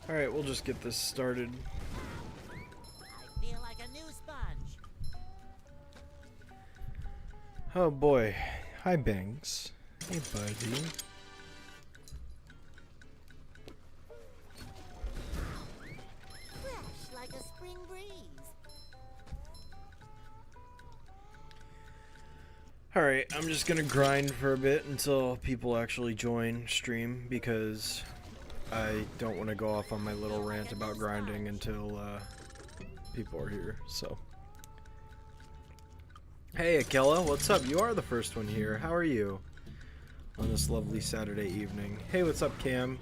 Alright, we'll just get this started. I feel like a new sponge. Oh boy. Hi, Banks. Hey, buddy. Fresh like a spring breeze. Alright, I'm just gonna grind for a bit until people actually join stream because I don't want to go off on my little rant about grinding until people are here, so. Hey Akella, what's up? You are the first one here. How are you? On this lovely Saturday evening. Hey, what's up, Cam?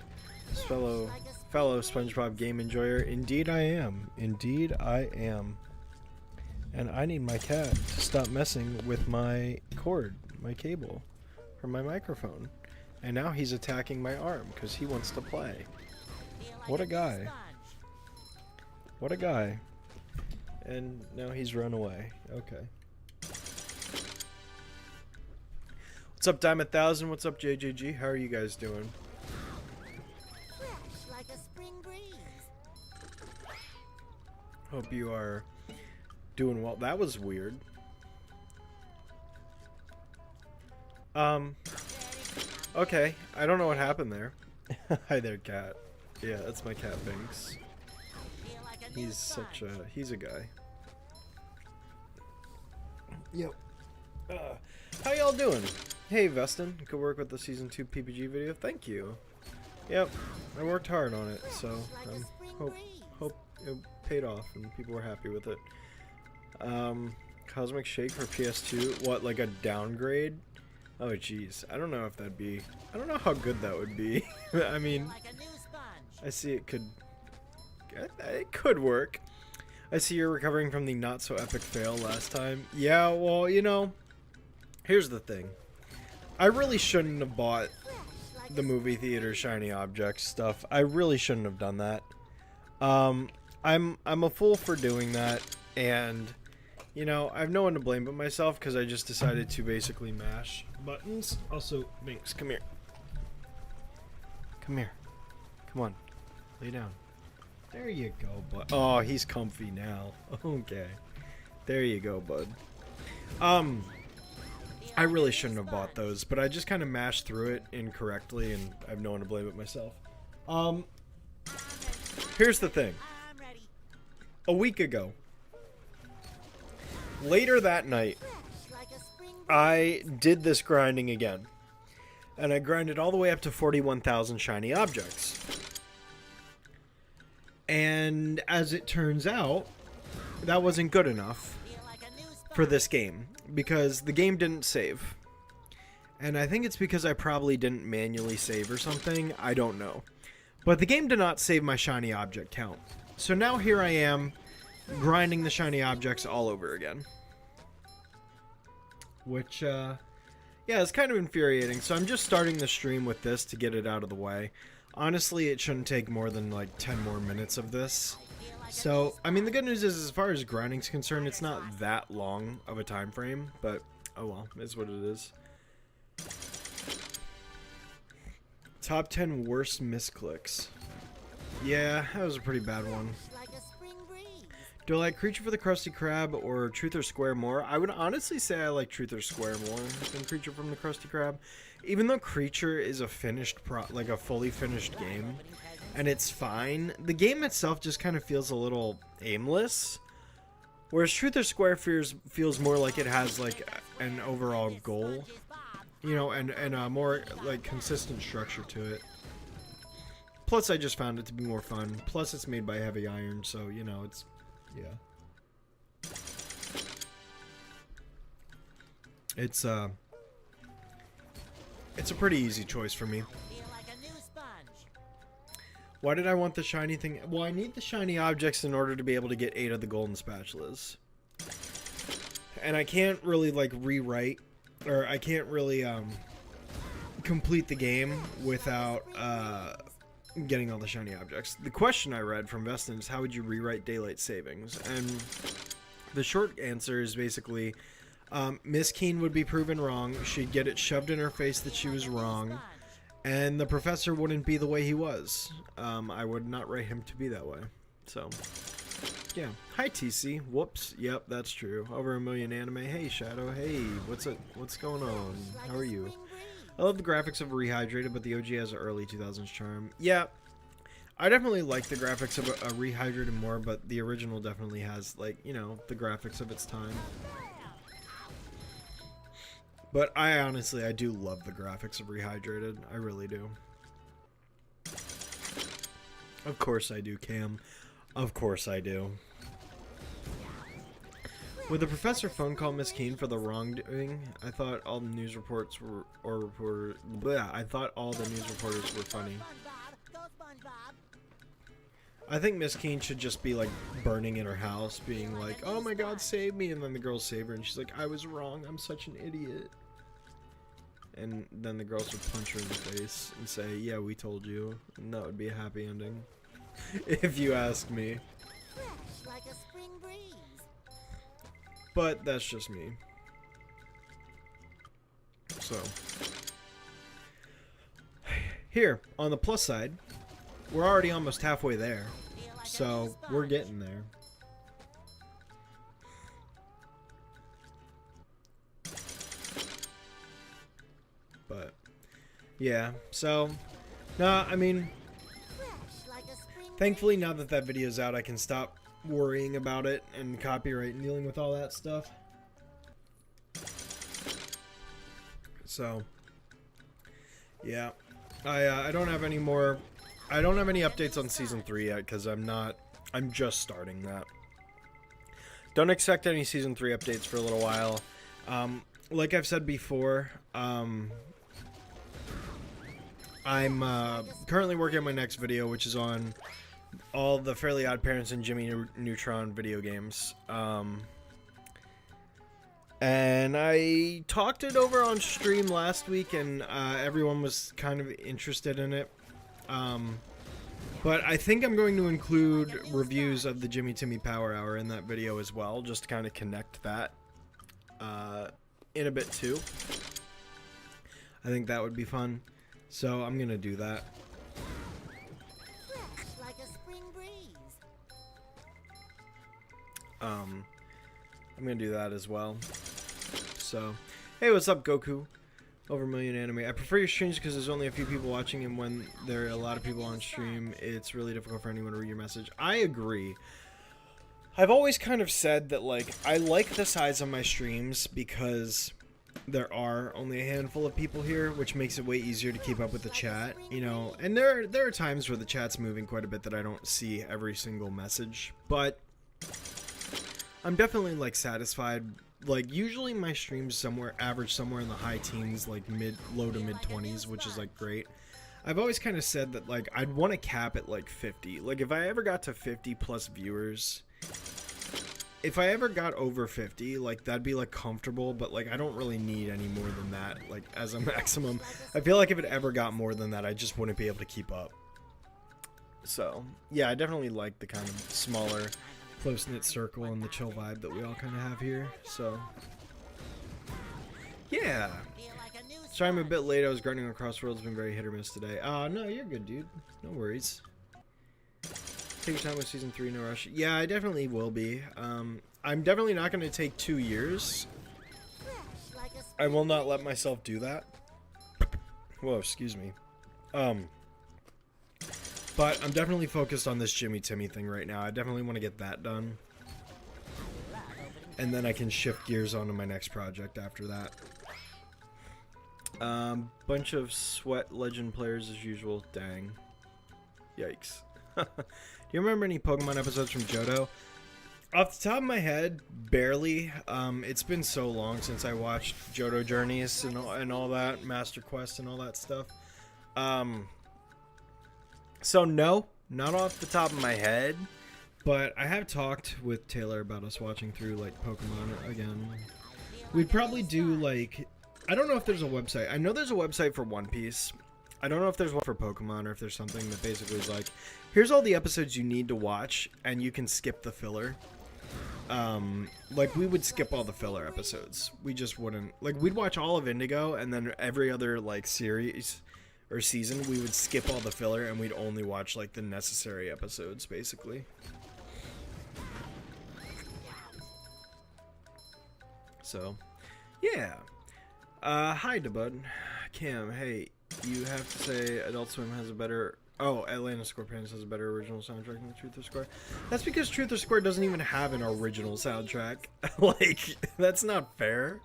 Fellow SpongeBob game enjoyer. Indeed I am. Indeed I am. And I need my cat to stop messing with my cord, my cable, from my microphone. And now he's attacking my arm because he wants to play. What a guy. What a guy. And now he's run away. Okay. What's up, Diamond 1000? What's up, JJG? How are you guys doing? Fresh like a spring breeze. Hope you are doing well. That was weird. Okay. I don't know what happened there. Hi there, cat. Yeah, that's my cat, Binks. He's a guy. Yep. How y'all doing? Hey, Vestin. Good work with the Season 2 PPG video. Thank you. Yep. I worked hard on it, so hope it paid off and people were happy with it. Cosmic Shake for PS2. What, like a downgrade? Oh, jeez. I don't know if that'd be... I don't know how good that would be. I mean, I see it could work. I see you're recovering from the not-so-epic fail last time. Yeah, well, you know, here's the thing. I really shouldn't have bought the movie theater shiny objects stuff. I really shouldn't have done that. I'm a fool for doing that, and... You know, I have no one to blame but myself because I just decided to basically mash buttons. Also, Binks, come here. Come here. Come on. Lay down. There you go, bud. Oh, he's comfy now. Okay. There you go, bud. I really shouldn't have bought those, but I just kind of mashed through it incorrectly, and I have no one to blame but myself. Here's the thing. A week ago, later that night, I did this grinding again. And I grinded all the way up to 41,000 shiny objects. And as it turns out, that wasn't good enough for this game. Because the game didn't save. And I think it's because I probably didn't manually save or something. I don't know. But the game did not save my shiny object count. So now here I am, grinding the shiny objects all over again. Which, yeah, it's kind of infuriating. So I'm just starting the stream with this to get it out of the way. Honestly, it shouldn't take more than like 10 more minutes of this. So, I mean, the good news is, as far as grinding's concerned, it's not that long of a time frame. But, oh well, it's what it is. Top 10 worst misclicks. Yeah, that was a pretty bad one. Do I like Creature for the Krusty Krab or Truth or Square more? I would honestly say I like Truth or Square more than Creature from the Krusty Krab. Even though Creature is a finished, like a fully finished game, and it's fine, the game itself just kind of feels a little aimless. Whereas Truth or Square feels more like it has like an overall goal, you know, and a more like consistent structure to it. Plus, I just found it to be more fun. Plus, it's made by Heavy Iron, so you know it's. Yeah. It's a pretty easy choice for me. Why did I want the shiny thing? Well, I need the shiny objects in order to be able to get 8 of the golden spatulas. And I can't really like rewrite, or I can't really complete the game without getting all the shiny objects. The question I read from Vestin is, how would you rewrite daylight savings? And the short answer is basically, Miss Keen would be proven wrong. She'd get it shoved in her face that she was wrong, and the professor wouldn't be the way he was. I would not rate him to be that way. So, yeah. Hi, TC. Whoops. Yep, that's true. Over 1 million anime. Hey, Shadow. Hey, what's going on? How are you? I love the graphics of Rehydrated, but the OG has an early 2000s charm. Yeah, I definitely like the graphics of a Rehydrated more, but the original definitely has, like, you know, the graphics of its time. But I do love the graphics of Rehydrated. I really do. Of course I do, Cam. Of course I do. With the professor phone call Miss Keene for the wrongdoing, I thought all the news reports were, I thought all the news reporters were funny. I think Miss Keene should just be like burning in her house, being like, "Oh my God, save me!" And then the girls save her, and she's like, "I was wrong. I'm such an idiot." And then the girls would punch her in the face and say, "Yeah, we told you." And that would be a happy ending, if you ask me. Fresh like a spring breeze. But that's just me. So, here, on the plus side, we're already almost halfway there. So, we're getting there. But, yeah, so, nah, I mean, thankfully now that that video's out, I can stop worrying about it and copyright and dealing with all that stuff. So, yeah, I don't have any more. I don't have any updates on season 3 yet because I'm just starting that. Don't expect any season 3 updates for a little while. Like I've said before, I'm currently working on my next video, which is on all the Fairly Odd Parents and Jimmy Neutron video games. And I talked it over on stream last week, and everyone was kind of interested in it. But I think I'm going to include reviews of the Jimmy Timmy Power Hour in that video as well, just to kind of connect that in a bit too. I think that would be fun. So I'm going to do that. Like a spring breeze. I'm going to do that as well. So, hey, what's up, Goku? Over 1 million anime. I prefer your streams because there's only a few people watching, and when there are a lot of people on stream, it's really difficult for anyone to read your message. I agree. I've always kind of said that, like, I like the size of my streams because there are only a handful of people here, which makes it way easier to keep up with the chat, you know. And there are times where the chat's moving quite a bit that I don't see every single message, but I'm definitely, like, satisfied. Like, usually my streams average somewhere in the high teens, like low to mid 20s, which is like great. I've always kind of said that, like, I'd want to cap at like 50. Like, if I ever got to 50 plus viewers, if I ever got over 50, like, that'd be like comfortable, but like I don't really need any more than that, like, as a maximum. I feel like if it ever got more than that, I just wouldn't be able to keep up. So yeah, I definitely like the kind of smaller, close-knit circle and the chill vibe that we all kind of have here. So yeah, sorry I'm a bit late. I was grinding on Crossworlds. Been very hit or miss today. No, you're good, dude. No worries. Take your time with season 3, no rush. Yeah, I definitely will be. I'm definitely not going to take 2 years. I will not let myself do that. Whoa, excuse me. But I'm definitely focused on this Jimmy Timmy thing right now. I definitely want to get that done. And then I can shift gears onto my next project after that. Bunch of sweat legend players as usual. Dang. Yikes. Do you remember any Pokemon episodes from Johto? Off the top of my head, barely. It's been so long since I watched Johto Journeys and all that, Master Quest and all that stuff. So no, not off the top of my head, but I have talked with Taylor about us watching through, like, Pokemon again. We'd probably do, like, I don't know if there's a website. I know there's a website for One Piece. I don't know if there's one for Pokemon or if there's something that basically is like, here's all the episodes you need to watch and you can skip the filler. Like, we would skip all the filler episodes. We just wouldn't, like, we'd watch all of Indigo and then every other, like, series or season, we would skip all the filler and we'd only watch like the necessary episodes, basically. So, yeah. Hi, Debud. Cam, hey, you have to say Adult Swim has a better... Oh, Atlanta Scorpions has a better original soundtrack than Truth or Square. That's because Truth or Square doesn't even have an original soundtrack. Like, that's not fair.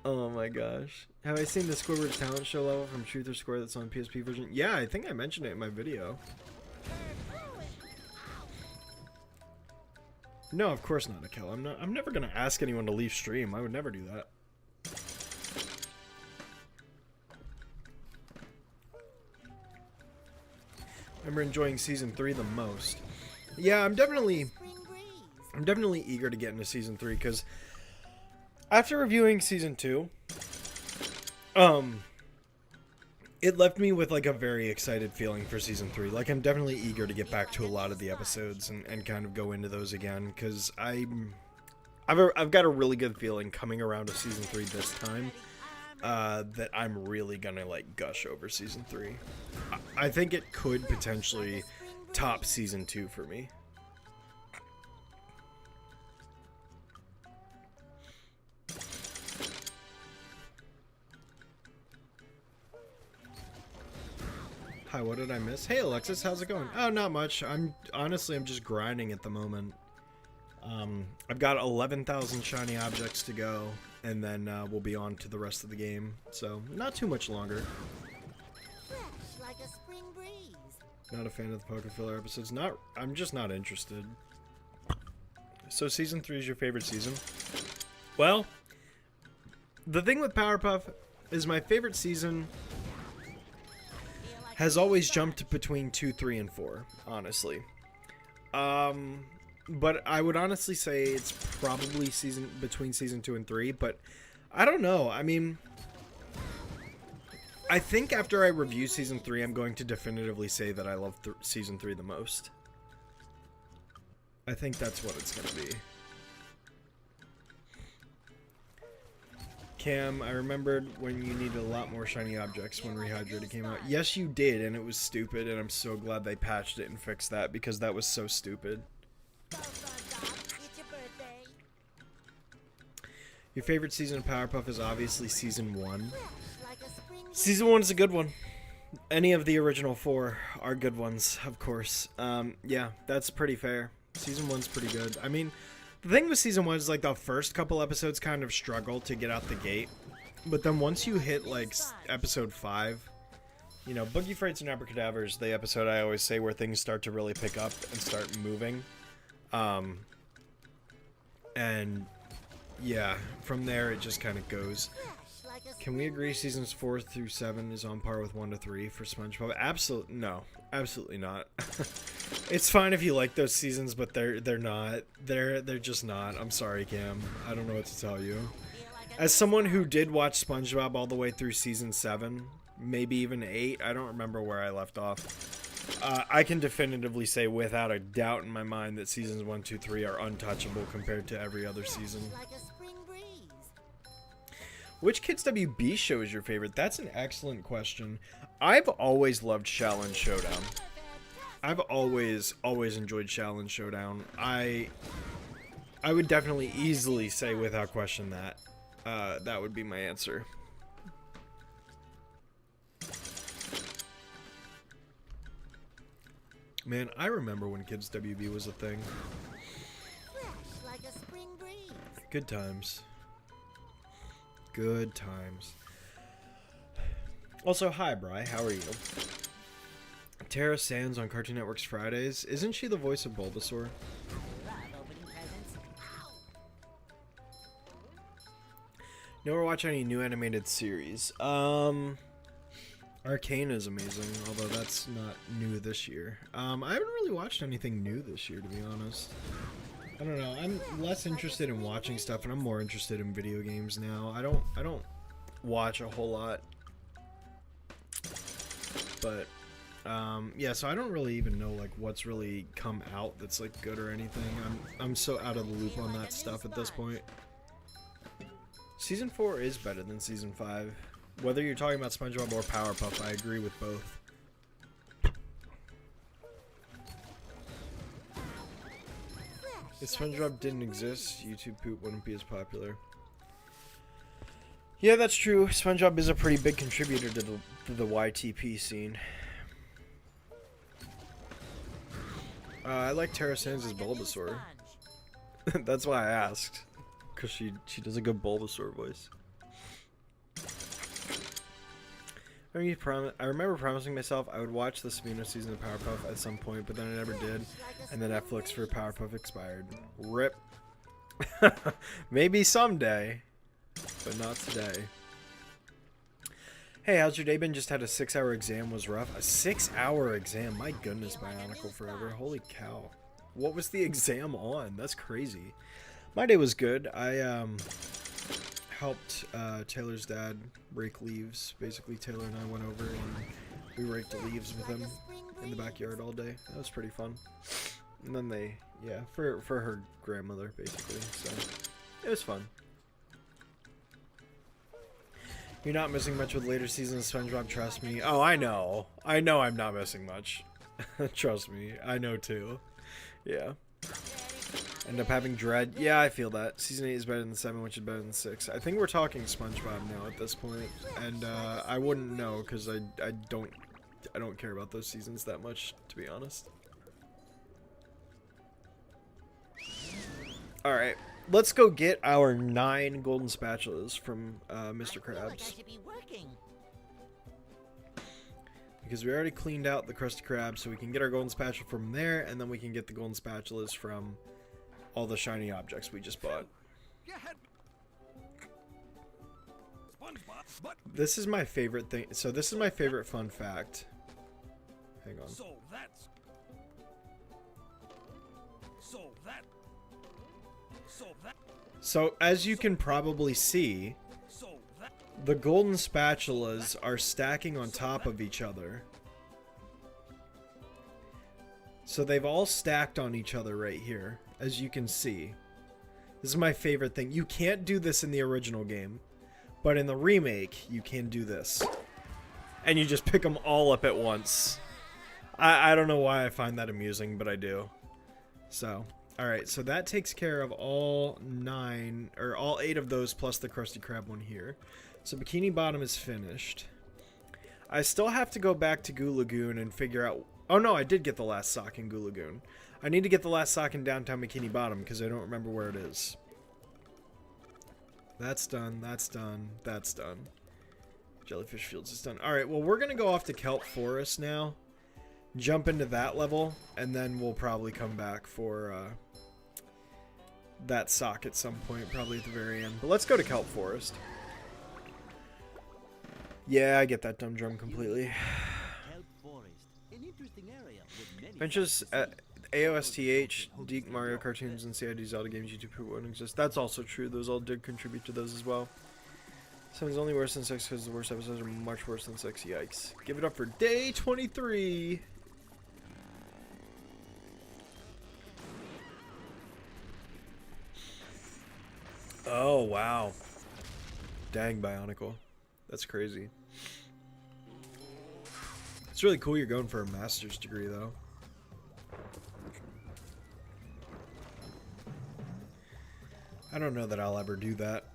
Oh my gosh. Have I seen the Squidward's talent show level from Truth or Square that's on PSP version? Yeah, I think I mentioned it in my video. No, of course not, Akel. I'm never gonna ask anyone to leave stream. I would never do that. I remember enjoying season 3 the most. Yeah, I'm definitely eager to get into season 3 because after reviewing season 2, it left me with like a very excited feeling for season 3. Like, I'm definitely eager to get back to a lot of the episodes and kind of go into those again because I've got a really good feeling coming around to season 3 this time. That I'm really gonna like gush over season 3. I think it could potentially top season 2 for me. Hi, what did I miss? Hey Alexis, how's it going? Oh, not much. I'm just grinding at the moment. I've got 11,000 shiny objects to go, and then we'll be on to the rest of the game. So, not too much longer. Fresh like a spring breeze. Not a fan of the Poker Filler episodes. I'm just not interested. So, season 3 is your favorite season? Well, the thing with Powerpuff is my favorite season has always jumped between 2, 3, and 4, honestly. But I would honestly say it's probably between season 2 and 3, but I don't know. I mean, I think after I review season 3, I'm going to definitively say that I love season 3 the most. I think that's what it's going to be. Cam, I remembered when you needed a lot more shiny objects when Rehydrated came out. Yes, you did, and it was stupid, and I'm so glad they patched it and fixed that because that was so stupid. It's your birthday. Your favorite season of Powerpuff is obviously season 1. Like a spring breeze. Season 1 is a good one. Any of the original 4 are good ones, of course. Yeah, that's pretty fair. Season 1's pretty good. I mean, the thing with season 1 is like the first couple episodes kind of struggle to get out the gate. But then once you hit like episode 5, you know, Boogie Frights and Abracadabra is the episode I always say where things start to really pick up and start moving. And yeah, from there it just kind of goes. Can we agree seasons 4 through 7 is on par with 1 to 3 for SpongeBob? Absolutely not. It's fine if you like those seasons, but they're not. They're just not. I'm sorry, Cam. I don't know what to tell you. As someone who did watch SpongeBob all the way through season 7, maybe even 8, I don't remember where I left off. I can definitively say without a doubt in my mind that seasons 1, 2, 3 are untouchable compared to every other season. Like a spring breeze. Which Kids WB show is your favorite? That's an excellent question. I've always loved Shaolin Showdown. I've always enjoyed Shaolin Showdown. I would definitely easily say without question that. That would be my answer. Man, I remember when Kids WB was a thing. Fresh like a spring breeze. Good times. Good times. Also, hi, Bri. How are you? Tara Sands on Cartoon Network's Fridays. Isn't she the voice of Bulbasaur? Love opening presents. Never watch any new animated series. Arcane is amazing, although that's not new this year. I haven't really watched anything new this year, to be honest. I don't know. I'm less interested in watching stuff, and I'm more interested in video games now. I don't watch a whole lot. But yeah, so I don't really even know like what's really come out that's like good or anything. I'm so out of the loop on that stuff at this point. Season 4 is better than season 5. Whether you're talking about SpongeBob or Powerpuff, I agree with both. If SpongeBob didn't exist, YouTube poop wouldn't be as popular. Yeah, that's true. SpongeBob is a pretty big contributor to the YTP scene. I like Tara Sands' Bulbasaur. That's why I asked. Because she does a good Bulbasaur voice. I remember promising myself I would watch the Sabino season of Powerpuff at some point, but then I never did, and then Netflix for Powerpuff expired. RIP. Maybe someday, but not today. Hey, how's your day been? Just had a 6-hour exam, was rough. A 6-hour exam? My goodness, Bionicle Forever. Holy cow. What was the exam on? That's crazy. My day was good. I helped Taylor's dad rake leaves. Basically, Taylor and I went over and we raked leaves with him in the backyard all day. That was pretty fun. And then they, yeah, for her grandmother, basically. So, it was fun. You're not missing much with later seasons of SpongeBob, trust me. Oh, I know. I know I'm not missing much. Trust me. I know too. Yeah. End up having dread. Yeah, I feel that. Season 8 is better than 7, which is better than 6. I think we're talking SpongeBob now at this point. And I wouldn't know because I don't care about those seasons that much, to be honest. Alright. Let's go get our 9 golden spatulas from Mr. Krabs. Because we already cleaned out the Krusty Krab, so we can get our golden spatula from there, and then we can get the golden spatulas from all the shiny objects we just bought. This is my favorite thing. So this is my favorite fun fact. Hang on. So as you can probably see, the golden spatulas are stacking on top of each other. So they've all stacked on each other right here, as you can see. This is my favorite thing. You can't do this in the original game, but in the remake, you can do this. And you just pick them all up at once. I don't know why I find that amusing, but I do. So, alright, so that takes care of all 9, or all 8 of those plus the Krusty Krab one here. So Bikini Bottom is finished. I still have to go back to Goo Lagoon and figure out... Oh no, I did get the last sock in Goo Lagoon. I need to get the last sock in downtown Bikini Bottom because I don't remember where it is. That's done, that's done, that's done. Jellyfish Fields is done. Alright, well we're going to go off to Kelp Forest now. Jump into that level, and then we'll probably come back for that sock at some point, probably at the very end. But let's go to Kelp Forest. Yeah, I get that dumb drum completely. Benches at AOSTH, Deke Mario cartoons, and CID Zelda games YouTube who won't exist. That's also true. Those all did contribute to those as well. 7's only worse than 6 because the worst episodes are much worse than 6. Yikes. Give it up for day 23. Oh, wow. Dang, Bionicle. That's crazy. It's really cool you're going for a master's degree, though. I don't know that I'll ever do that.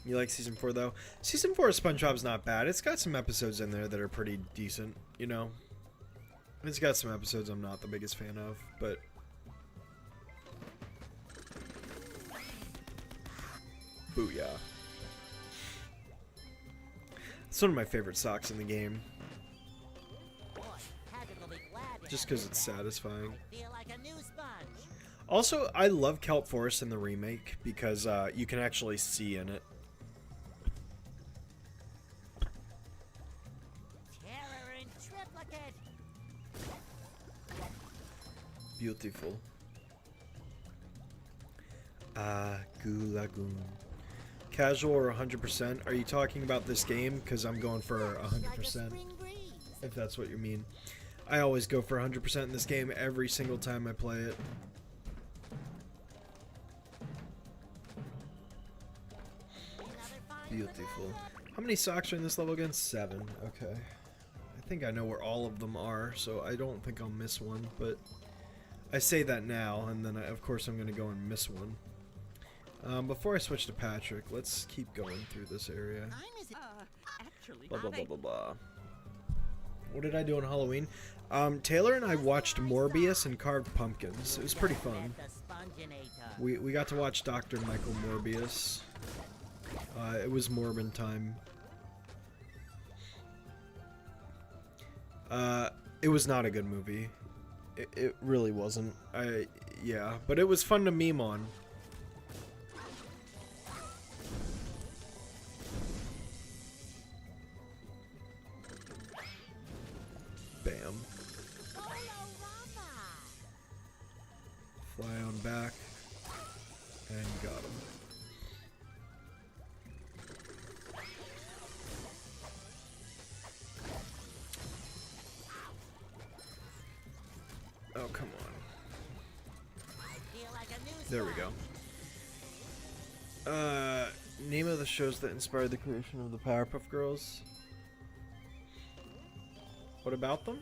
You like Season 4, though? Season 4 of SpongeBob's not bad. It's got some episodes in there that are pretty decent, you know? It's got some episodes I'm not the biggest fan of, but... Booyah. It's one of my favorite socks in the game. Just because it's satisfying. Also, I love Kelp Forest in the remake because you can actually see in it. Beautiful. Goo Lagoon. Casual or 100%? Are you talking about this game? Because I'm going for 100%. If that's what you mean. I always go for 100% in this game every single time I play it. Beautiful. How many socks are in this level again? 7. Okay. I think I know where all of them are, so I don't think I'll miss one, but I say that now, and then of course I'm going to go and miss one. Before I switch to Patrick, let's keep going through this area. Blah, blah, blah, blah, blah. What did I do on Halloween? Taylor and I watched Morbius and carved pumpkins. It was pretty fun. We got to watch Dr. Michael Morbius. It was Morbin time. It was not a good movie. It really wasn't. Yeah, but it was fun to meme on. Bam. Fly on back. And got him. Oh, come on. There we go. Name of the shows that inspired the creation of the Powerpuff Girls. What about them?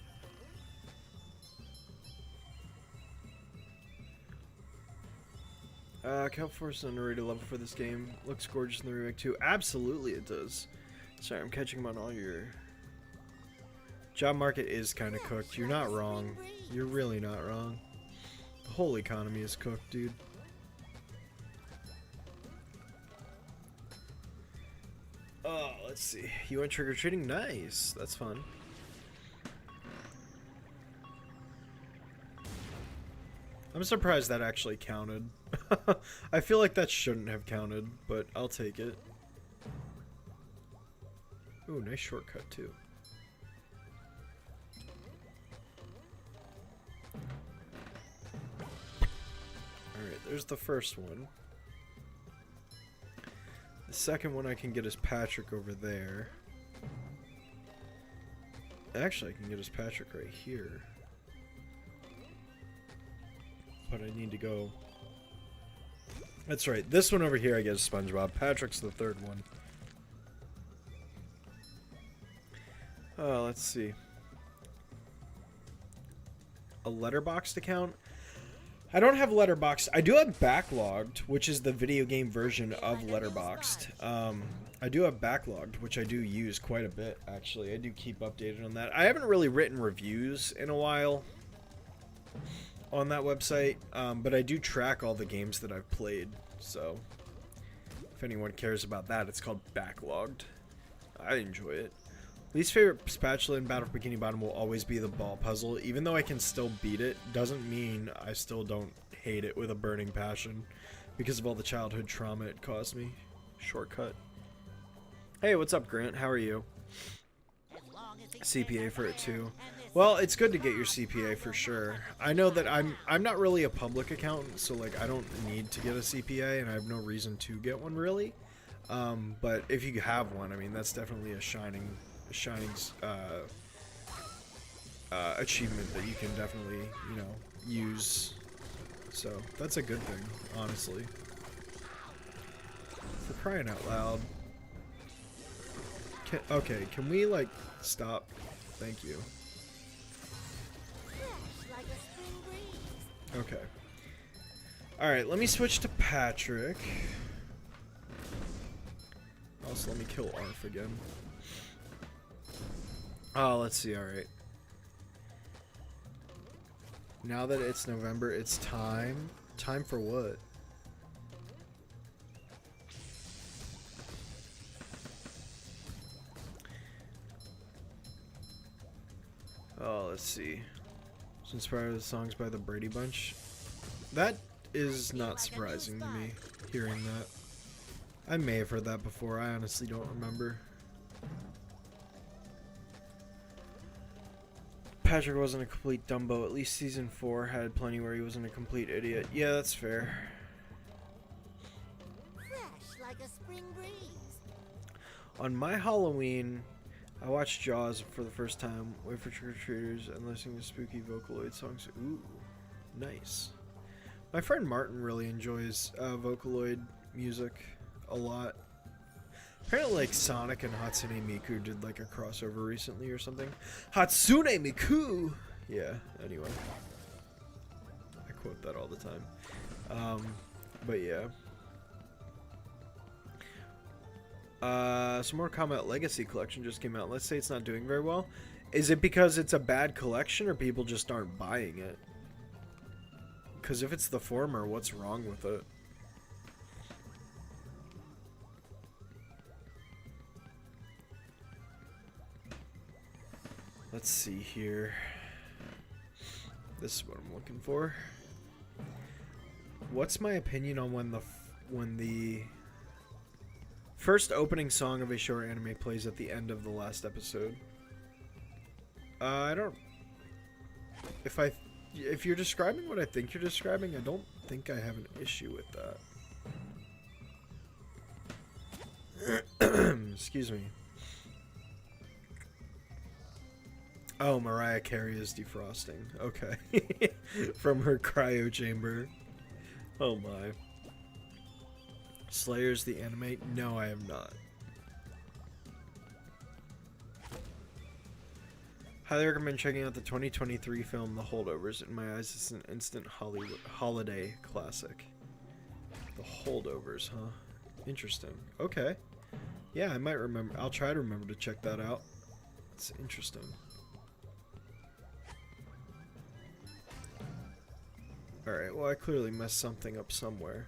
California is an underrated level for this game. Looks gorgeous in the remake too. Absolutely it does. Sorry, I'm catching up on all your... Job market is kind of cooked. You're not wrong. You're really not wrong. The whole economy is cooked, dude. Oh, let's see. You went trick-or-treating? Nice. That's fun. I'm surprised that actually counted. I feel like that shouldn't have counted, but I'll take it. Ooh, nice shortcut too. Alright, there's the first one. The second one I can get is Patrick over there. Actually, I can get his Patrick right here. But I need to go... That's right. This one over here I get is SpongeBob. Patrick's the third one. Let's see. A Letterboxd account? I don't have Letterboxd. I do have Backlogged, which is the video game version of Letterboxd. I do have Backlogged, which I do use quite a bit, actually. I do keep updated on that. I haven't really written reviews in a while on that website, but I do track all the games that I've played, so if anyone cares about that, it's called Backlogged. I enjoy it. Least favorite spatula in Battle for Bikini Bottom will always be the ball puzzle. Even though I can still beat it, doesn't mean I still don't hate it with a burning passion because of all the childhood trauma it caused me. Shortcut. Hey, what's up, Grant? How are you? CPA for it too. Well, it's good to get your CPA for sure. I know that I'm not really a public accountant, so like I don't need to get a CPA, and I have no reason to get one really. But if you have one, I mean that's definitely a shining achievement that you can definitely, you know, use. So that's a good thing, honestly. For crying out loud. Okay, can we like stop? Thank you. Okay. Alright, let me switch to Patrick. Also, let me kill Arf again. Oh, let's see, alright. Now that it's November, it's time. Time for what? Oh, let's see. It's inspired by the songs by the Brady Bunch. That is not surprising to me, hearing that. I may have heard that before, I honestly don't remember. Patrick wasn't a complete Dumbo. At least season 4 had plenty where he wasn't a complete idiot. Yeah, that's fair. Fresh like a spring breeze. On my Halloween, I watched Jaws for the first time, wait for trick-or-treaters, and listening to spooky Vocaloid songs. Ooh, nice. My friend Martin really enjoys Vocaloid music a lot. Apparently, like Sonic and Hatsune Miku did like a crossover recently or something. Hatsune Miku. Yeah. Anyway, I quote that all the time. But yeah. Some more Kombat Legacy Collection just came out. Let's say it's not doing very well. Is it because it's a bad collection or people just aren't buying it? Because if it's the former, what's wrong with it? Let's see here. This is what I'm looking for. What's my opinion on when the first opening song of a short anime plays at the end of the last episode? I don't. If you're describing what I think you're describing, I don't think I have an issue with that. Excuse me. Oh, Mariah Carey is defrosting. Okay. From her cryo chamber. Oh my. Slayers the anime? No, I have not. Highly recommend checking out the 2023 film The Holdovers. In my eyes, it's an instant Hollywood holiday classic. The Holdovers, huh? Interesting. Okay. Yeah, I might remember. I'll try to remember to check that out. It's interesting. Alright, well I clearly messed something up somewhere.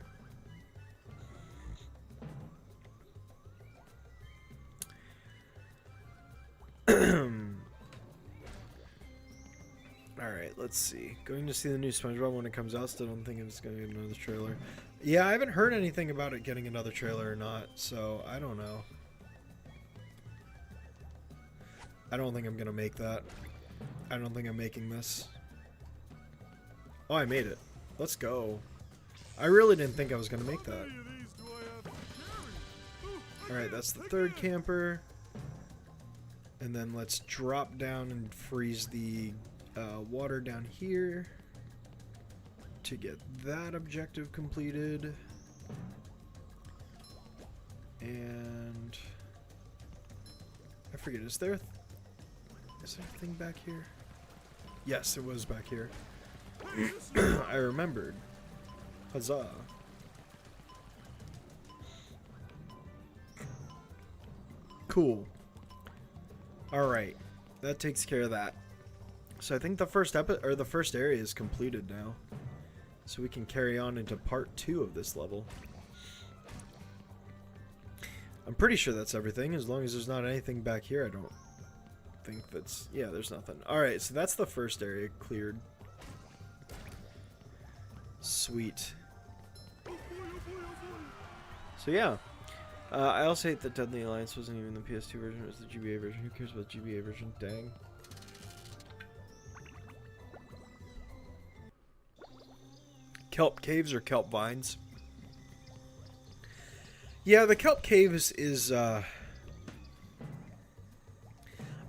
Alright, let's see. Going to see the new SpongeBob when it comes out. Still don't think it's going to get another trailer. Yeah, I haven't heard anything about it getting another trailer or not, so I don't know. I don't think I'm going to make that. I don't think I'm making this. Oh, I made it. Let's go. I really didn't think I was going to make that. Alright, that's the third camper. And then let's drop down and freeze the water down here to get that objective completed. And I forget, is there a thing back here? Yes, it was back here. I remembered. Huzzah. Cool. Alright. That takes care of that. So I think the first the first area is completed now. So we can carry on into part 2 of this level. I'm pretty sure that's everything, as long as there's not anything back here. I don't think that's... Yeah, there's nothing. Alright, so that's the first area cleared. Sweet. So yeah. I also hate that Deadly Alliance wasn't even the PS2 version, it was the GBA version. Who cares about the GBA version? Dang. Kelp caves or kelp vines? Yeah, the kelp caves is I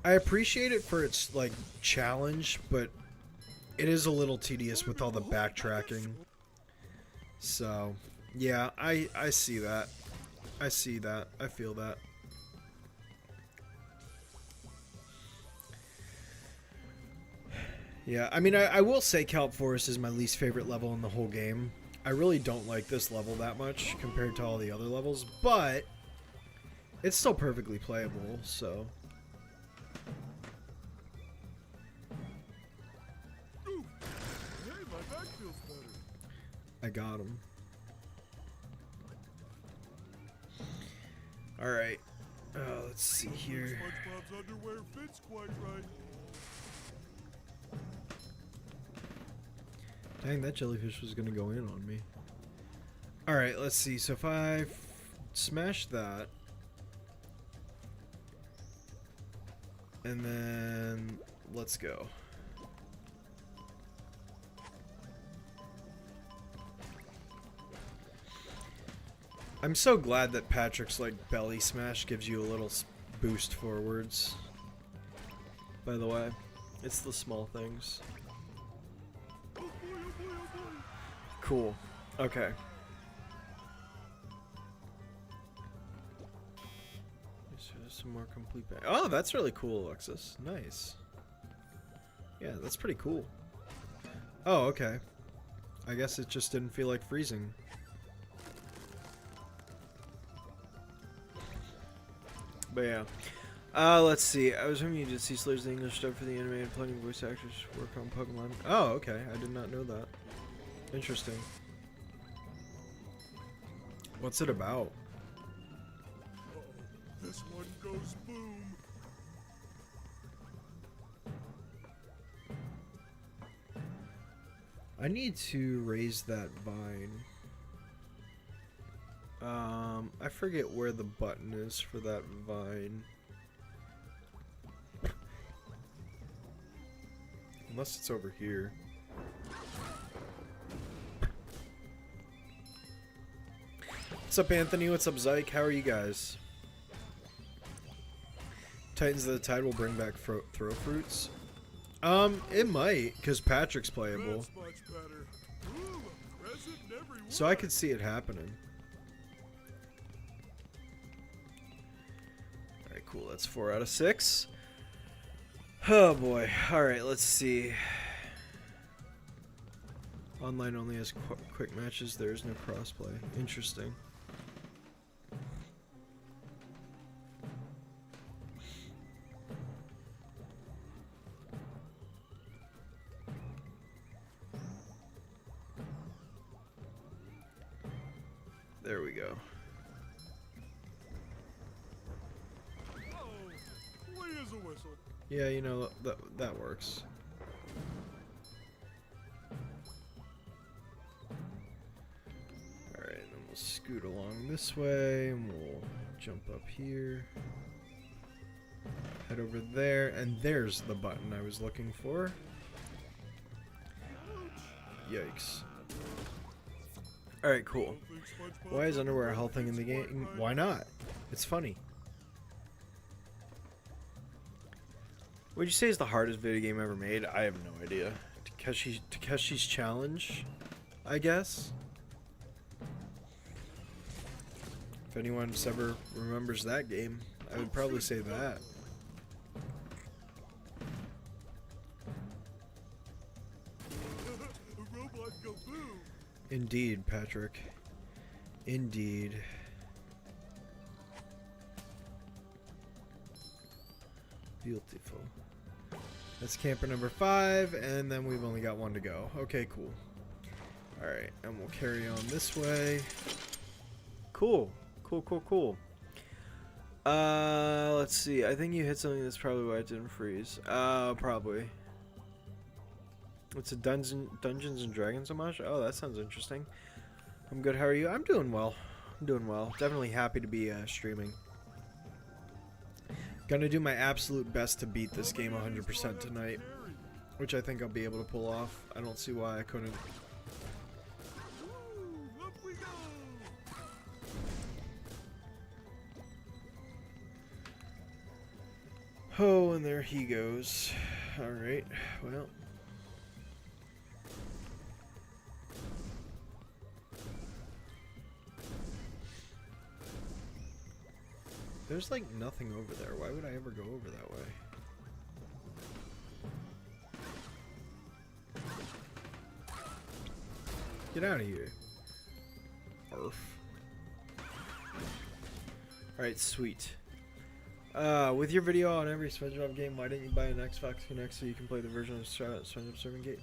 appreciate it for its like challenge, but it is a little tedious with all the backtracking. So, yeah, I see that. I see that. I feel that. Yeah, I mean, I will say Kelp Forest is my least favorite level in the whole game. I really don't like this level that much compared to all the other levels, but it's still perfectly playable, so... I got him. Alright. Let's see here. SpongeBob's underwear fits quite right. Dang, that jellyfish was gonna go in on me. Alright, let's see. So if I smash that. And then let's go. I'm so glad that Patrick's like belly smash gives you a little boost forwards. By the way, it's the small things. Cool. Okay. So some more complete. Oh, that's really cool, Alexis. Nice. Yeah, that's pretty cool. Oh, okay. I guess it just didn't feel like freezing. But yeah. Let's see. I was hoping you did see Slayer's the English dub for the animated plenty of voice actors work on Pokemon. Oh, okay. I did not know that. Interesting. What's it about? This one goes boom. I need to raise that vine. I forget where the button is for that vine. Unless it's over here. What's up, Anthony? What's up, Zyke? How are you guys? Titans of the Tide will bring back throw fruits. It might, because Patrick's playable. That's much better. Ooh, a present in every So I could see it happening. Alright, cool. That's 4 out of 6. Oh boy. Alright, let's see. Online only has quick matches. There is no crossplay. Interesting. There we go. Oh, clean as a whistle. Yeah, you know, that works. Alright, then we'll scoot along this way, and we'll jump up here. Head over there, and there's the button I was looking for. Yikes. Alright, cool. Why is underwear a health thing in the game? Why not? It's funny. Would you say is the hardest video game ever made? I have no idea. Takeshi's Challenge, I guess. If anyone ever remembers that game, I would probably say that. A robot go boom. Indeed, Patrick. Indeed. Beautiful. That's camper number 5, and then we've only got 1 to go. Okay, cool. Alright, and we'll carry on this way. Cool. Cool. Let's see. I think you hit something that's probably why it didn't freeze. Probably. It's a Dungeons and Dragons homage? Oh, that sounds interesting. I'm good. How are you? I'm doing well. Definitely happy to be streaming. Gonna do my absolute best to beat this game 100% tonight, which I think I'll be able to pull off. I don't see why I couldn't. Ooh, up we go. Oh, and there he goes. Alright, well. There's like nothing over there. Why would I ever go over that way? Get out of here. Arf. Alright, sweet. With your video on every SpongeBob game, why didn't you buy an Xbox Connect so you can play the version of SpongeBob Surfing Gate?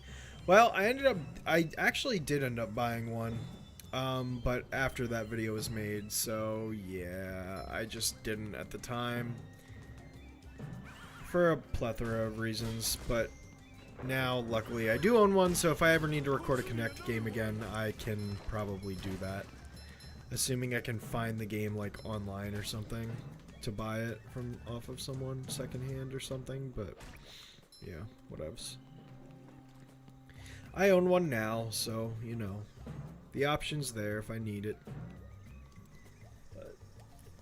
Well, I actually did end up buying one. But after that video was made, so yeah, I just didn't at the time. For a plethora of reasons, but now, luckily, I do own one, so if I ever need to record a Kinect game again, I can probably do that. Assuming I can find the game, like, online or something, to buy it from off of someone secondhand or something, but yeah, whatevs. I own one now, so, you know. The option's there if I need it. But,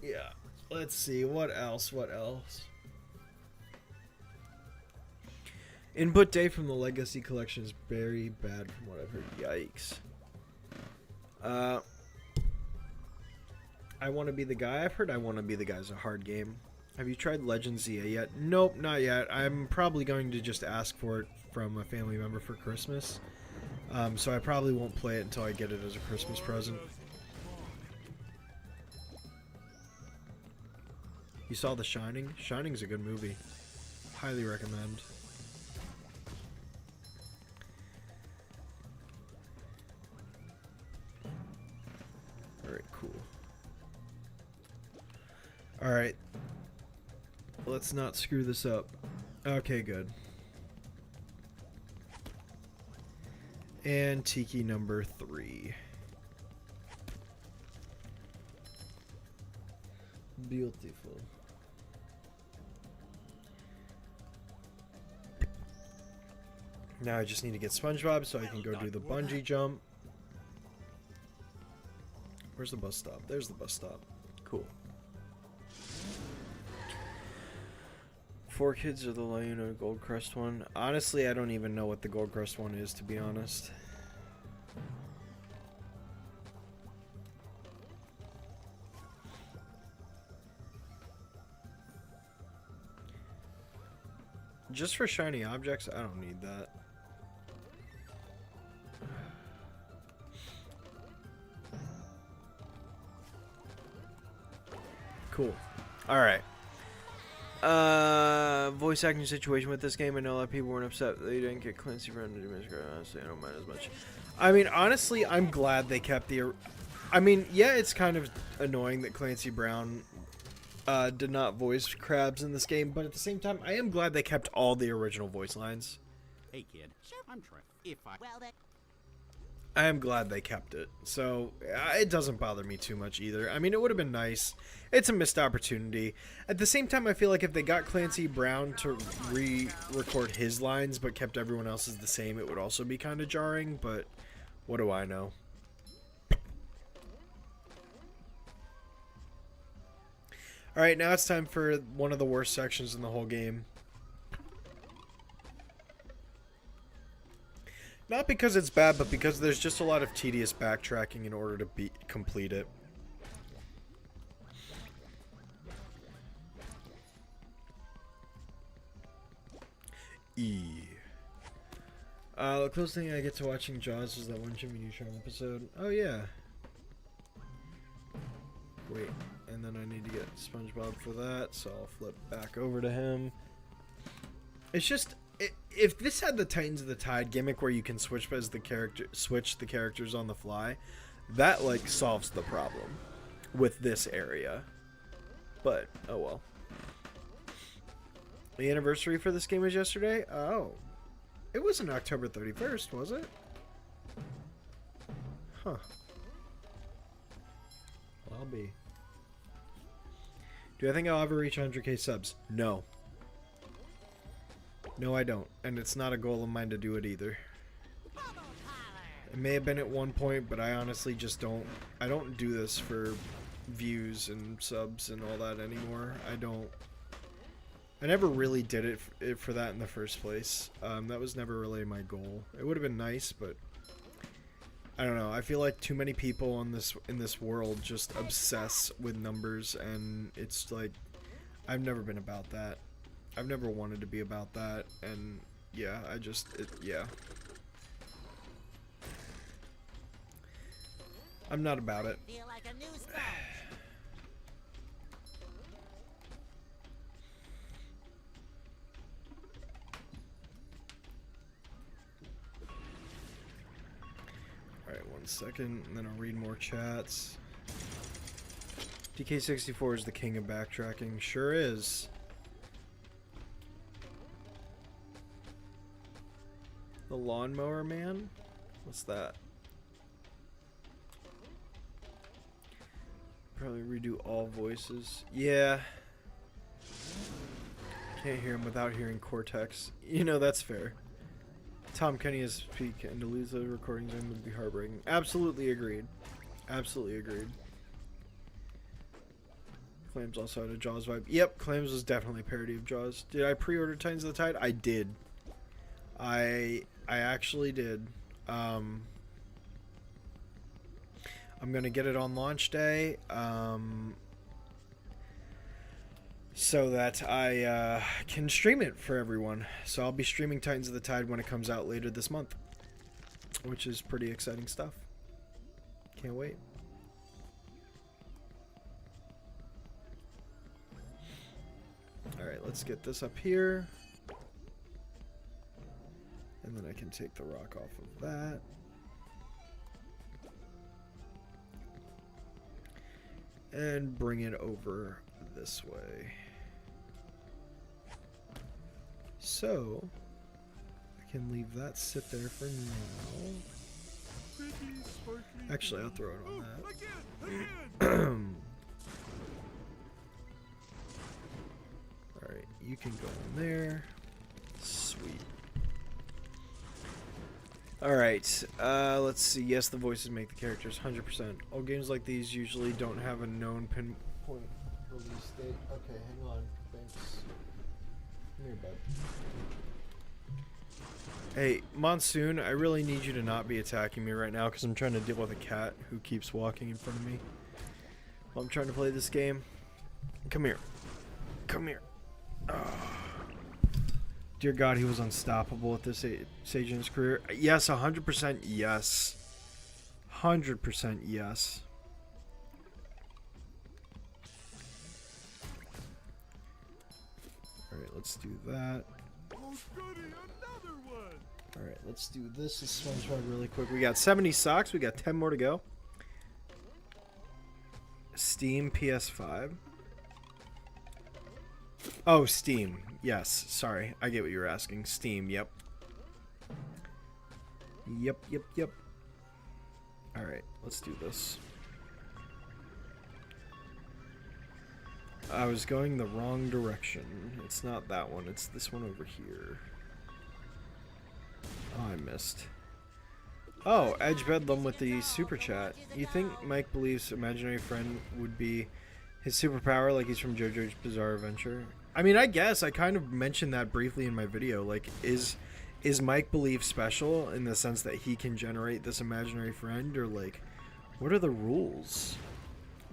yeah. Let's see. What else? Input day from the Legacy Collection is very bad from what I've heard. Yikes. I Want to Be the Guy. I've heard I Want to Be the Guy is a hard game. Have you tried Legend Zia yet? Nope, not yet. I'm probably going to just ask for it from a family member for Christmas. So I probably won't play it until I get it as a Christmas present. You saw The Shining? Shining's a good movie. Highly recommend. Alright, cool. Alright. Let's not screw this up. Okay, good. And Tiki number 3. Beautiful. Now I just need to get SpongeBob so I can go do the bungee jump. Where's the bus stop? There's the bus stop. Cool. 4 Kids or the Luna Gold Crust one? Honestly, I don't even know what the Gold Crust one is, to be honest. Just for shiny objects, I don't need that. Cool. Alright. Voice acting situation with this game. I know a lot of people weren't upset that they didn't get Clancy Brown to do Mr. Honestly, I don't mind as much. I mean, honestly, I'm glad they kept the... I mean, yeah, it's kind of annoying that Clancy Brown did not voice Krabs in this game, but at the same time, I am glad they kept all the original voice lines. Hey, kid. I'm trying. If I... Well, then. I am glad they kept it, so it doesn't bother me too much either. I mean, it would have been nice. It's a missed opportunity. At the same time, I feel like if they got Clancy Brown to re-record his lines but kept everyone else's the same, it would also be kind of jarring, but what do I know? Alright, now it's time for one of the worst sections in the whole game. Not because it's bad, but because there's just a lot of tedious backtracking in order to complete it. The closest thing I get to watching Jaws is that one Jimmy Neutron episode. Oh yeah. Wait, and then I need to get SpongeBob for that, so I'll flip back over to him. It's just... If this had the Titans of the Tide gimmick where you can switch the characters on the fly, that like solves the problem with this area. But oh well. The anniversary for this game was yesterday. Oh, it wasn't October 31st, was it? Huh. Well, I'll be. Do I think I'll ever reach 100k subs? No. No, I don't. And it's not a goal of mine to do it either. It may have been at one point, but I honestly just don't... I don't do this for views and subs and all that anymore. I never really did it for that in the first place. That was never really my goal. It would have been nice, but... I don't know. I feel like too many people in this world just obsess with numbers, and it's like... I've never been about that. I've never wanted to be about that, and yeah, yeah. I'm not about it. Feel like a new sponge. Alright, 1 second, and then I'll read more chats. DK64 is the king of backtracking. Sure is. The Lawnmower Man? What's that? Probably redo all voices. Yeah. Can't hear him without hearing Cortex. You know, that's fair. Tom Kenny is peak, and to lose the recordings would be heartbreaking. Absolutely agreed. Absolutely agreed. Clams also had a Jaws vibe. Yep, Clams was definitely a parody of Jaws. Did I pre-order Titans of the Tide? I did. I actually did. I'm gonna get it on launch day, so that I can stream it for everyone. So I'll be streaming Titans of the Tide when it comes out later this month, which is pretty exciting stuff. Can't wait. Alright, let's get this up here. And then I can take the rock off of that. And bring it over this way. So, I can leave that sit there for now. Pretty sparkly. Actually, I'll throw it on that. Again. Alright, you can go in there. Sweet. Alright, let's see. Yes, the voices make the characters 100%. All games like these usually don't have a known pinpoint release date. Okay, hang on. Thanks. Come here, bud. Hey, Monsoon, I really need you to not be attacking me right now because I'm trying to deal with a cat who keeps walking in front of me while I'm trying to play this game. Come here. Come here. Oh. Dear God, he was unstoppable at this stage in his career. Yes, 100% yes. 100% yes. Alright, let's do that. Oh, goody, another one. Alright, let's do this SpongeBob really quick. We got 70 socks. We got 10 more to go. Steam PS5. Oh, Steam. Yes, sorry. I get what you were asking. Steam, yep. Yep. Alright, let's do this. I was going the wrong direction. It's not that one. It's this one over here. Oh, I missed. Oh, Edge Bedlam with the super chat. You think Mike believes imaginary friend would be his superpower like he's from JoJo's Bizarre Adventure? I mean, I guess I kind of mentioned that briefly in my video. Like, is Mike Believe special in the sense that he can generate this imaginary friend, or like, what are the rules?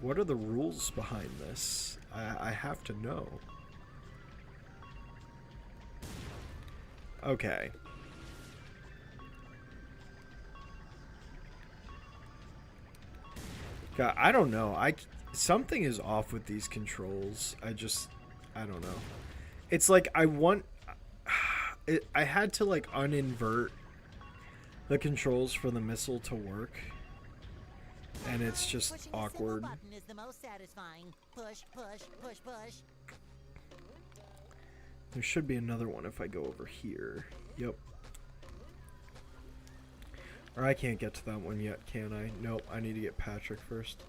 What are the rules behind this? I have to know. Okay. God, I don't know. Something is off with these controls. I don't know. It's like I had to like uninvert the controls for the missile to work, and it's just Pushing a awkward. single button is the most satisfying. Push, push, push, push. There should be another one if I go over here. Yep. Or I can't get to that one yet, can I? Nope, I need to get Patrick first.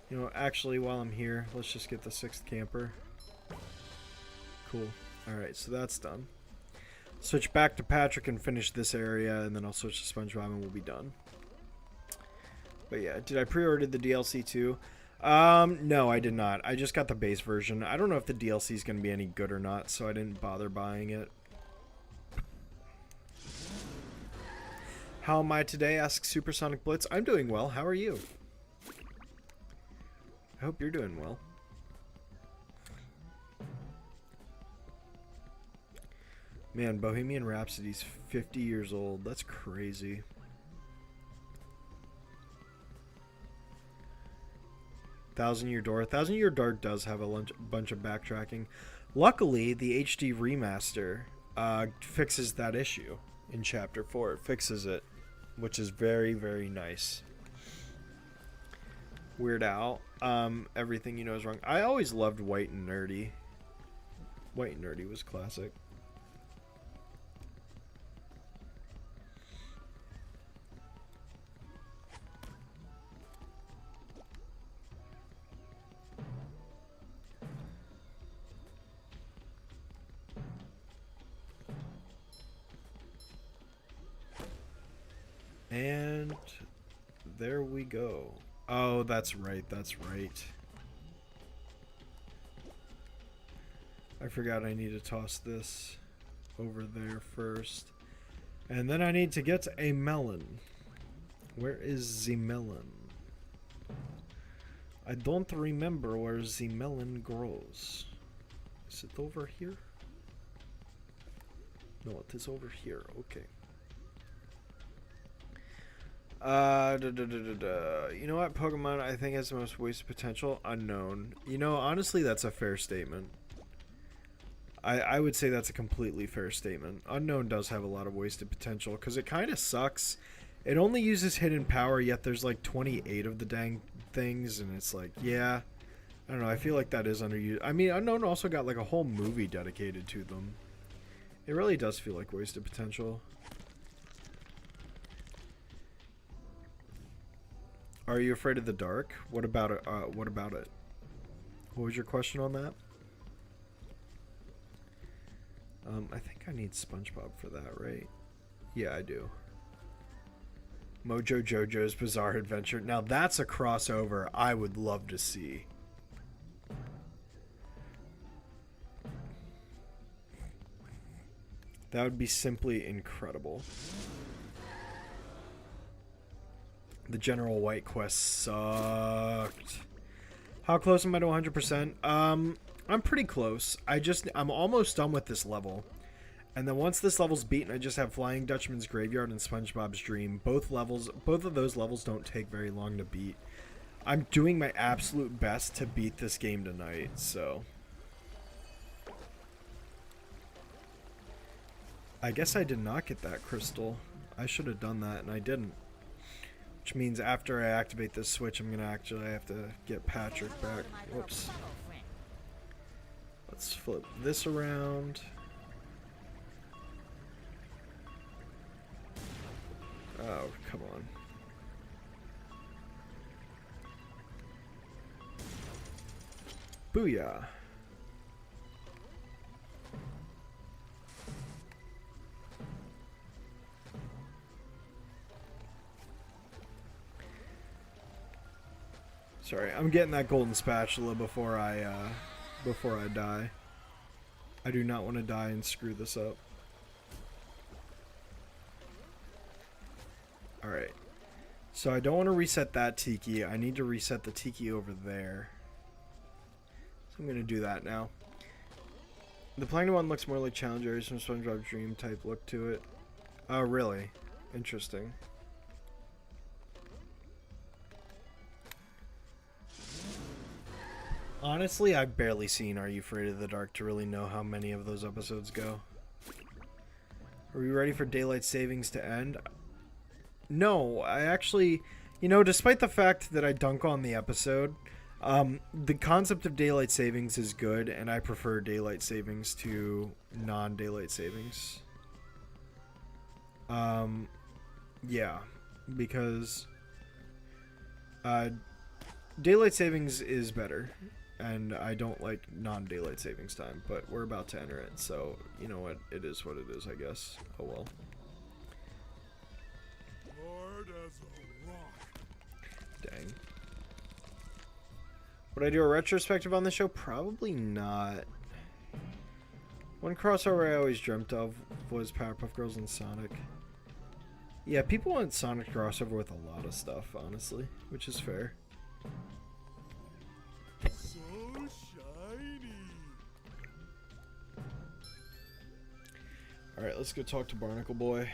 You know, actually, while I'm here, let's just get the 6th camper. Cool. Alright, so that's done. Switch back to Patrick and finish this area, and then I'll switch to SpongeBob and we'll be done. But yeah, did I pre-order the DLC too? No, I did not. I just got the base version. I don't know if the DLC is going to be any good or not, so I didn't bother buying it. How am I today? Asks Supersonic Blitz. I'm doing well. How are you? I hope you're doing well. Man, Bohemian Rhapsody's 50 years old. That's crazy. Thousand Year Door. Thousand Year Door does have a bunch of backtracking. Luckily, the HD remaster fixes that issue in Chapter 4. It fixes it, which is very, very nice. Weird Al. Everything You Know Is Wrong. I always loved White and Nerdy. White and Nerdy was classic. And there we go. Oh, that's right. That's right. I forgot I need to toss this over there first. And then I need to get a melon. Where is the melon? I don't remember where the melon grows. Is it over here? No, it is over here. Okay. You know what Pokemon I think has the most wasted potential? Unknown. You know, honestly, that's a fair statement. I would say that's a completely fair statement. Unknown does have a lot of wasted potential because it kind of sucks. It only uses hidden power, yet there's like 28 of the dang things, and it's like, yeah. I don't know, I feel like that is underused. I mean, Unknown also got like a whole movie dedicated to them. It really does feel like wasted potential. Are you afraid of the dark? What about it? What about it? What was your question on that? I think I need SpongeBob for that, right? Yeah, I do. Mojo Jojo's Bizarre Adventure. Now that's a crossover I would love to see. That would be simply incredible. The General White quest sucked. How close am I to 100%? I'm pretty close. I'm almost done with this level. And then once this level's beaten, I just have Flying Dutchman's Graveyard and SpongeBob's Dream. Both of those levels don't take very long to beat. I'm doing my absolute best to beat this game tonight, so. I guess I did not get that crystal. I should have done that, and I didn't. Which means after I activate this switch, I'm going to actually have to get Patrick back. Whoops. Let's flip this around. Oh, come on. Booyah. Sorry, I'm getting that golden spatula before I die. I do not want to die and screw this up. Alright. So I don't want to reset that Tiki. I need to reset the Tiki over there. So I'm going to do that now. The Plankton one looks more like Challengers from SpongeBob Dream type look to it. Oh, really? Interesting. Honestly, I've barely seen Are You Afraid of the Dark to really know how many of those episodes go. Are we ready for daylight savings to end? No, I actually, you know, despite the fact that I dunk on the episode, the concept of daylight savings is good, and I prefer daylight savings to non-daylight savings. Yeah, because daylight savings is better. And I don't like non-daylight savings time, but we're about to enter it, so you know what? It is what it is, I guess. Oh well. Hard as a rock. Dang. Would I do a retrospective on the show? Probably not. One crossover I always dreamt of was Powerpuff Girls and Sonic. Yeah, people want Sonic crossover with a lot of stuff, honestly, which is fair. So shiny. Alright, let's go talk to Barnacle Boy.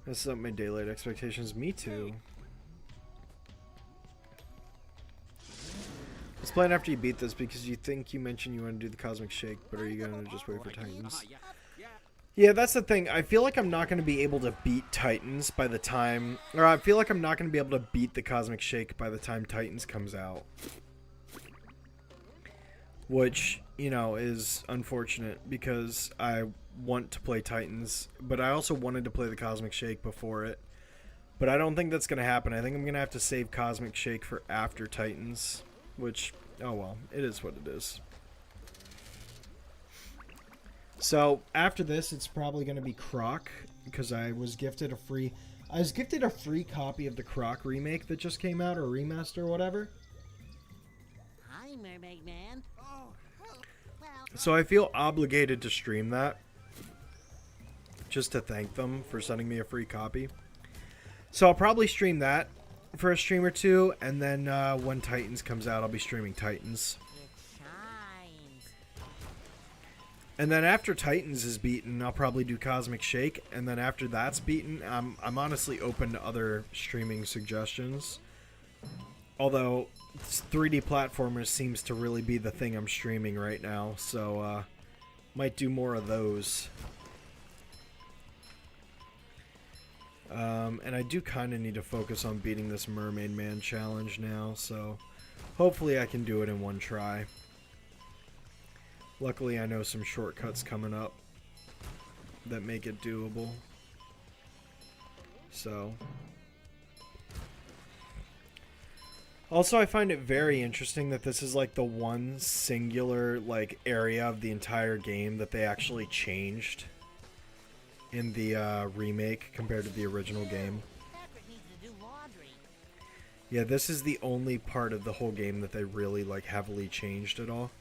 This is up my daylight expectations. Me too. Let's plan after you beat this because you think you mentioned you want to do the Cosmic Shake, but are you going to just wait for Titans? Yeah, that's the thing. I feel like I'm not going to be able to beat Titans by the time... Or I feel like I'm not going to be able to beat the Cosmic Shake by the time Titans comes out. Which, you know, is unfortunate because I want to play Titans. But I also wanted to play the Cosmic Shake before it. But I don't think that's going to happen. I think I'm going to have to save Cosmic Shake for after Titans. Which, oh well, it is what it is. So after this, it's probably going to be Croc because I was gifted a free copy of the Croc remake that just came out, or remaster or whatever. Hi, Mermaid Man. So I feel obligated to stream that just to thank them for sending me a free copy. So I'll probably stream that for a stream or two, and then when Titans comes out, I'll be streaming Titans. It shines. And then after Titans is beaten, I'll probably do Cosmic Shake, and then after that's beaten, I'm honestly open to other streaming suggestions. Although 3D platformers seems to really be the thing I'm streaming right now, so might do more of those. And I do kind of need to focus on beating this Mermaid Man challenge now, so hopefully I can do it in one try. Luckily I know some shortcuts coming up that make it doable. So also, I find it very interesting that this is like the one singular like area of the entire game that they actually changed in the remake compared to the original game. Patrick needs to do laundry. Yeah, this is the only part of the whole game that they really like heavily changed at all,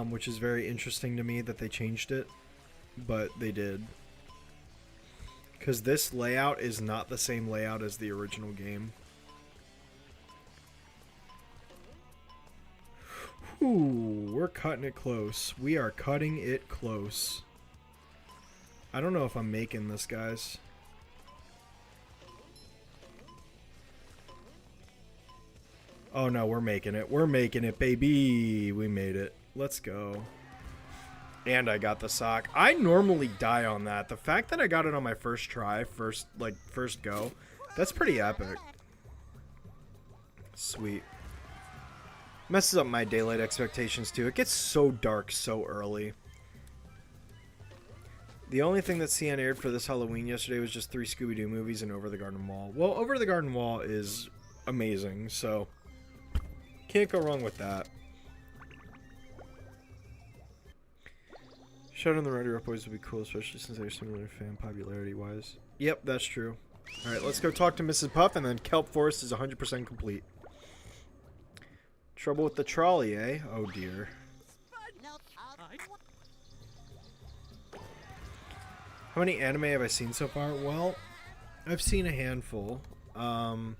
which is very interesting to me that they changed it, but they did. Because this layout is not the same layout as the original game. Ooh, we're cutting it close. We are cutting it close. I don't know if I'm making this, guys. Oh no, we're making it. We're making it, baby. We made it. Let's go. And I got the sock. I normally die on that. The fact that I got it on my first try, first go, that's pretty epic. Sweet. Messes up my daylight expectations too. It gets so dark so early. The only thing that CN aired for this Halloween yesterday was just 3 Scooby-Doo movies and Over the Garden Wall. Well, Over the Garden Wall is amazing, so can't go wrong with that. Shout out on the Rider Up Boys would be cool, especially since they're similar fan popularity-wise. Yep, that's true. Alright, let's go talk to Mrs. Puff, and then Kelp Forest is 100% complete. Trouble with the trolley, eh? Oh dear. Nope. How many anime have I seen so far? Well, I've seen a handful. I'm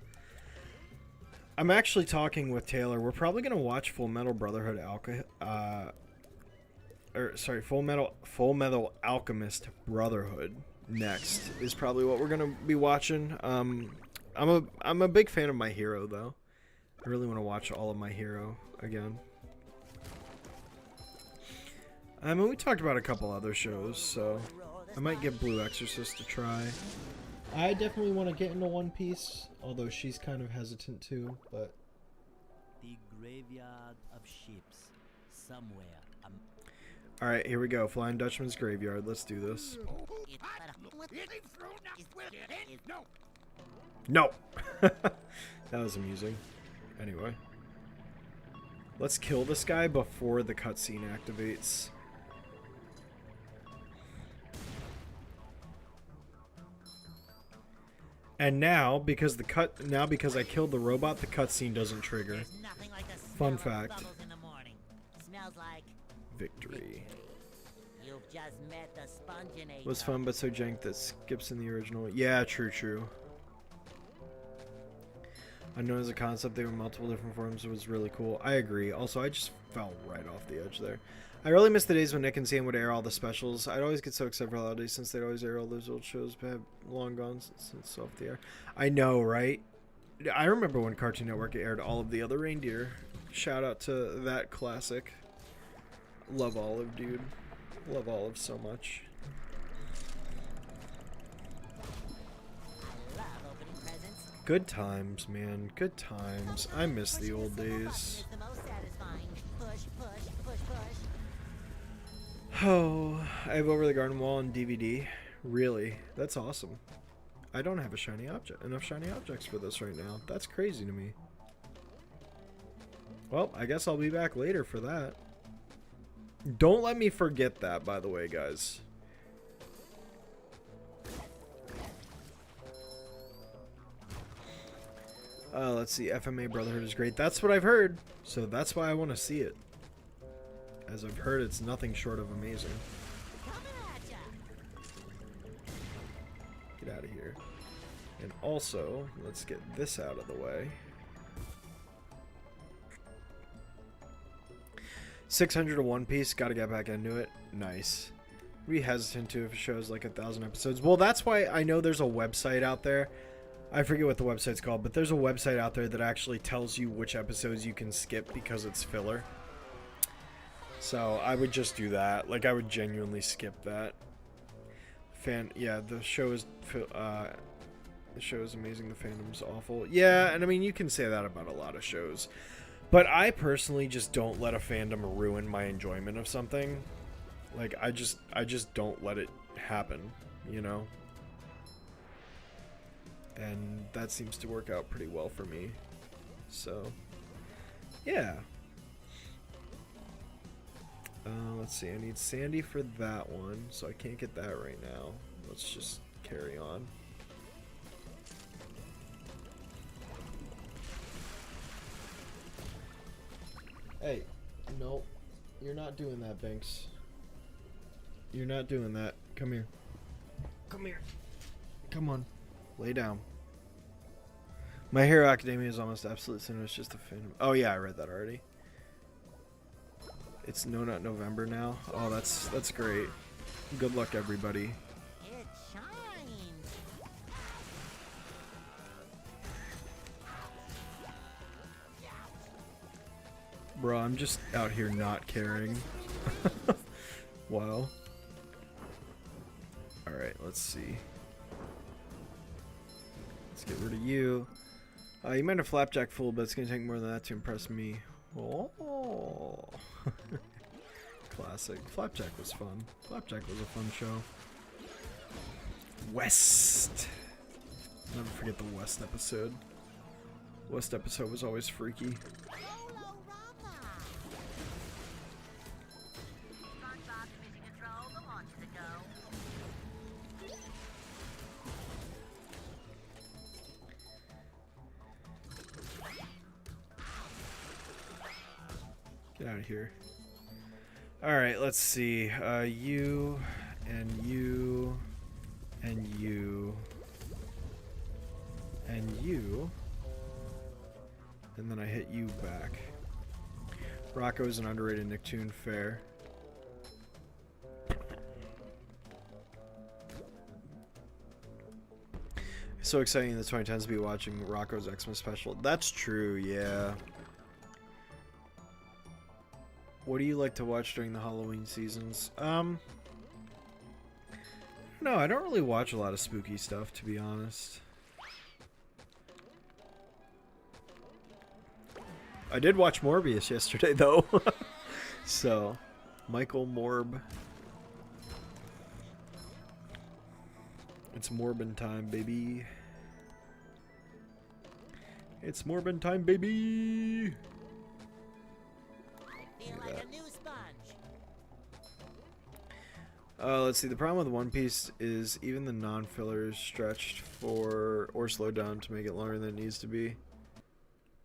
actually talking with Taylor. We're probably gonna watch Full Metal Brotherhood Full Metal Alchemist Brotherhood next. Is probably what we're gonna be watching. I'm a big fan of My Hero though. I really want to watch all of My Hero again. I mean, we talked about a couple other shows, so I might give Blue Exorcist a try. I definitely want to get into One Piece, although she's kind of hesitant too, but... The graveyard of ships. Somewhere. Alright, here we go. Flying Dutchman's Graveyard. Let's do this. No! That was amusing. Anyway. Let's kill this guy before the cutscene activates. And now, because I killed the robot, the cutscene doesn't trigger. There's nothing like the Fun smell of fact. bubbles in the morning. Smells like Victory. you've just met the Spongeonator. Was fun, but so jank that skips in the original. Yeah, true. Unknown as a concept, they were multiple different forms. It was really cool. I agree. Also, I just fell right off the edge there. I really miss the days when Nick and Sam would air all the specials. I'd always get so excited for holidays since they'd always air all those old shows, but have long gone since off the air. I know, right? I remember when Cartoon Network aired all of the other reindeer. Shout out to that classic. Love Olive, dude. Love Olive so much. I love opening presents. Good times, man. Good times. I miss the old days. Is the most satisfying. Push, push, push, push. Oh, I have Over the Garden Wall on DVD. Really? That's awesome. I don't have enough shiny objects for this right now. That's crazy to me. Well, I guess I'll be back later for that. Don't let me forget that, by the way, guys. Let's see. FMA Brotherhood is great. That's what I've heard. So that's why I want to see it. As I've heard, it's nothing short of amazing. Coming at ya. Get out of here. And also, let's get this out of the way. 600 to One Piece, gotta get back into it. Nice. Be hesitant to if a show's like 1,000 episodes. Well, that's why I know there's a website out there. I forget what the website's called, but there's a website out there that actually tells you which episodes you can skip because it's filler. So I would just do that. Like, I would genuinely skip that. Yeah, the show is amazing. The fandom's awful. Yeah, and I mean, you can say that about a lot of shows. But I personally just don't let a fandom ruin my enjoyment of something. Like, I just don't let it happen, you know? And that seems to work out pretty well for me. So, yeah. Let's see, I need Sandy for that one, so I can't get that right now. Let's just carry on. Hey, no, you're not doing that, Binks. You're not doing that. Come here. Come here. Come on. Lay down. My Hero Academia is almost absolute sin. It's just a fan. Oh yeah, I read that already. It's No Nut November now. Oh, that's great. Good luck, everybody. It shines. Bro, I'm just out here not caring. Wow. Alright, let's see. Let's get rid of you. You might have Flapjack fool, but it's going to take more than that to impress me. Oh. Classic. Flapjack was fun. Flapjack was a fun show. West. Never forget the West episode. West episode was always freaky. Solo Rama. SpongeBob Mission Control, the launch to go. Get out of here. Alright, let's see. You, and you, and you, and you, and then I hit you back. Rocco's an underrated Nicktoon, fair. So exciting in the 2010s to be watching Rocco's Xmas special. That's true, yeah. What do you like to watch during the Halloween seasons? No, I don't really watch a lot of spooky stuff, to be honest. I did watch Morbius yesterday, though. So, Michael Morb. It's Morbin time, baby. It's Morbin time, baby. Feel like a new sponge. Let's see. The problem with One Piece is even the non-fillers stretched for or slowed down to make it longer than it needs to be.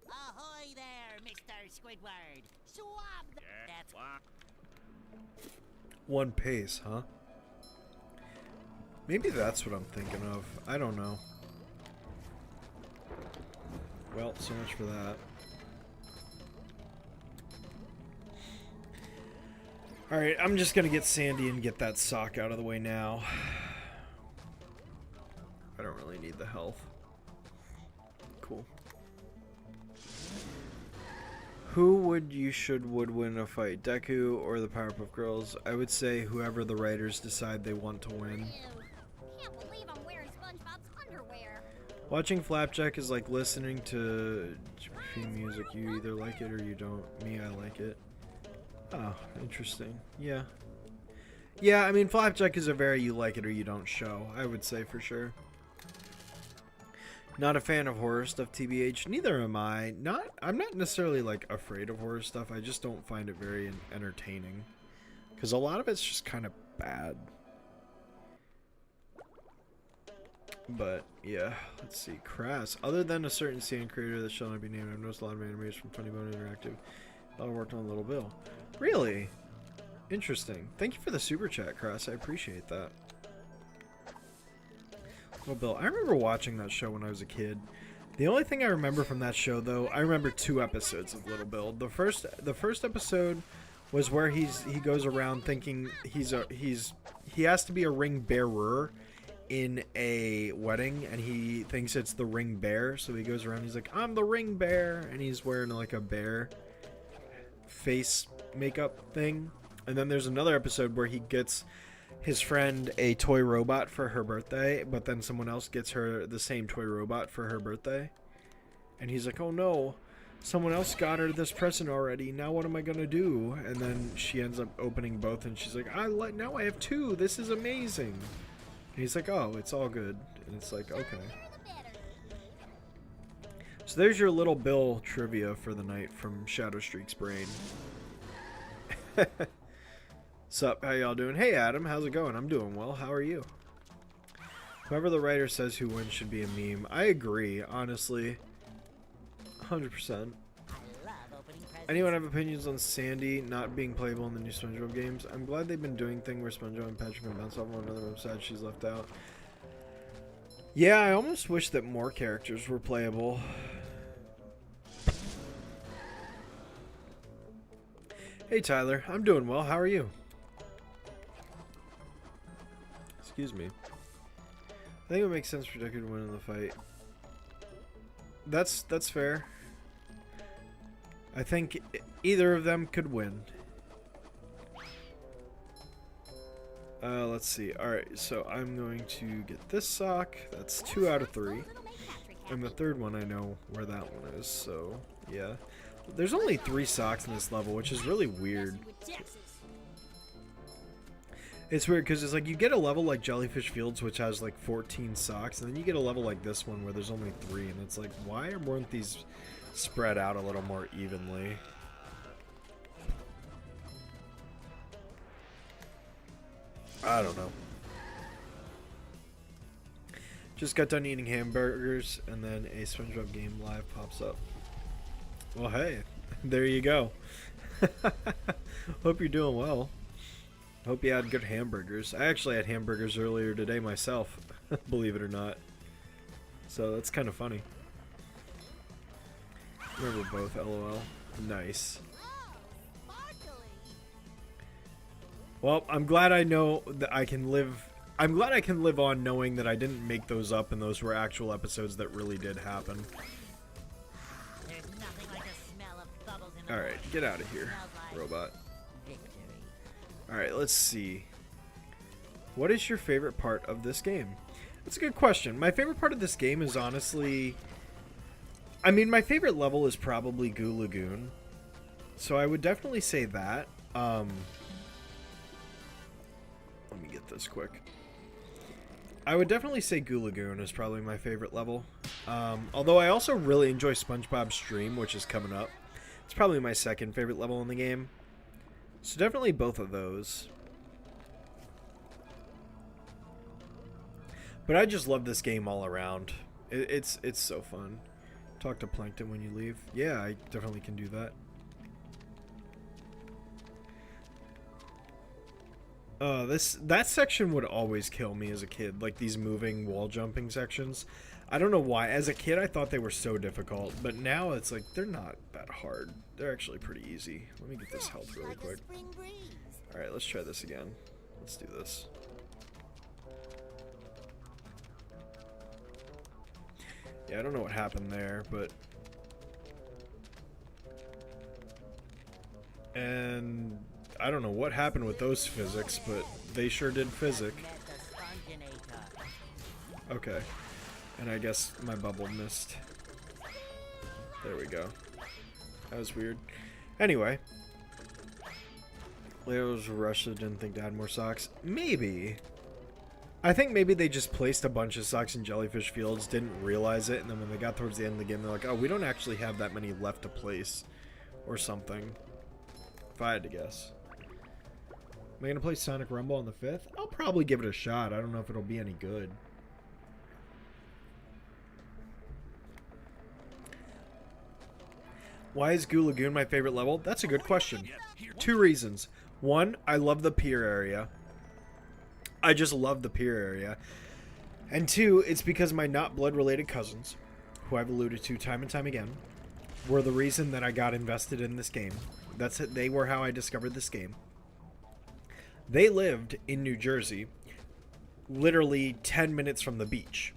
Ahoy there, Mr. Squidward. Swab the... That's One Piece, huh? Maybe that's what I'm thinking of. I don't know. Well, so much for that. Alright, I'm just gonna get Sandy and get that sock out of the way now. I don't really need the health. Cool. Who would win a fight? Deku or the Powerpuff Girls? I would say whoever the writers decide they want to win. Can't believe I'm wearing SpongeBob's underwear. Watching Flapjack is like listening to theme music. You either like it or you don't. Me, I like it. Oh, interesting. Yeah. Yeah, I mean, Flapjack is a very you like it or you don't show, I would say for sure. Not a fan of horror stuff, TBH. Neither am I. I'm not necessarily, like, afraid of horror stuff. I just don't find it very entertaining. Because a lot of it's just kind of bad. But, yeah. Let's see. Crass. Other than a certain CN creator that shall not be named, I've noticed a lot of animators from Funny Bone Interactive. I worked on Little Bill. Really? Interesting. Thank you for the super chat, Crass. I appreciate that. Well, Bill, I remember watching that show when I was a kid. The only thing I remember from that show, though, I remember 2 episodes of Little Bill. The first episode was where he goes around thinking he has to be a ring bearer in a wedding, and he thinks it's the ring bear. So he goes around, he's like, I'm the ring bear, and he's wearing like a bear face makeup thing. And then there's another episode where he gets his friend a toy robot for her birthday, but then someone else gets her the same toy robot for her birthday. And he's like, oh no, someone else got her this present already. Now what am I gonna do? And then she ends up opening both, and she's like, now I have 2. This is amazing. And he's like, oh, it's all good. And it's like, okay. So there's your Little Bill trivia for the night from Shadow Streak's brain. Sup, how y'all doing? Hey Adam, how's it going? I'm doing well. How are you? Whoever the writer says who wins should be a meme. I agree, honestly. 100%. Anyone have opinions on Sandy not being playable in the new SpongeBob games? I'm glad they've been doing thing where SpongeBob and Patrick can bounce off one another. I'm sad she's left out. Yeah, I almost wish that more characters were playable. Hey Tyler, I'm doing well. How are you? Excuse me. I think it would make sense for Deku to win in the fight. That's fair. I think either of them could win. Let's see. Alright, so I'm going to get this sock. That's 2 out of 3. And the third one, I know where that one is, so yeah. There's only 3 socks in this level, which is really weird. It's weird because it's like you get a level like Jellyfish Fields, which has like 14 socks, and then you get a level like this one where there's only 3, and it's like, why weren't these spread out a little more evenly? I don't know. Just got done eating hamburgers, and then a SpongeBob game live pops up. Well, hey, there you go. Hope you're doing well. Hope you had good hamburgers. I actually had hamburgers earlier today myself, believe it or not. So that's kind of funny. Remember both, LOL. Nice. Well, I'm glad I know that I can live. I'm glad I can live on knowing that I didn't make those up and those were actual episodes that really did happen. Alright, get out of here, robot. Alright, let's see. What is your favorite part of this game? That's a good question. My favorite part of this game is honestly... I mean, my favorite level is probably Goo Lagoon. So I would definitely say that. Let me get this quick. I would definitely say Goo Lagoon is probably my favorite level. Although I also really enjoy SpongeBob's Stream, which is coming up. It's probably my second favorite level in the game. So definitely both of those. But I just love this game all around. It's so fun. Talk to Plankton when you leave. Yeah, I definitely can do that. That section would always kill me as a kid, like these moving wall jumping sections. I don't know why. As a kid, I thought they were so difficult, but now it's like they're not that hard. They're actually pretty easy. Let me get this health really quick. All right, let's try this again. Let's do this. Yeah, I don't know what happened there, but... And I don't know what happened with those physics, but they sure did physic. Okay. And I guess my bubble missed. There we go. That was weird. Anyway. Leo's rushed so didn't think to add more socks. Maybe. I think maybe they just placed a bunch of socks in Jellyfish Fields, didn't realize it, and then when they got towards the end of the game, they're like, oh, we don't actually have that many left to place. Or something. If I had to guess. Am I going to play Sonic Rumble on the 5th? I'll probably give it a shot. I don't know if it'll be any good. Why is Goo Lagoon my favorite level? That's a good question. 2 reasons. 1, I love the pier area. I just love the pier area. And 2, it's because my not blood-related cousins, who I've alluded to time and time again, were the reason that I got invested in this game. That's it. They were how I discovered this game. They lived in New Jersey, literally 10 minutes from the beach.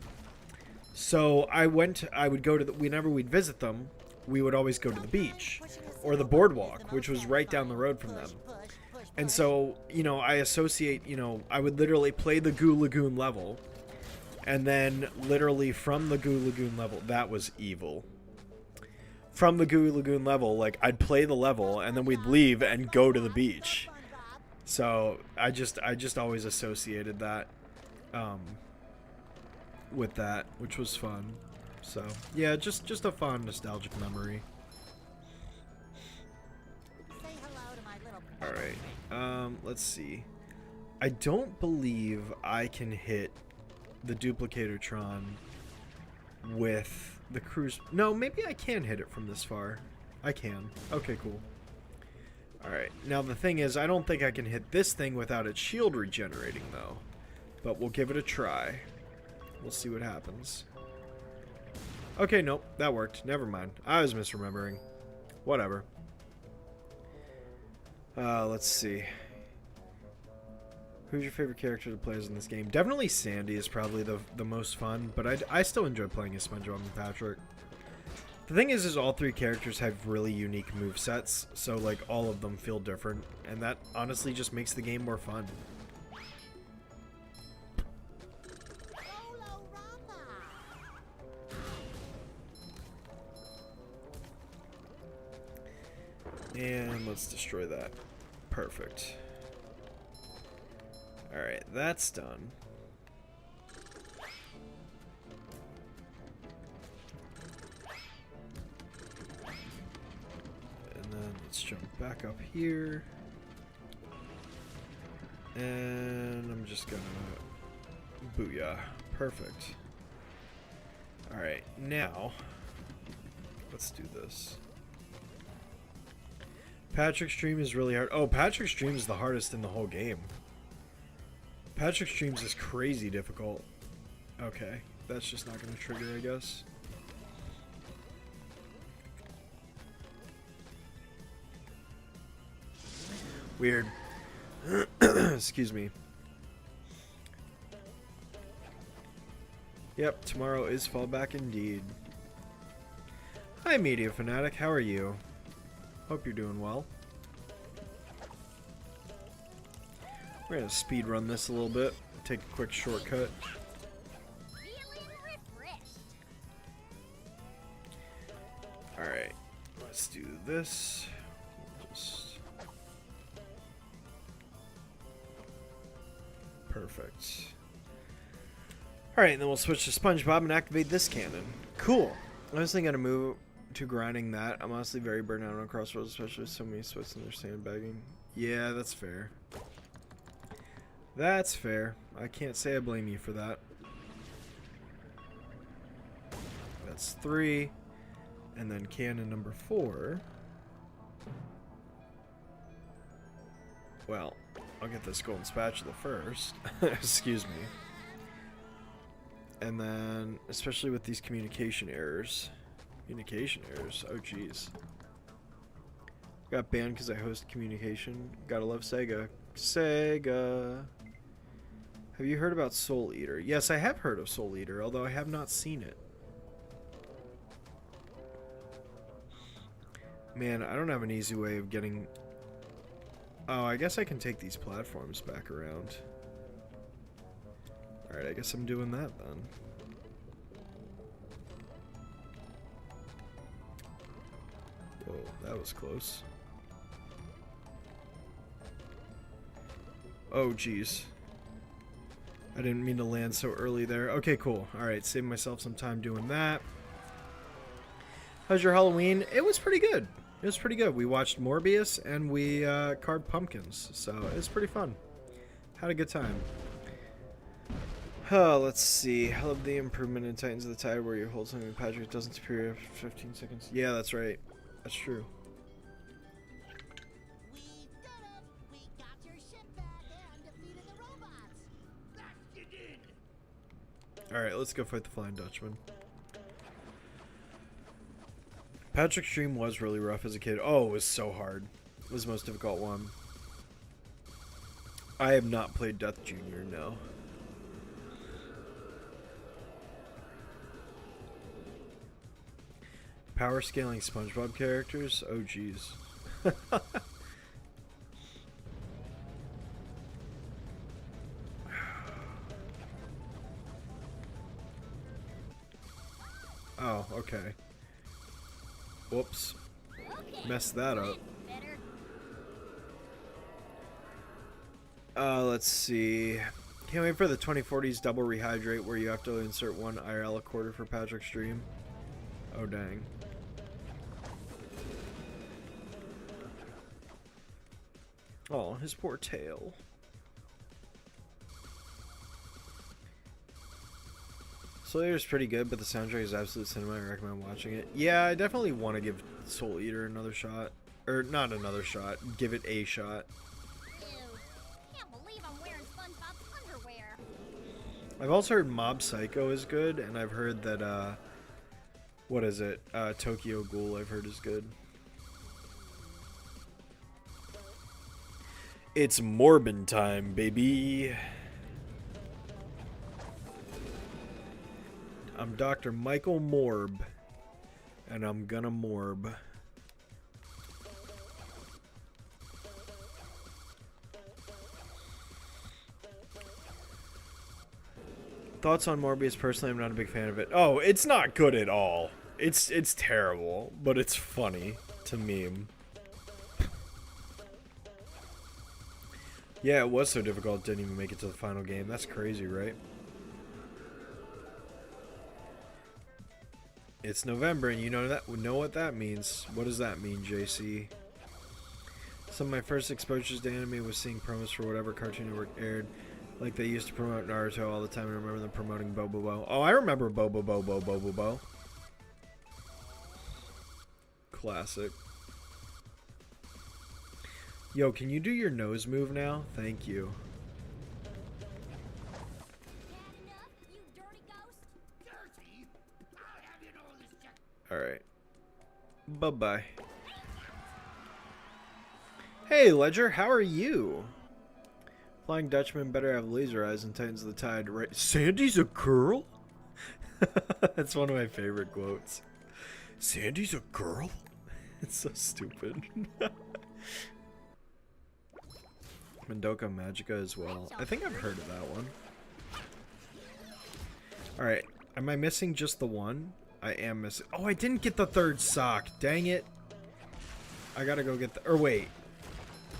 So I would go to whenever we'd visit them, we would always go to the beach or the boardwalk, which was right down the road from them. And so, I associate, I would literally play the Goo Lagoon level, and then literally from the Goo Lagoon level, that was evil. From the Goo Lagoon level, like, I'd play the level, and then we'd leave and go to the beach. So I just always associated that with that, which was fun. So yeah, just a fun nostalgic memory. All right, let's see. I don't believe I can hit the Duplicatortron with the cruise. No, maybe I can hit it from this far. I can. Okay, cool. Alright, now the thing is, I don't think I can hit this thing without its shield regenerating, though. But we'll give it a try. We'll see what happens. Okay, nope, that worked. Never mind. I was misremembering. Whatever. Let's see. Who's your favorite character to play as in this game? Definitely Sandy is probably the most fun, but I still enjoy playing as SpongeBob and Patrick. The thing is all 3 characters have really unique movesets, so like all of them feel different, and that honestly just makes the game more fun. And let's destroy that. Perfect. Alright, that's done. And then let's jump back up here. And I'm just gonna... Booyah. Perfect. Alright, now... Let's do this. Patrick's Dream is really hard. Oh, Patrick's Dream is the hardest in the whole game. Patrick's Dreams is crazy difficult. Okay, that's just not going to trigger, I guess. Weird. Excuse me. Yep, tomorrow is fallback indeed. Hi, Media Fanatic. How are you? Hope you're doing well. We're going to speed run this a little bit. Take a quick shortcut. Feeling refreshed. Alright, let's do this. Just... Perfect. Alright, then we'll switch to SpongeBob and activate this cannon. Cool. I was thinking to move to grinding that. I'm honestly very burnt out on Crossroads, especially with so many sweats and their sandbagging. Yeah, that's fair. That's fair. I can't say I blame you for that. That's 3. And then cannon number 4. Well, I'll get this golden spatula first. Excuse me. And then, especially with these communication errors. Communication errors? Oh, jeez. Got banned because I host communication. Gotta love Sega. Sega! Have you heard about Soul Eater? Yes, I have heard of Soul Eater, although I have not seen it. Man, I don't have an easy way of getting... Oh, I guess I can take these platforms back around. Alright, I guess I'm doing that then. Whoa, that was close. Oh, jeez. I didn't mean to land so early there. Okay, cool. Alright, saving myself some time doing that. How's your Halloween? It was pretty good. It was pretty good. We watched Morbius and we carved pumpkins. So it was pretty fun. Had a good time. Let's see. I love the improvement in Titans of the Tide where you hold something and Patrick doesn't disappear after 15 seconds. Yeah, that's right. That's true. We did it! We got your ship back and defeated the robots! That you did! Alright, let's go fight the Flying Dutchman. Patrick's Dream was really rough as a kid. Oh, it was so hard. It was the most difficult one. I have not played Death Junior, no. Power scaling SpongeBob characters? Oh, jeez. Oh, okay. Whoops. Okay. Messed that up. Better. Let's see. Can't wait for the 2040s double rehydrate where you have to insert one IRL a quarter for Patrick's Dream. Oh, dang. Oh, his poor tail. Soul Eater's pretty good, but the soundtrack is absolute cinema. I recommend watching it. Yeah, I definitely want to give Soul Eater another shot. Or, not another shot. Give it a shot. Ew. Can't believe I'm wearing SpongeBob's underwear. I've also heard Mob Psycho is good, and I've heard that, what is it? Tokyo Ghoul I've heard is good. It's Morbin time, baby. I'm Dr. Michael Morb, and I'm gonna morb. Thoughts on Morbius? Personally, I'm not a big fan of it. Oh, it's not good at all. It's terrible, but it's funny to meme. Yeah, it was so difficult it didn't even make it to the final game. That's crazy, right? It's November, and you know what that means. What does that mean, JC? Some of my first exposures to anime was seeing promos for whatever Cartoon Network aired. Like they used to promote Naruto all the time. I remember them promoting Bobobo. Oh, I remember Bobobo. Classic. Yo, can you do your nose move now? Thank you. Bad enough, you dirty ghost? Dirty? I'll have you know this just Alright. Bye-bye. Hey, Ledger, how are you? Flying Dutchman better have laser eyes and Titans of the Tide, right? Sandy's a girl? That's one of my favorite quotes. Sandy's a girl? It's so stupid. Madoka Magica as well. I think I've heard of that one. Alright, am I missing just the one? I am missing. Oh, I didn't get the third sock. Dang it. I gotta go get the. Or wait.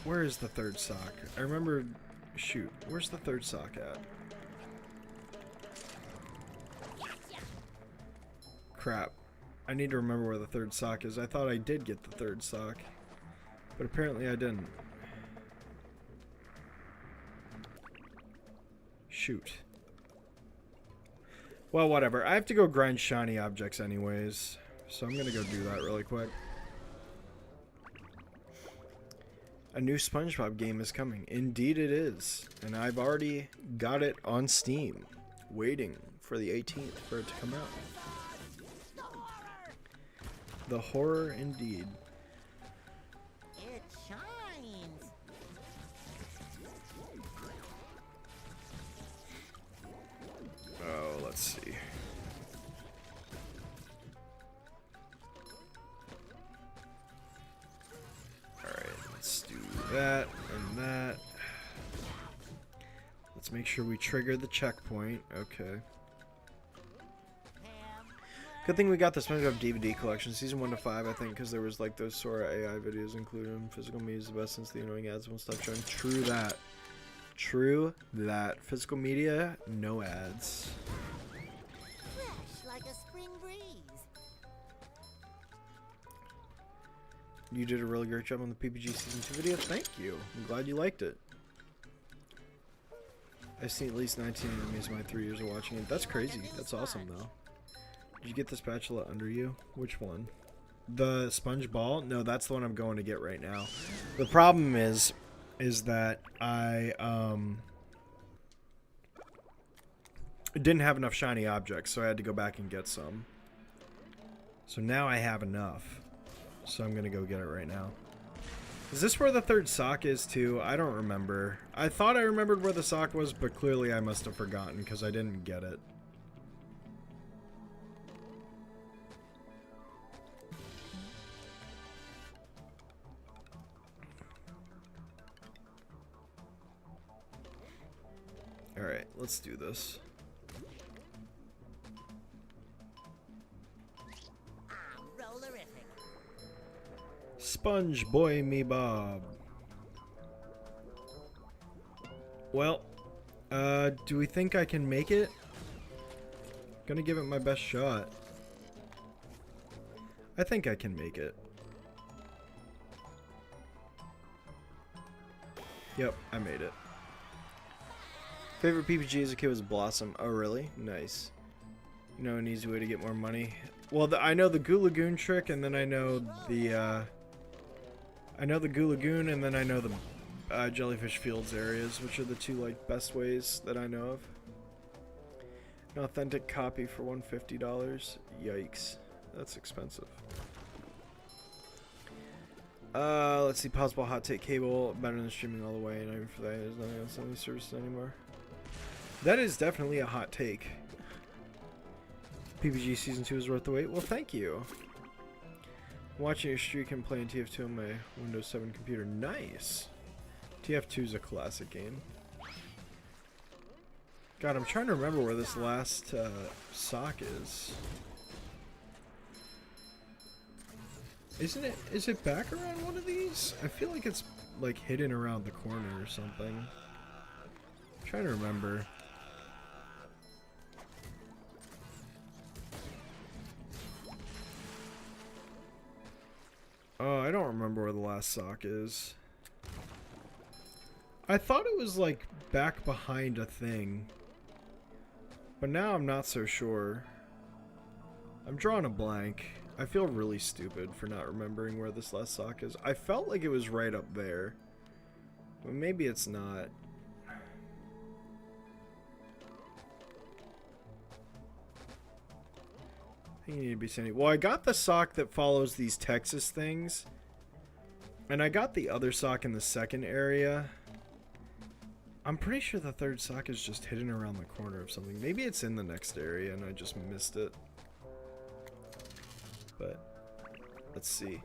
Where is the third sock? I remember. Shoot. Where's the third sock at? Crap. I need to remember where the third sock is. I thought I did get the third sock. But apparently I didn't. Shoot. Well, whatever. I have to go grind shiny objects anyways. So I'm gonna go do that really quick. A new SpongeBob game is coming. Indeed it is. And I've already got it on Steam. Waiting for the 18th for it to come out. The horror indeed. it shines. Oh, let's see. Alright, let's do that and that. Let's make sure we trigger the checkpoint. Okay. Good thing we got the SpongeBob DVD collection, season 1 to 5, I think, because there was like those Sora AI videos included. Physical media is the best since the annoying ads won't stop showing. True that. True that. Physical media, no ads. Fresh like a spring breeze. You did a really great job on the PPG season 2 video. Thank you. I'm glad you liked it. I've seen at least 19 enemies in my 3 years of watching it. That's crazy. That's awesome, though. Did you get the spatula under you? Which one? The sponge ball? No, that's the one I'm going to get right now. The problem is that It didn't have enough shiny objects, so I had to go back and get some. So now I have enough. So I'm gonna go get it right now. Is this where the third sock is too? I don't remember. I thought I remembered where the sock was, but clearly I must have forgotten because I didn't get it. Alright, let's do this. I'm rollerific. Sponge boy me Bob. Well, do we think I can make it? Gonna give it my best shot. I think I can make it. Yep, I made it. Favorite PPG as a kid was Blossom. Oh, really? Nice. You know an easy way to get more money? Well, I know the Goo Lagoon trick, and then I know the, Goo Lagoon, and then I know the Jellyfish Fields areas, which are the two, like, best ways that I know of. An authentic copy for $150. Yikes. That's expensive. Let's see. Possible hot take cable. Better than streaming all the way. Not even for that. There's nothing else on these services anymore. That is definitely a hot take. PPG Season 2 is worth the wait. Well, thank you. I'm watching your streak and playing TF2 on my Windows 7 computer. Nice. TF2 is a classic game. God, I'm trying to remember where this last sock is. Isn't it? Is it back around one of these? I feel like it's like hidden around the corner or something. I'm trying to remember. Oh, I don't remember where the last sock is. I thought it was like back behind a thing. But now I'm not so sure. I'm drawing a blank. I feel really stupid for not remembering where this last sock is. I felt like it was right up there. But maybe it's not. I think you need to be sending. Well, I got the sock that follows these Texas things. And I got the other sock in the second area. I'm pretty sure the third sock is just hidden around the corner of something. Maybe it's in the next area and I just missed it. But let's see.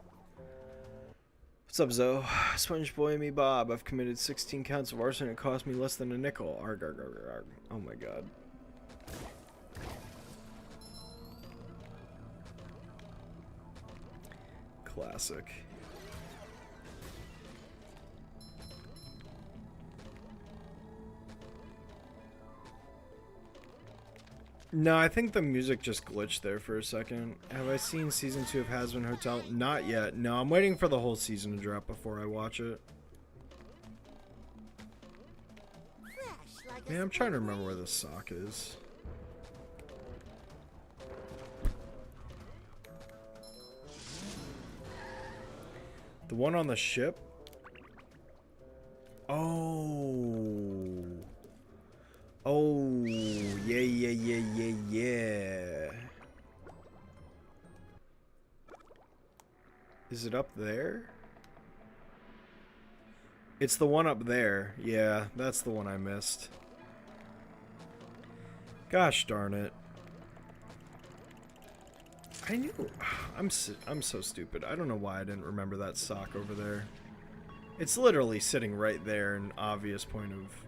What's up, Zoe? Sponge boy me Bob. I've committed 16 counts of arson. It cost me less than a nickel. Arg, arg, arg, arg. Oh my god. Classic. No, I think the music just glitched there for a second. Have I seen season 2 of Hazbin Hotel? Not yet. No, I'm waiting for the whole season to drop before I watch it. Man, I'm trying to remember where this sock is. The one on the ship? Oh. Oh, yeah, yeah, yeah, yeah, yeah. Is it up there? It's the one up there. Yeah, that's the one I missed. Gosh darn it. I knew. I'm so stupid. I don't know why I didn't remember that sock over there. It's literally sitting right there, an obvious point of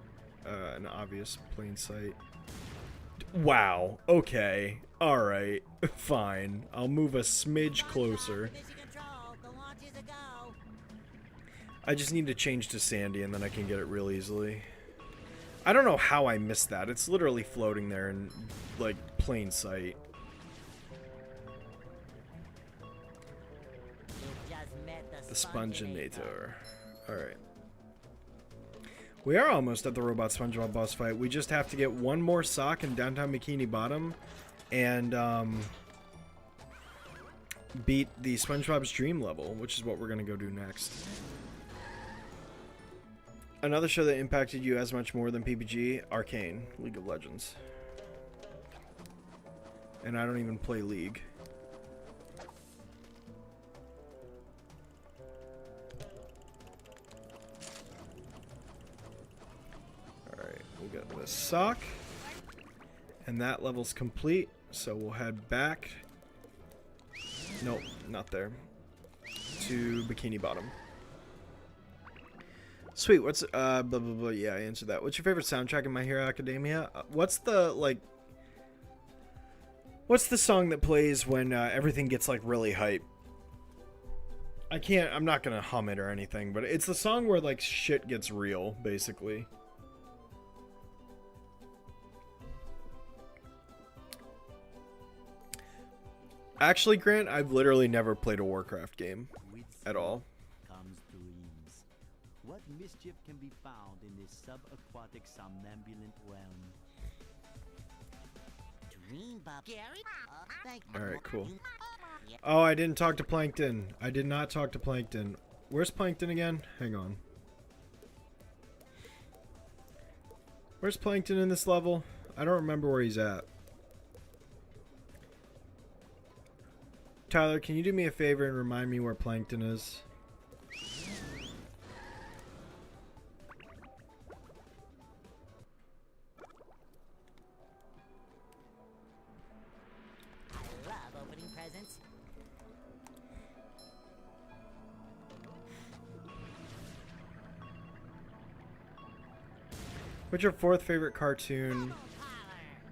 an obvious plain sight. Wow. Okay. All right. Fine. I'll move a smidge closer. I just need to change to Sandy and then I can get it real easily. I don't know how I missed that. It's literally floating there in like plain sight. The Sponginator. Alright. We are almost at the Robot SpongeBob boss fight. We just have to get one more sock in downtown Bikini Bottom and beat the SpongeBob's Dream level, which is what we're going to go do next. Another show that impacted you as much more than PPG, Arcane, League of Legends. And I don't even play League. Alright, we got this sock. And that level's complete, so we'll head back. Nope, not there. To Bikini Bottom. Sweet, what's blah blah blah, yeah, I answered that. What's your favorite soundtrack in My Hero Academia? What's the song that plays when everything gets like really hype? I'm not gonna hum it or anything, but it's the song where like shit gets real, basically. Actually, Grant, I've literally never played a Warcraft game at all. Comes dreams. What mischief can be found in this subaquatic somnambulant realm? Dream Bob. Gary? Thank you. Alright, cool. Oh, I didn't talk to Plankton. I did not talk to Plankton. Where's Plankton again? Hang on. Where's Plankton in this level? I don't remember where he's at. Tyler, can you do me a favor and remind me where Plankton is? I love opening presents. What's your fourth favorite cartoon?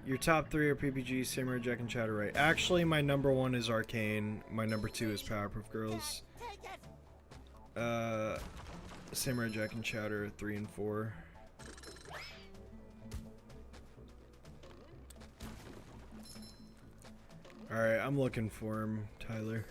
Your top three are PPG, Samurai Jack, and Chatteray. Actually, my number one is Arcane. My number two is Powerpuff Girls. Samurai Jack and Chatter, 3 and 4. Alright, I'm looking for him, Tyler.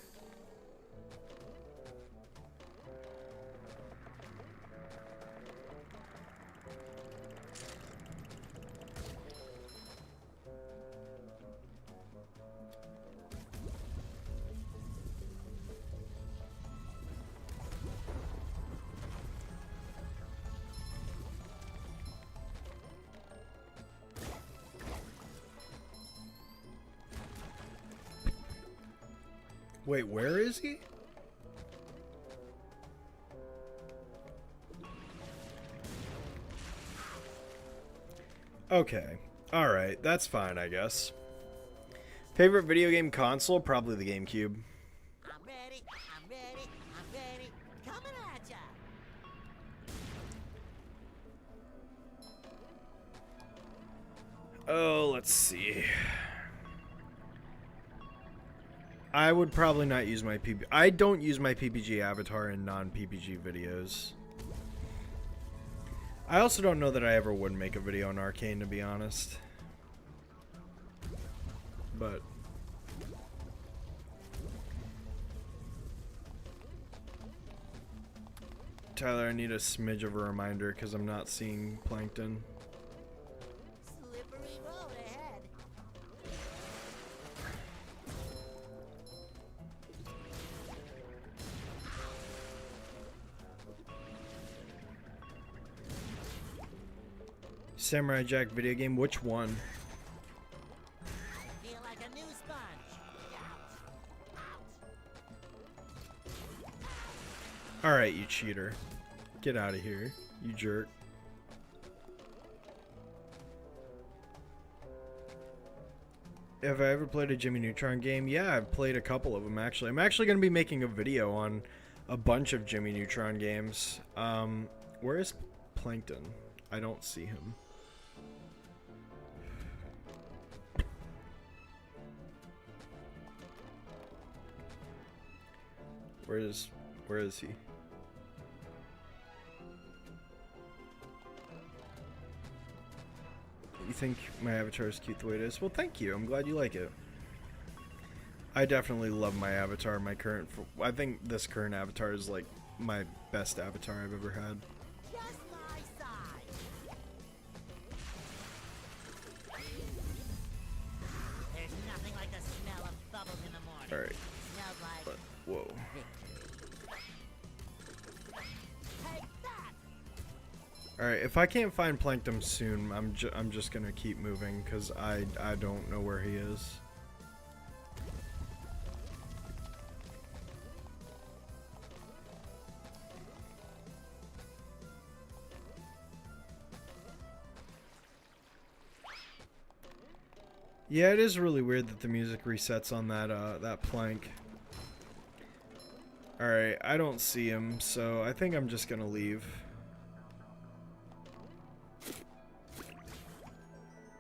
Wait, where is he? Okay. Alright, that's fine, I guess. Favorite video game console? Probably the GameCube. I'm ready. I'm ready. I'm ready. Coming at ya. Oh, let's see. I would probably not use my PPG. I don't use my PPG avatar in non-PPG videos. I also don't know that I ever would make a video on Arcane, to be honest. But Tyler, I need a smidge of a reminder because I'm not seeing Plankton. Slippery road ahead. Samurai Jack video game, which one? I feel like a new sponge. Alright, you cheater. Get out of here, you jerk. Have I ever played a Jimmy Neutron game? Yeah, I've played a couple of them, actually. I'm actually going to be making a video on a bunch of Jimmy Neutron games. Where is Plankton? I don't see him. Where is he? You think my avatar is cute the way it is? Well, thank you. I'm glad you like it. I definitely love my avatar. I think this current avatar is like my best avatar I've ever had. Just my size. There's nothing like the smell of bubbles in the morning. All right. Smells like Whoa. Take that. All right. If I can't find Plankton soon, I'm just gonna keep moving because I don't know where he is. Yeah, it is really weird that the music resets on that that plank. Alright, I don't see him, so I think I'm just gonna leave.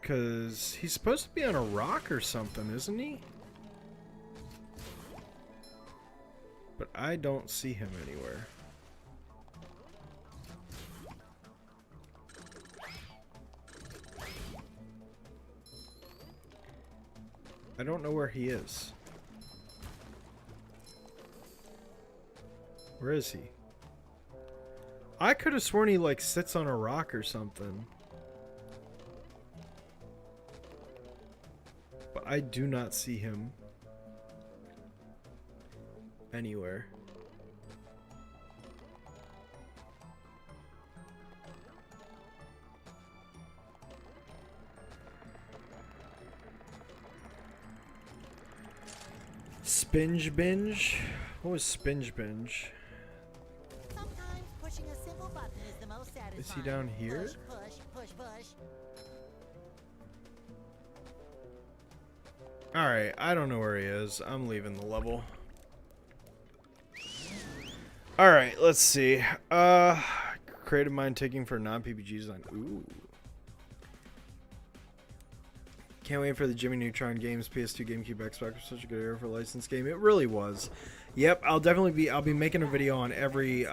Because he's supposed to be on a rock or something, isn't he? But I don't see him anywhere. I don't know where he is. Where is he? I could have sworn he like sits on a rock or something. But I do not see him anywhere. Spinge binge? What was spinge binge? Sometimes pushing a simple button is the most satisfying. Is he down here? Push, push, push, push. Alright, I don't know where he is. I'm leaving the level. Alright, let's see. Creative mind taking for non-PPG design. Ooh. Can't wait for the Jimmy Neutron games, PS2, GameCube, Xbox. Was such a good era for a licensed game. It really was. Yep, I'll be making a video on every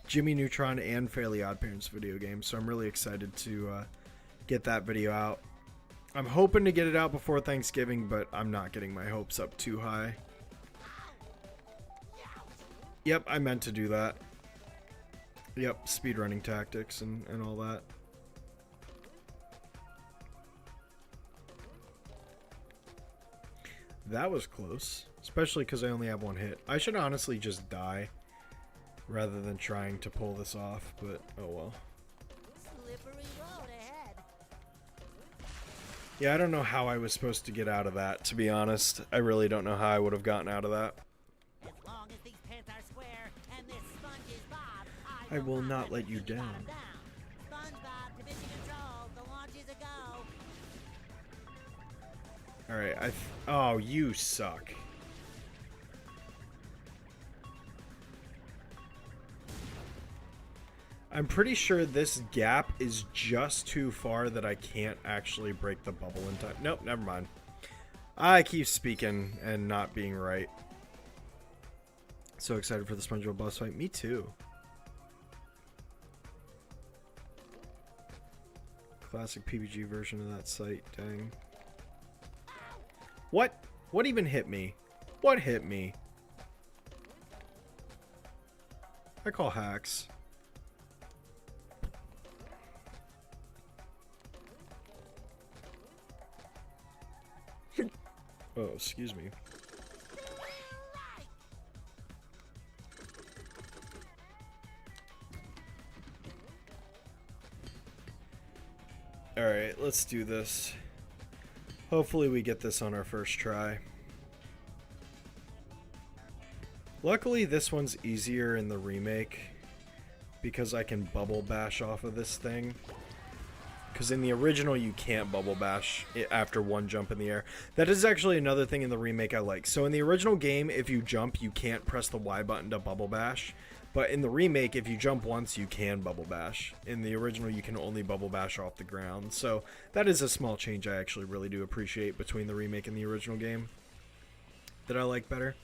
Jimmy Neutron and Fairly OddParents video game, so I'm really excited to get that video out. I'm hoping to get it out before Thanksgiving, but I'm not getting my hopes up too high. Yep, I meant to do that. Yep, speedrunning tactics and all that. That was close, especially because I only have one hit. I should honestly just die rather than trying to pull this off, but oh well. Slippery road ahead. Yeah, I don't know how I was supposed to get out of that, to be honest. I really don't know how I would have gotten out of that. As long as these pants are square and this sponge is Bob, I will not let you down. SpongeBob to mission control. The launch is a go. Alright, oh, you suck. I'm pretty sure this gap is just too far that I can't actually break the bubble in time. Nope, never mind. I keep speaking and not being right. So excited for the SpongeBob boss fight. Me too. Classic PBG version of that site. Dang. What? What even hit me? What hit me? I call hacks. Oh, excuse me. Alright, let's do this. Hopefully we get this on our first try. Luckily this one's easier in the remake because I can bubble bash off of this thing. Because in the original you can't bubble bash it after one jump in the air. That is actually another thing in the remake I like. So in the original game, if you jump, you can't press the Y button to bubble bash. But in the remake, if you jump once, you can bubble bash. In the original, you can only bubble bash off the ground. So that is a small change I actually really do appreciate between the remake and the original game that I like better.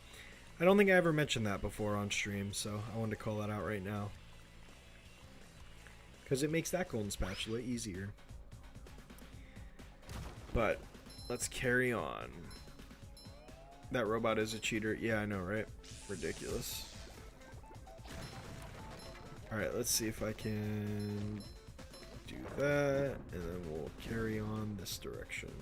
I don't think I ever mentioned that before on stream, so I wanted to call that out right now. Because it makes that golden spatula easier. But let's carry on. That robot is a cheater. Yeah, I know, right? Ridiculous. Alright, let's see if I can do that, and then we'll carry on this direction.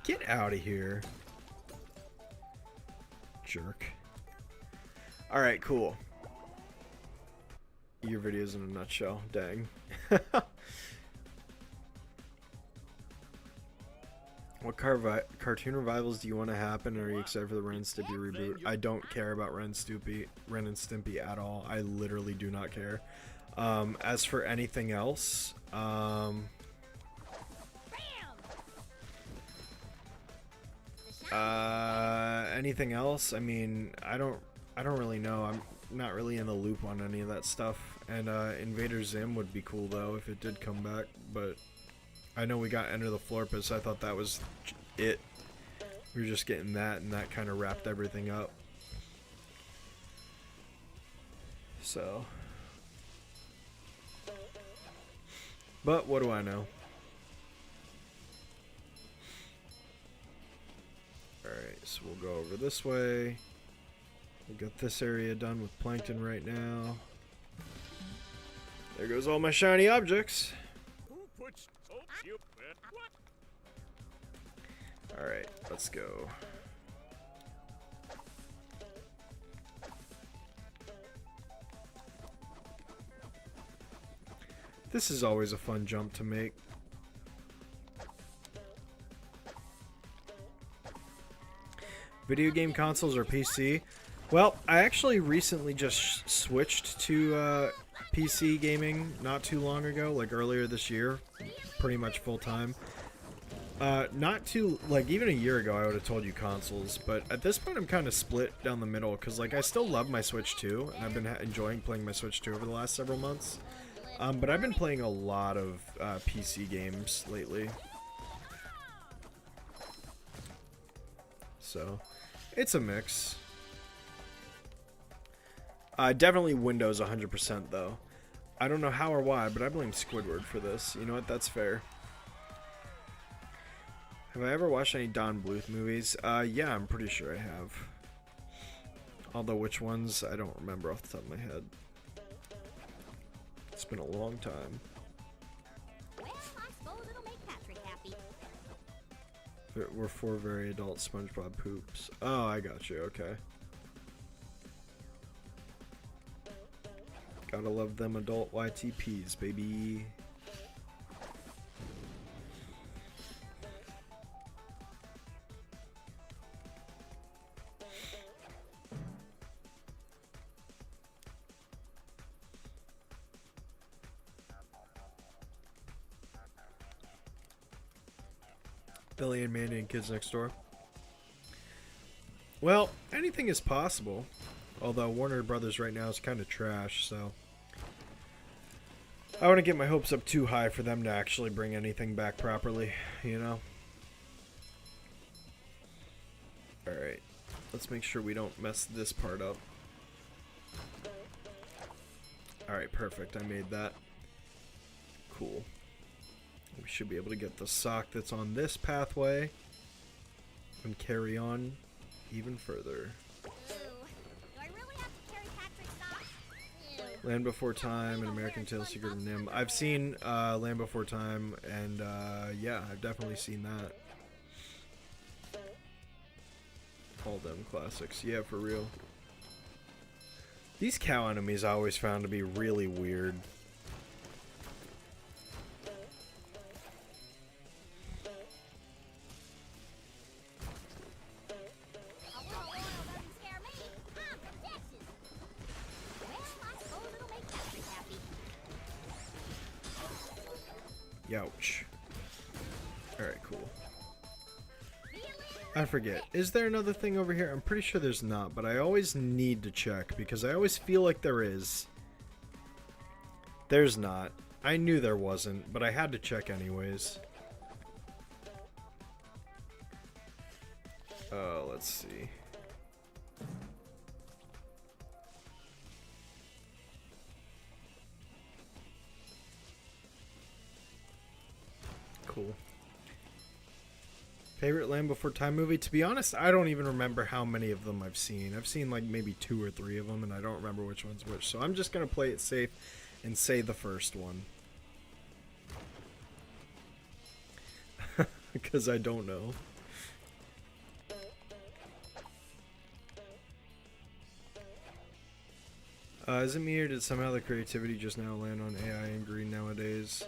Get out of here. Jerk. Alright, cool. Your video's in a nutshell. Dang. What cartoon revivals do you want to happen? Are you excited for the Ren and Stimpy reboot? I don't care about Ren and Stimpy at all. I literally do not care. As for anything else, anything else? I mean, I don't really know. I'm not really in the loop on any of that stuff. And Invader Zim would be cool though if it did come back. But I know we got Enter the Florpus. I thought that was it. We were just getting that, and that kind of wrapped everything up. So, but what do I know? Alright, so we'll go over this way. We got this area done with plankton right now. There goes all my shiny objects. Alright, let's go. This is always a fun jump to make. Video game consoles or PC? Well, I actually recently just switched to PC gaming not too long ago, like earlier this year, pretty much full time. Not too, like even a year ago I would have told you consoles, but at this point I'm kind of split down the middle because like I still love my Switch 2 and I've been enjoying playing my Switch 2 over the last several months. But I've been playing a lot of PC games lately. So, it's a mix. Definitely Windows 100% though. I don't know how or why, but I blame Squidward for this. You know what? That's fair. Have I ever watched any Don Bluth movies? Yeah, I'm pretty sure I have. Although which ones, I don't remember off the top of my head. It's been a long time. Well, I suppose it'll make Patrick happy. We're 4 very adult SpongeBob poops. Oh, I got you. Okay. Gotta love them adult YTPs, baby. Billy and Mandy and Kids Next Door. Well, anything is possible. Although Warner Brothers right now is kind of trash, so I wouldn't get my hopes up too high for them to actually bring anything back properly, you know? Alright, let's make sure we don't mess this part up. Alright, perfect, I made that. Cool. We should be able to get the sock that's on this pathway and carry on even further. Ooh, do I really have to carry Patrick's socks? Ew. Land Before Time and American Tail Secret of Nim. I've seen Land Before Time, and yeah, I've definitely seen that. All them classics. Yeah, for real. These cow enemies I always found to be really weird. A little oil doesn't scare me. I'm protection. Well, I suppose it'll make Patrick happy. Youch. Alright, cool. I forget. Is there another thing over here? I'm pretty sure there's not, but I always need to check because I always feel like there is. There's not. I knew there wasn't, but I had to check anyways. Let's see. Cool. Favorite Land Before Time movie? To be honest, I don't even remember how many of them I've seen. I've seen like maybe 2 or 3 of them, and I don't remember which one's which. So I'm just going to play it safe and say the first one. Because I don't know. Is it me or did somehow the creativity just now land on AI and greed nowadays?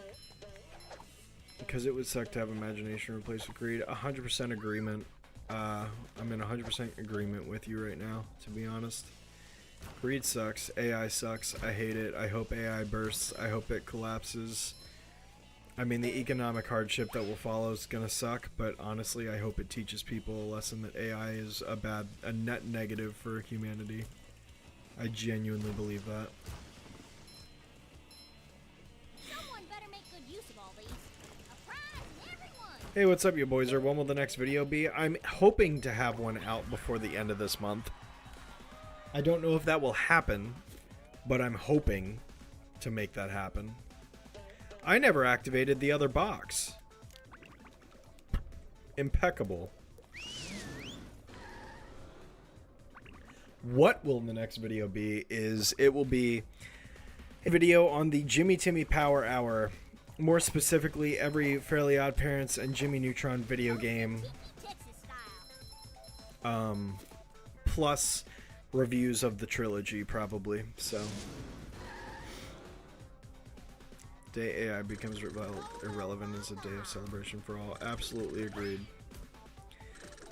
Because it would suck to have imagination replaced with greed. 100% agreement. I'm in 100% agreement with you right now, to be honest. Greed sucks. AI sucks. I hate it. I hope AI bursts. I hope it collapses. I mean, the economic hardship that will follow is gonna suck, but honestly, I hope it teaches people a lesson that AI is a net negative for humanity. I genuinely believe that. Someone better make good use of all these. A prize in everyone. Hey, what's up, you boys? When will the next video be? I'm hoping to have one out before the end of this month. I don't know if that will happen, but I'm hoping to make that happen. I never activated the other box. Impeccable. What will the next video be is it will be a video on the Jimmy Timmy Power Hour. More specifically, every Fairly Odd Parents and Jimmy Neutron video game. Texas style. Plus reviews of the trilogy, probably. So, day AI becomes irrelevant as a day of celebration for all. Absolutely agreed.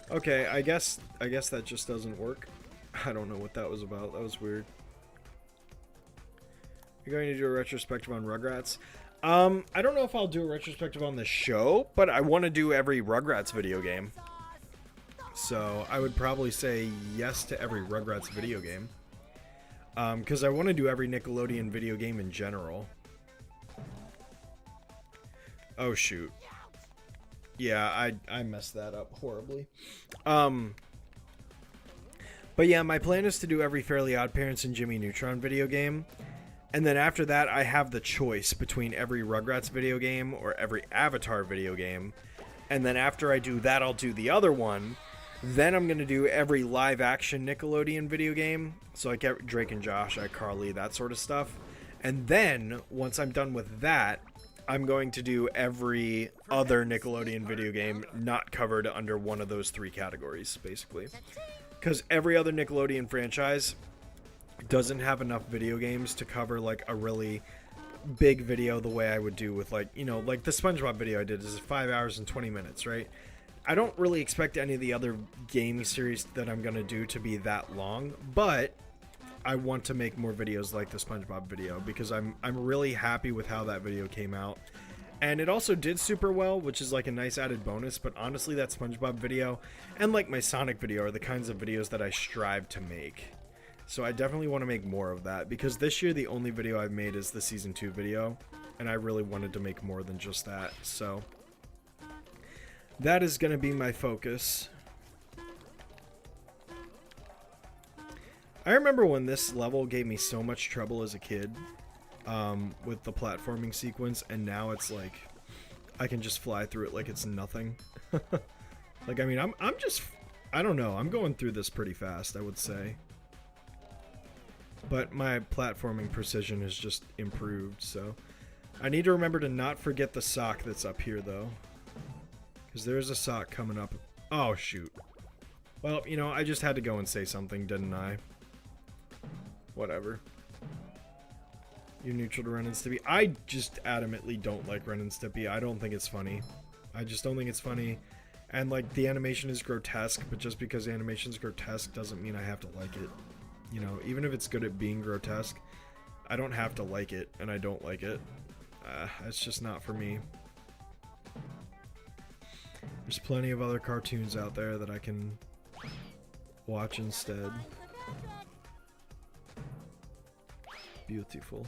Okay, I guess that just doesn't work. I don't know what that was about. That was weird. You're going to do a retrospective on Rugrats? I don't know if I'll do a retrospective on the show, but I want to do every Rugrats video game. So I would probably say yes to every Rugrats video game. Because I want to do every Nickelodeon video game in general. Oh, shoot. Yeah, I messed that up horribly. But yeah, my plan is to do every Fairly Odd Parents and Jimmy Neutron video game. And then after that, I have the choice between every Rugrats video game or every Avatar video game. And then after I do that, I'll do the other one. Then I'm going to do every live-action Nickelodeon video game. So like Drake and Josh, iCarly, that sort of stuff. And then, once I'm done with that, I'm going to do every other Nickelodeon video game not covered under one of those three categories, basically. Because every other Nickelodeon franchise doesn't have enough video games to cover like a really big video the way I would do with like, you know, like the SpongeBob video I did is 5 hours and 20 minutes, right? I don't really expect any of the other game series that I'm going to do to be that long, but I want to make more videos like the SpongeBob video because I'm really happy with how that video came out. And it also did super well, which is like a nice added bonus, but honestly that SpongeBob video and like my Sonic video are the kinds of videos that I strive to make. So I definitely want to make more of that because this year the only video I've made is the season 2 video and I really wanted to make more than just that. So that is going to be my focus. I remember when this level gave me so much trouble as a kid with the platforming sequence, and now it's like I can just fly through it like it's nothing. Like, I mean, I don't know, I'm going through this pretty fast, I would say. But my platforming precision has just improved, so I need to remember to not forget the sock that's up here, though. Because there's a sock coming up. Oh, shoot. Well, you know, I just had to go and say something, didn't I? Whatever. You're neutral to Ren and Stimpy. I just adamantly don't like Ren and Stimpy. I don't think it's funny. I just don't think it's funny. And, like, the animation is grotesque, but just because the animation's grotesque doesn't mean I have to like it. You know, even if it's good at being grotesque, I don't have to like it, and I don't like it. It's just not for me. There's plenty of other cartoons out there that I can watch instead. Beautiful.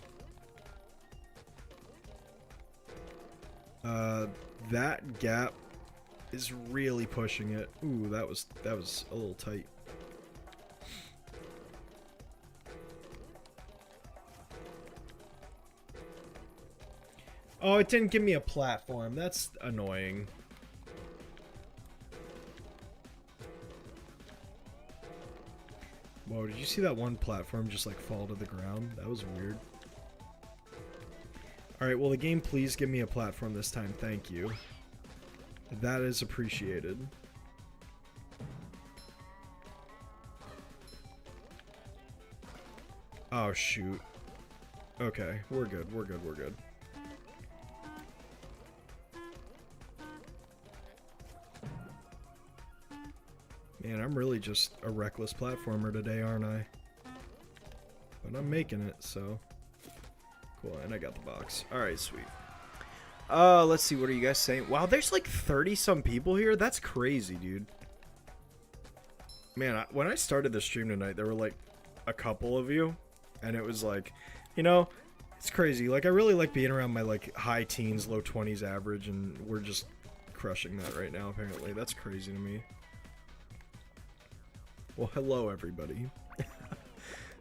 That gap is really pushing it. Ooh, that was a little tight. Oh, it didn't give me a platform. That's annoying. Whoa, did you see that one platform just like fall to the ground? That was weird. Alright, will the game please give me a platform this time? Thank you. That is appreciated. Oh, shoot. Okay, we're good, we're good, we're good. Man, I'm really just a reckless platformer today, aren't I? but I'm making it, so cool. And I got the box. All right, sweet. Let's see. What are you guys saying? Wow, there's like 30 some people here. That's crazy, dude. Man, when I started the stream tonight, there were like a couple of you, and it was like, you know, it's crazy. Like, I really like being around my like high teens, low 20s average, and we're just crushing that right now. Apparently, that's crazy to me. Well, hello everybody.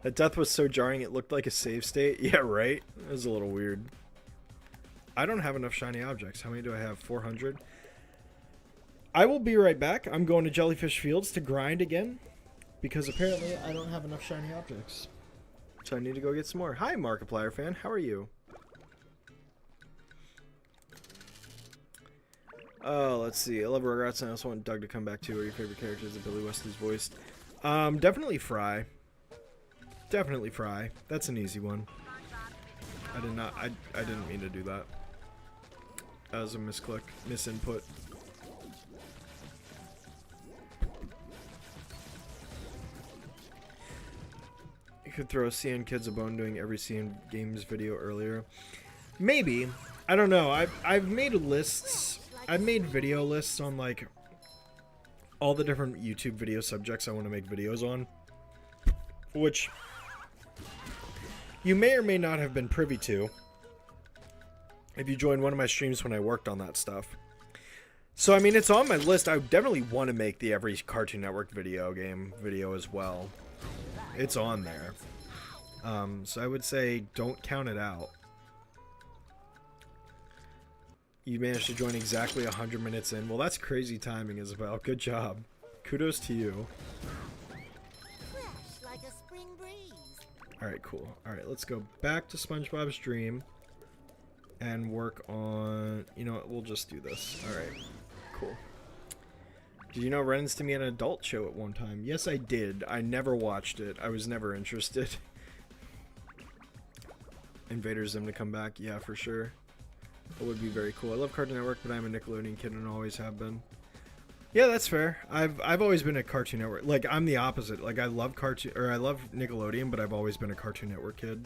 That death was so jarring. It looked like a save state. Yeah, right. It was a little weird. I don't have enough shiny objects. How many do I have? 400. I will be right back. I'm going to Jellyfish Fields to grind again because apparently I don't have enough shiny objects. So I need to go get some more. Hi, Markiplier fan. How are you? Oh, let's see. I love Rugrats, and I also want Doug to come back too. What are your favorite characters that Billy West has voiced? Definitely Fry. Definitely Fry. That's an easy one. I didn't mean to do that. That was a misclick, misinput. You could throw CN Kids a bone doing every CN Games video earlier. Maybe. I don't know. I've made lists. I've made video lists on like all the different YouTube video subjects I want to make videos on, which you may or may not have been privy to if you joined one of my streams when I worked on that stuff. So I mean, it's on my list. I definitely want to make the every Cartoon Network video game video as well. It's on there. So I would say don't count it out. You managed to join exactly 100 minutes in. Well, that's crazy timing, Isabel. Good job. Kudos to you. Fresh like a spring breeze. Alright, cool. Alright, let's go back to SpongeBob's Dream and work on... You know what? We'll just do this. Alright, cool. Did you know Ren used to be an adult show at one time? Yes, I did. I never watched it. I was never interested. Invader Zim to come back? Yeah, for sure. That would be very cool. I love Cartoon Network, but I'm a Nickelodeon kid and always have been. Yeah, that's fair. I've always been a Cartoon Network. Like, I'm the opposite. Like, I love Nickelodeon, but I've always been a Cartoon Network kid.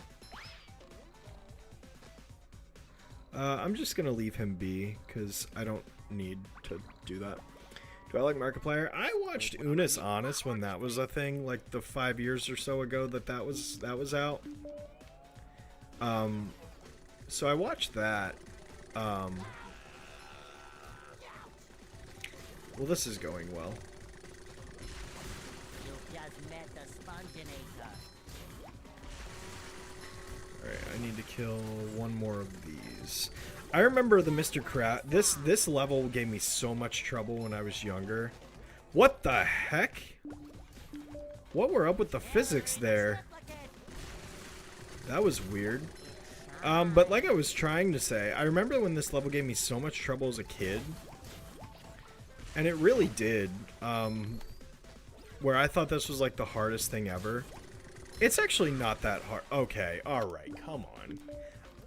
I'm just gonna leave him be because I don't need to do that. Do I like Markiplier? I watched Unis Honest when that was a thing, like the 5 years or so ago that was out. So I watched that. Well, this is going well. You just met the Sponginator. Alright, I need to kill one more of these. I remember the Mr. Crab. This level gave me so much trouble when I was younger. What the heck? What were up with the physics there? That was weird. But like I was trying to say, I remember when this level gave me so much trouble as a kid. And it really did. Where I thought this was like the hardest thing ever. It's actually not that hard. Okay, alright, come on.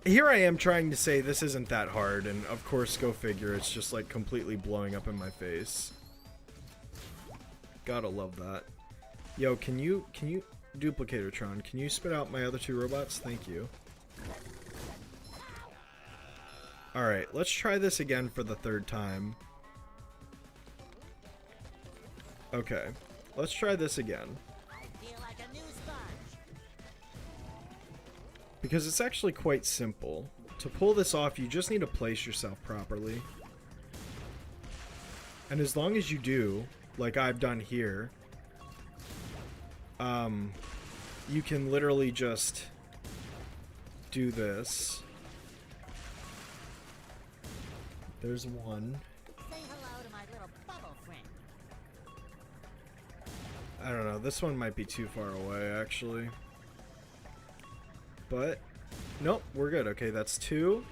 Here I am trying to say this isn't that hard, and of course, go figure, it's just like completely blowing up in my face. Gotta love that. Yo, can you Duplicatortron, can you spit out my other two robots? Thank you. Alright, let's try this again for the third time. Okay, let's try this again. I feel like a new sponge. Because it's actually quite simple. To pull this off, you just need to place yourself properly. And as long as you do, like I've done here, you can literally just do this. There's one. Say hello to my little bubble friend. I don't know, this one might be too far away, actually. But, nope, we're good. Okay, that's 2.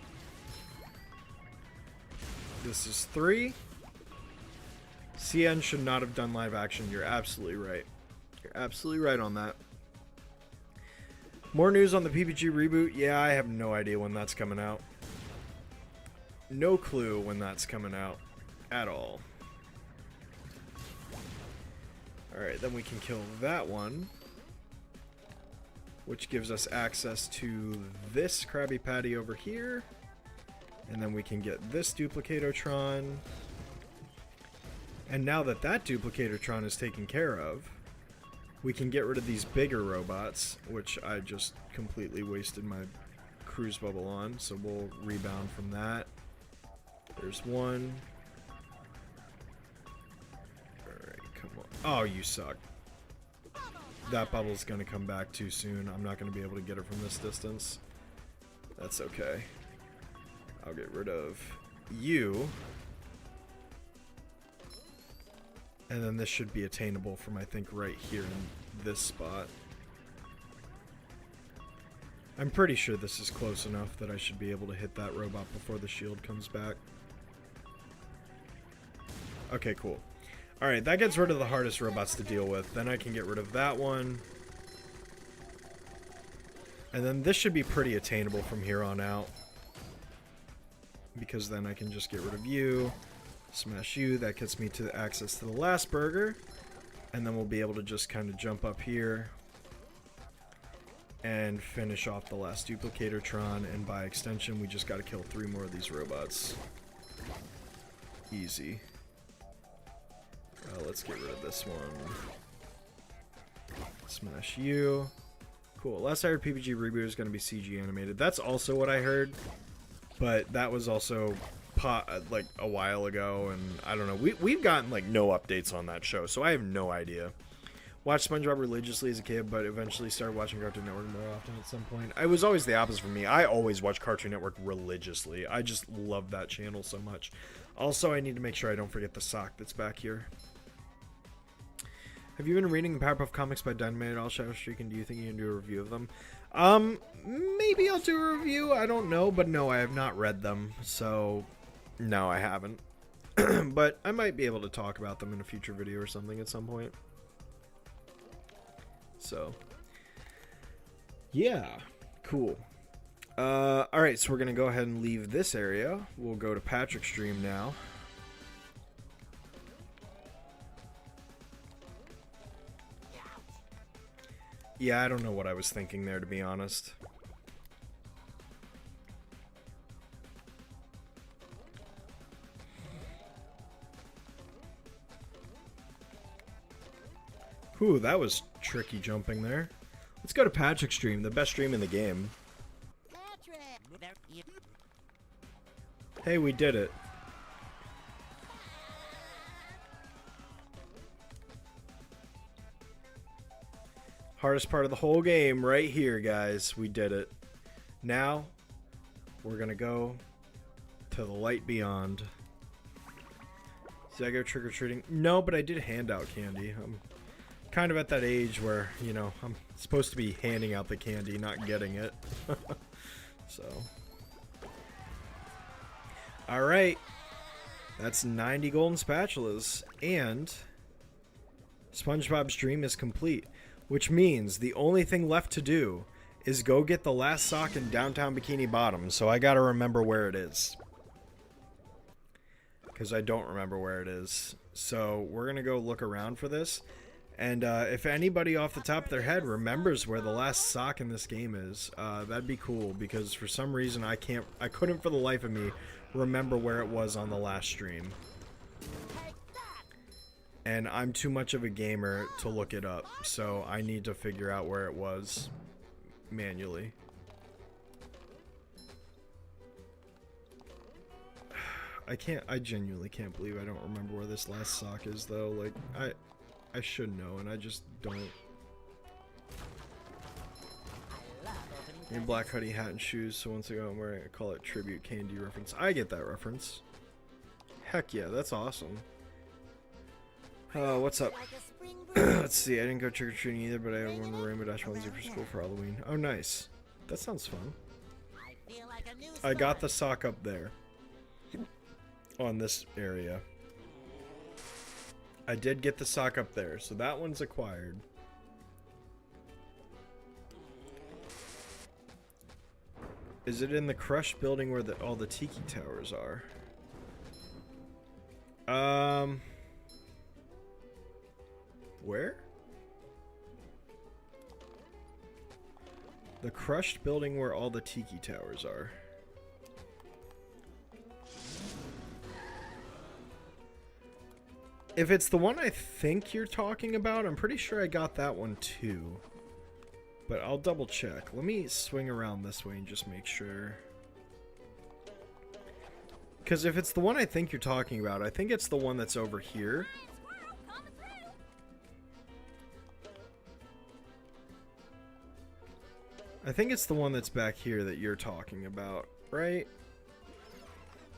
This is 3. CN should not have done live action. You're absolutely right. You're absolutely right on that. More news on the PPG reboot? Yeah, I have no idea when that's coming out. No clue when that's coming out at all. Alright, then we can kill that one. which gives us access to this Krabby Patty over here. And then we can get this Duplicatotron. And now that that Duplicatotron is taken care of, we can get rid of these bigger robots, which I just completely wasted my cruise bubble on, so we'll rebound from that. There's one. Alright, come on. Oh, you suck. That bubble's gonna come back too soon. I'm not gonna be able to get it from this distance. That's okay. I'll get rid of you. And then this should be attainable from, I think, right here in this spot. I'm pretty sure this is close enough that I should be able to hit that robot before the shield comes back. Okay, cool. Alright, that gets rid of the hardest robots to deal with. Then I can get rid of that one. And then this should be pretty attainable from here on out. Because then I can just get rid of you. Smash you. That gets me to access to the last burger. And then we'll be able to just kind of jump up here. And finish off the last Duplicatotron. And by extension, we just got to kill 3 more of these robots. Easy. Let's get rid of this one. Smash you. Cool. Last I heard, PPG Reboot is going to be CG animated. That's also what I heard. But that was also like a while ago, and I don't know. We've gotten like no updates on that show, so I have no idea. Watched SpongeBob religiously as a kid, but eventually started watching Cartoon Network more often at some point. I was always the opposite for me. I always watch Cartoon Network religiously. I just love that channel so much. Also, I need to make sure I don't forget the sock that's back here. Have you been reading the Powerpuff Comics by Dynamite at all, Shadow Streak, and do you think you can do a review of them? Maybe I'll do a review. I don't know, but no, I have not read them, so no, I haven't. But I might be able to talk about them in a future video or something at some point. So, yeah, cool. Alright, so we're going to go ahead and leave this area. We'll go to Patrick's stream now. Yeah, I don't know what I was thinking there, to be honest. Ooh, that was tricky jumping there. Let's go to Patrick's stream, the best stream in the game. Hey, we did it. Hardest part of the whole game right here, guys. We did it. Now, we're gonna go to the light beyond. Did I go trick-or-treating? No, but I did hand out candy. I'm kind of at that age where, you know, I'm supposed to be handing out the candy, not getting it. So. Alright. That's 90 golden spatulas. And SpongeBob's dream is complete. Which means the only thing left to do is go get the last sock in downtown Bikini Bottom. So I gotta remember where it is. Because I don't remember where it is. So we're gonna go look around for this. And if anybody off the top of their head remembers where the last sock in this game is, that'd be cool. Because for some reason I couldn't for the life of me remember where it was on the last stream. And I'm too much of a gamer to look it up, so I need to figure out where it was manually. I genuinely can't believe I don't remember where this last sock is, though. Like, I should know, and I just don't. Your black hoodie, hat, and shoes, so once I go I'm wearing, I call it tribute candy reference. I get that reference. Heck yeah, that's awesome. What's up? Let's see, I didn't go trick-or-treating either, but I had one Rainbow Dash onesie for school for Halloween. Oh, nice. That sounds fun. I got the sock up there. On this area. I did get the sock up there, so that one's acquired. Is it in the crushed building where all the tiki towers are? Where? The crushed building where all the tiki towers are. If it's the one I think you're talking about, I'm pretty sure I got that one too. But I'll double check. Let me swing around this way and just make sure. Because if it's the one I think you're talking about, I think it's the one that's over here. Squirrel coming through. I think it's the one that's back here that you're talking about, right?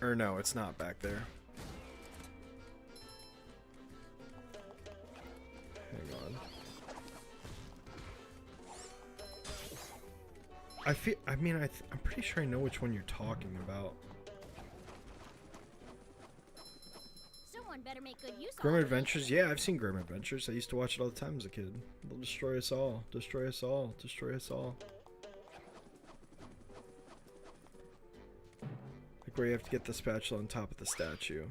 Or no, it's not back there. Hang on. I'm pretty sure I know which one you're talking about. Someone better make good use Grim of it. Adventures? Yeah, I've seen Grim Adventures. I used to watch it all the time as a kid. They'll destroy us all. Destroy us all. Destroy us all. Like where you have to get the spatula on top of the statue.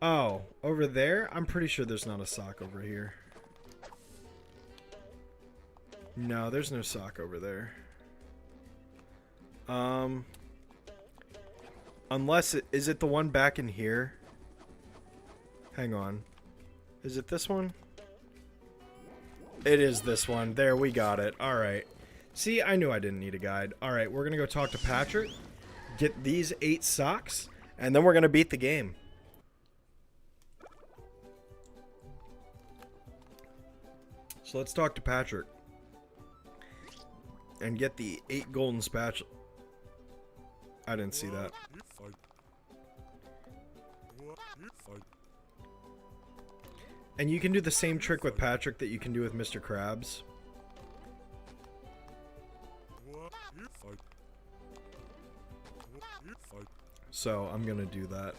Oh, over there? I'm pretty sure there's not a sock over here. No, there's no sock over there. Unless is it the one back in here? Hang on. Is it this one? It is this one. There, we got it. Alright. See, I knew I didn't need a guide. Alright, we're gonna go talk to Patrick, get these 8 socks, and then we're gonna beat the game. So let's talk to Patrick. And get the 8 golden spatula. I didn't see that. And you can do the same trick with Patrick that you can do with Mr. Krabs. So I'm gonna do that.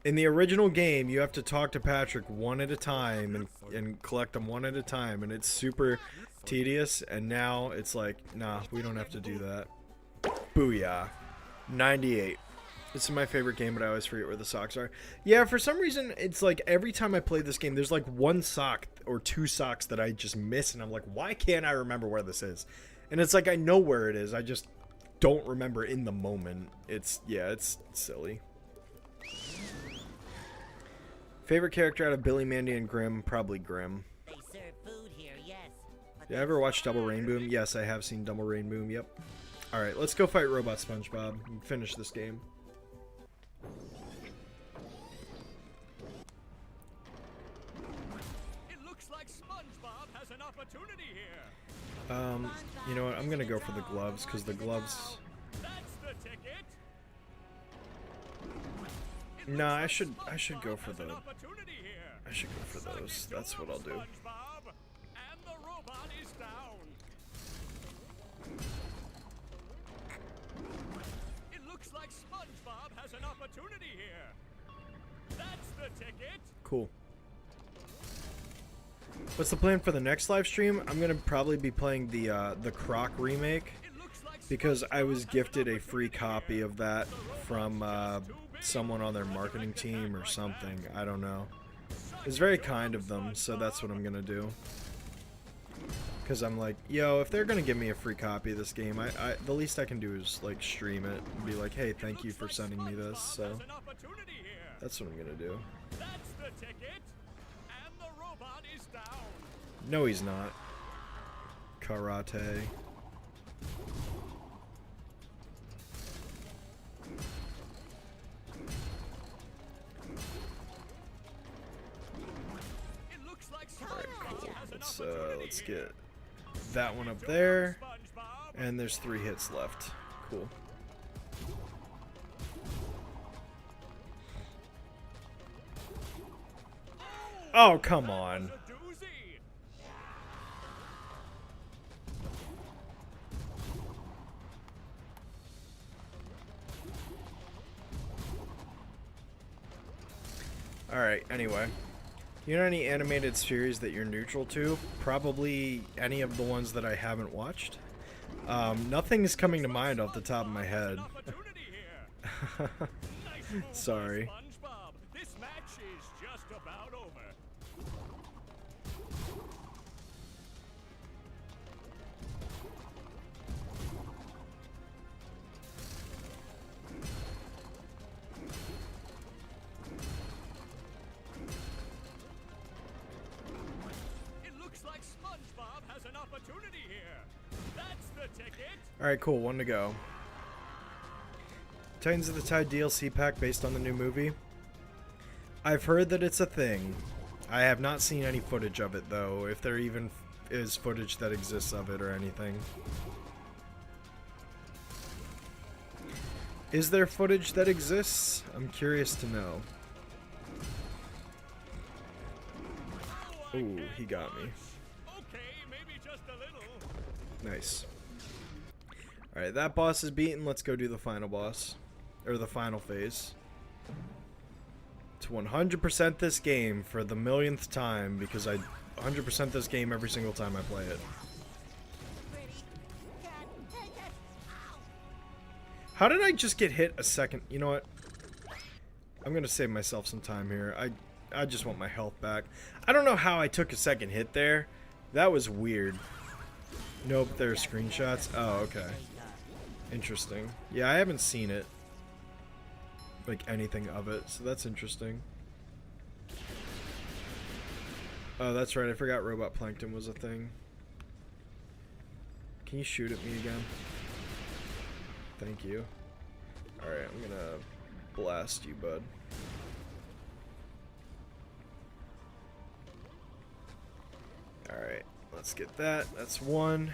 In the original game, you have to talk to Patrick one at a time and collect them one at a time, and it's super tedious. And now it's like, nah, we don't have to do that. Booyah. 98. This is my favorite game, but I always forget where the socks are. Yeah, for some reason, it's like every time I play this game, there's like 1 sock or 2 socks that I just miss, and I'm like, why can't I remember where this is? And it's like I know where it is, I just don't remember in the moment. It's silly. Favorite character out of Billy, Mandy, and Grimm? Probably Grimm. They serve food here, yes. But You ever watch Double Rainbow? Yes, I have seen Double Rainbow. Yep. Alright, let's go fight Robot SpongeBob and finish this game. It looks like SpongeBob has an opportunity here. You know what? I'm gonna go for the gloves, because the gloves... That's the ticket. Nah, I should go for the... Opportunity here. I should go for those. That's what I'll do. SpongeBob, and the robot is down. It looks like SpongeBob has an opportunity here. That's the ticket. Cool. What's the plan for the next live stream? I'm gonna probably be playing the Croc remake, It looks like because I was gifted a free copy of that from someone on their marketing team or something. I don't know. It's very kind of them, so that's what I'm gonna do. Because I'm like, yo, if they're gonna give me a free copy of this game, the least I can do is like stream it and be like, hey, thank you for sending me this. So an opportunity here. that's what I'm gonna do. That's the ticket. And the robot is down. No, he's not. Karate. It looks like Alright, SpongeBob cool. has an Let's opportunity let's here. get that one up there, SpongeBob. and there's 3 hits left. Cool. Oh, come on. A doozy. Alright, anyway. You know any animated series that you're neutral to? Probably any of the ones that I haven't watched. Nothing's coming to mind off the top of my head. Opportunity here. Nice move by Sorry. SpongeBob. This match is just about over. Alright, cool. One to go. Titans of the Tide DLC pack based on the new movie. I've heard that it's a thing. I have not seen any footage of it, though, if there even is footage that exists of it or anything. Is there footage that exists? I'm curious to know. Ooh, he got me. Okay, maybe just a little. Nice. Alright, that boss is beaten. Let's go do the final boss. Or the final phase. To 100% this game for the millionth time, because I 100% this game every single time I play it. Pretty cat, take it. Ow. How did I just get hit a second? You know what? I'm gonna save myself some time here. I just want my health back. I don't know how I took a second hit there. That was weird. Nope, there are screenshots. Oh, okay. Interesting. Yeah, I haven't seen it. Like anything of it, so that's interesting. Oh, that's right. I forgot robot plankton was a thing. Can you shoot at me again? Thank you. Alright, I'm gonna blast you, bud. Alright, let's get that. That's one.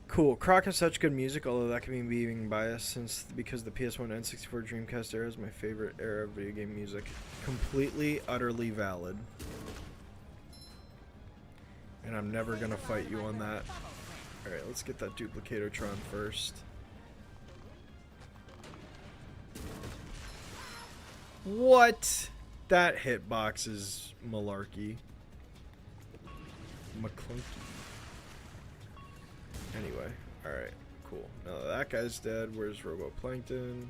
Cool. Croc has such good music, although that can be being biased because the PS1 N64 Dreamcast era is my favorite era of video game music. Completely, utterly valid. And I'm never gonna fight you on that. Alright, let's get that Duplicatotron first. What? That hitbox is malarkey. McClunky. Anyway, alright, cool. Now that guy's dead. Where's Roboplankton?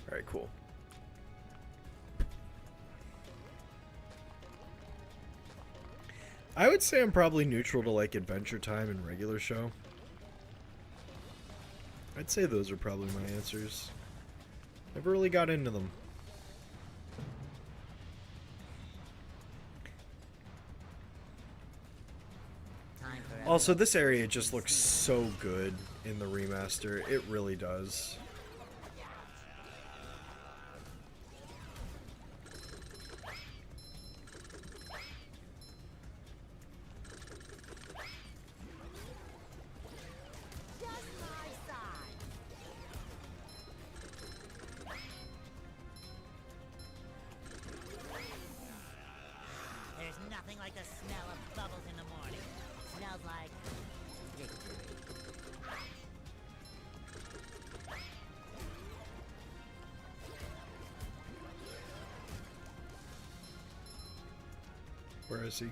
Alright, cool. I would say I'm probably neutral to like Adventure Time and regular show. I'd say those are probably my answers. Never really got into them. Also, this area just looks so good in the remaster. It really does. Just my side. There's nothing like the smell of bubbles in the morning. Smells like victory. Where is he?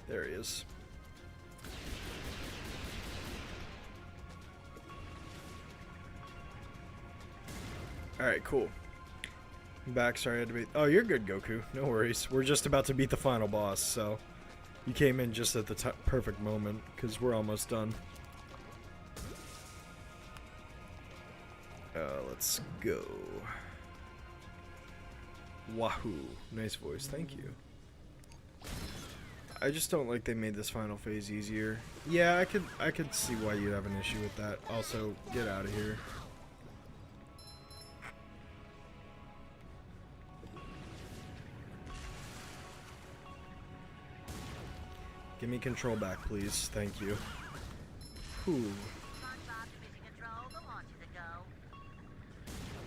There he is. Alright, cool. I'm back. Sorry I had to beat. Oh, you're good, Goku. No worries. We're just about to beat the final boss, so you came in just at the perfect moment, because we're almost done. Let's go. Wahoo. Nice voice. Thank you. I just don't like they made this final phase easier. Yeah, I could see why you'd have an issue with that. Also, get out of here. Give me control back, please. Thank you. Whew.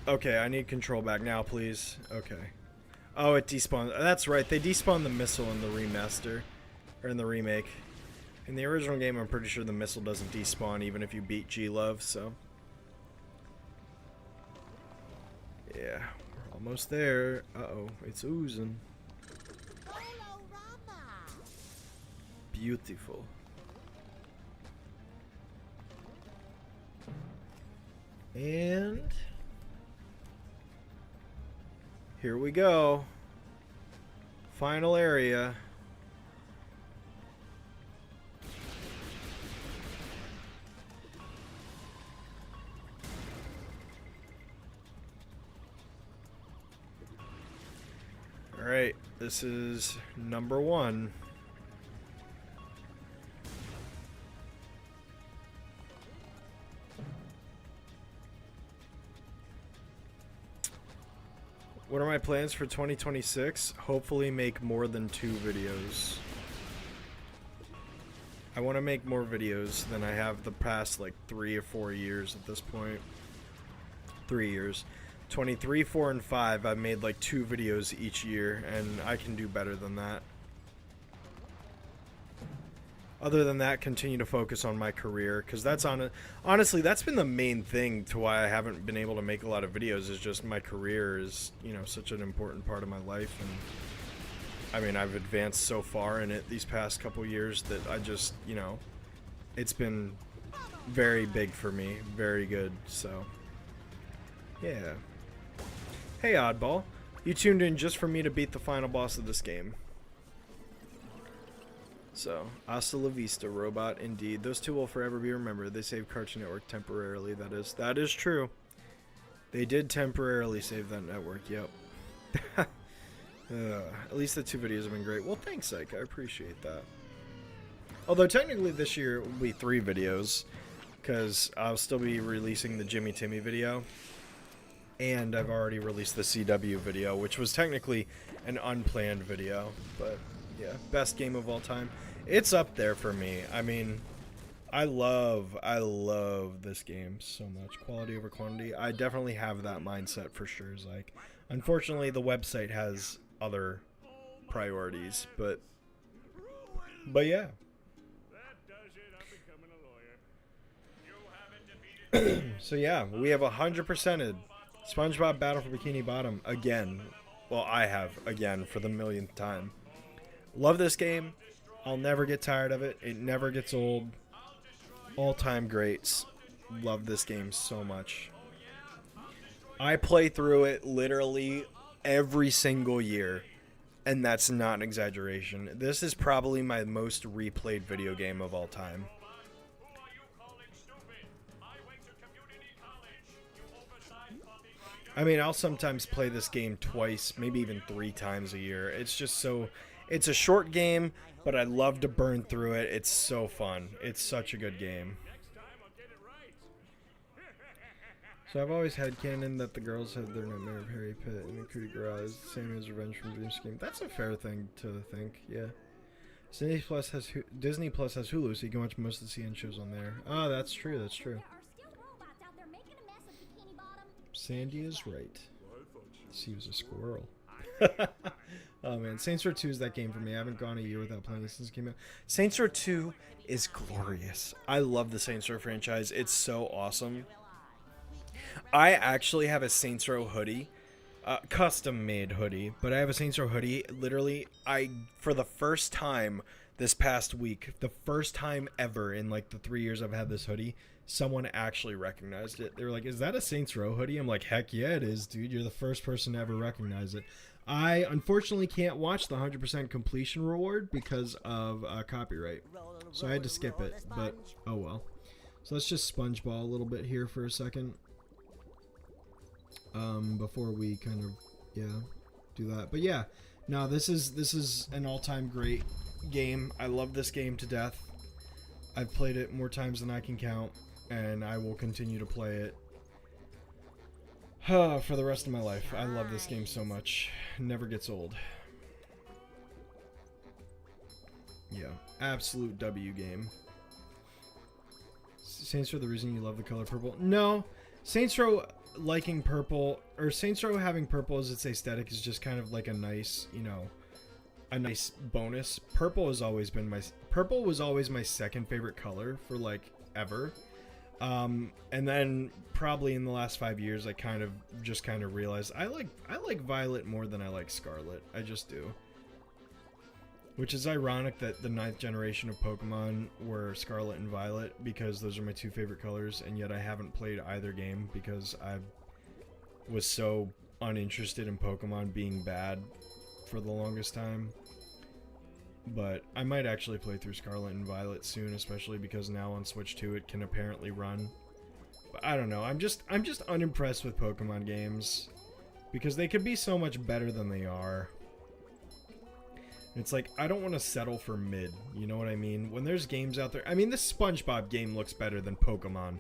Okay, I need control back now, please. Okay. Oh, it despawned. That's right, they despawned the missile in the remaster. Or in the remake. In the original game, I'm pretty sure the missile doesn't despawn even if you beat G-Love, so. Yeah, we're almost there. Uh-oh, it's oozing. Beautiful. And here we go. Final area. Alright, this is number 1. What are my plans for 2026? Hopefully make more than 2 videos. I want to make more videos than I have the past like 3 or 4 years at this point. 3 years. 23, 4, and 5, I've made like 2 videos each year, and I can do better than that. Other than that, continue to focus on my career, because that's honestly, that's been the main thing to why I haven't been able to make a lot of videos, is just my career is, you know, such an important part of my life. And I mean, I've advanced so far in it these past couple years that I just, you know, it's been very big for me, very good. So yeah. Hey Oddball, you tuned in just for me to beat the final boss of this game. So, hasta la vista, robot, indeed. Those two will forever be remembered. They saved Cartoon Network temporarily, that is true. They did temporarily save that network, yep. At least the 2 videos have been great. Well, thanks, Ike, I appreciate that. Although, technically this year will be 3 videos, because I'll still be releasing the Jimmy Timmy video. And I've already released the CW video, which was technically an unplanned video, but yeah, best game of all time. It's up there for me. I mean, I love this game so much. Quality over quantity. I definitely have that mindset for sure. Like, unfortunately, the website has other priorities, but yeah. So yeah, we have 100%ed SpongeBob Battle for Bikini Bottom again. Well, I have again for the millionth time. Love this game. I'll never get tired of it. It never gets old. All-time greats. Love this game so much. I play through it literally every single year, and that's not an exaggeration. This is probably my most replayed video game of all time. I mean, I'll sometimes play this game twice, maybe even 3 times a year. It's just so... It's a short game, but I love to burn through it. It's so fun. It's such a good game. So I've always had canon that the girls had their nightmare of Harry Pitt and the coup de grace, same as Revenge from Dream Scheme. That's a fair thing to think, yeah. Disney Plus has Hulu, so you can watch most of the CN shows on there. Oh, that's true, that's true. Sandy is right. She was a squirrel. Oh man, Saints Row 2 is that game for me. I haven't gone a year without playing it since it came out. Saints Row 2 is glorious. I love the Saints Row franchise. It's so awesome. I actually have a Saints Row hoodie. Custom made hoodie, but I have a Saints Row hoodie. Literally, for the first time this past week, the first time ever in like the 3 years I've had this hoodie, someone actually recognized it. They were like, "Is that a Saints Row hoodie?" I'm like, "Heck yeah, it is, dude. You're the first person to ever recognize it." I unfortunately can't watch the 100% completion reward because of copyright, so I had to skip it, but oh well. So let's just spongeball a little bit here for a second before we kind of, yeah, do that. But yeah, no, this is an all-time great game. I love this game to death. I've played it more times than I can count, and I will continue to play it for the rest of my life. I love this game so much. Never gets old. Yeah, absolute W game. Saints Row, the reason you love the color purple? No, Saints Row liking purple, or Saints Row having purple as its aesthetic is just kind of like a nice, you know, a nice bonus. Purple was always my second favorite color for like ever. And then probably in the last 5 years, I kind of realized I like violet more than I like scarlet. I just do. Which is ironic that the 9th generation of Pokemon were Scarlet and Violet, because those are my 2 favorite colors, and yet I haven't played either game because I was so uninterested in Pokemon being bad for the longest time. But I might actually play through Scarlet and Violet soon, especially because now on Switch 2 it can apparently run. But I don't know, I'm just unimpressed with Pokemon games because they could be so much better than they are. It's like, I don't want to settle for mid. You know what I mean? When there's games out there... I mean, this SpongeBob game looks better than Pokemon.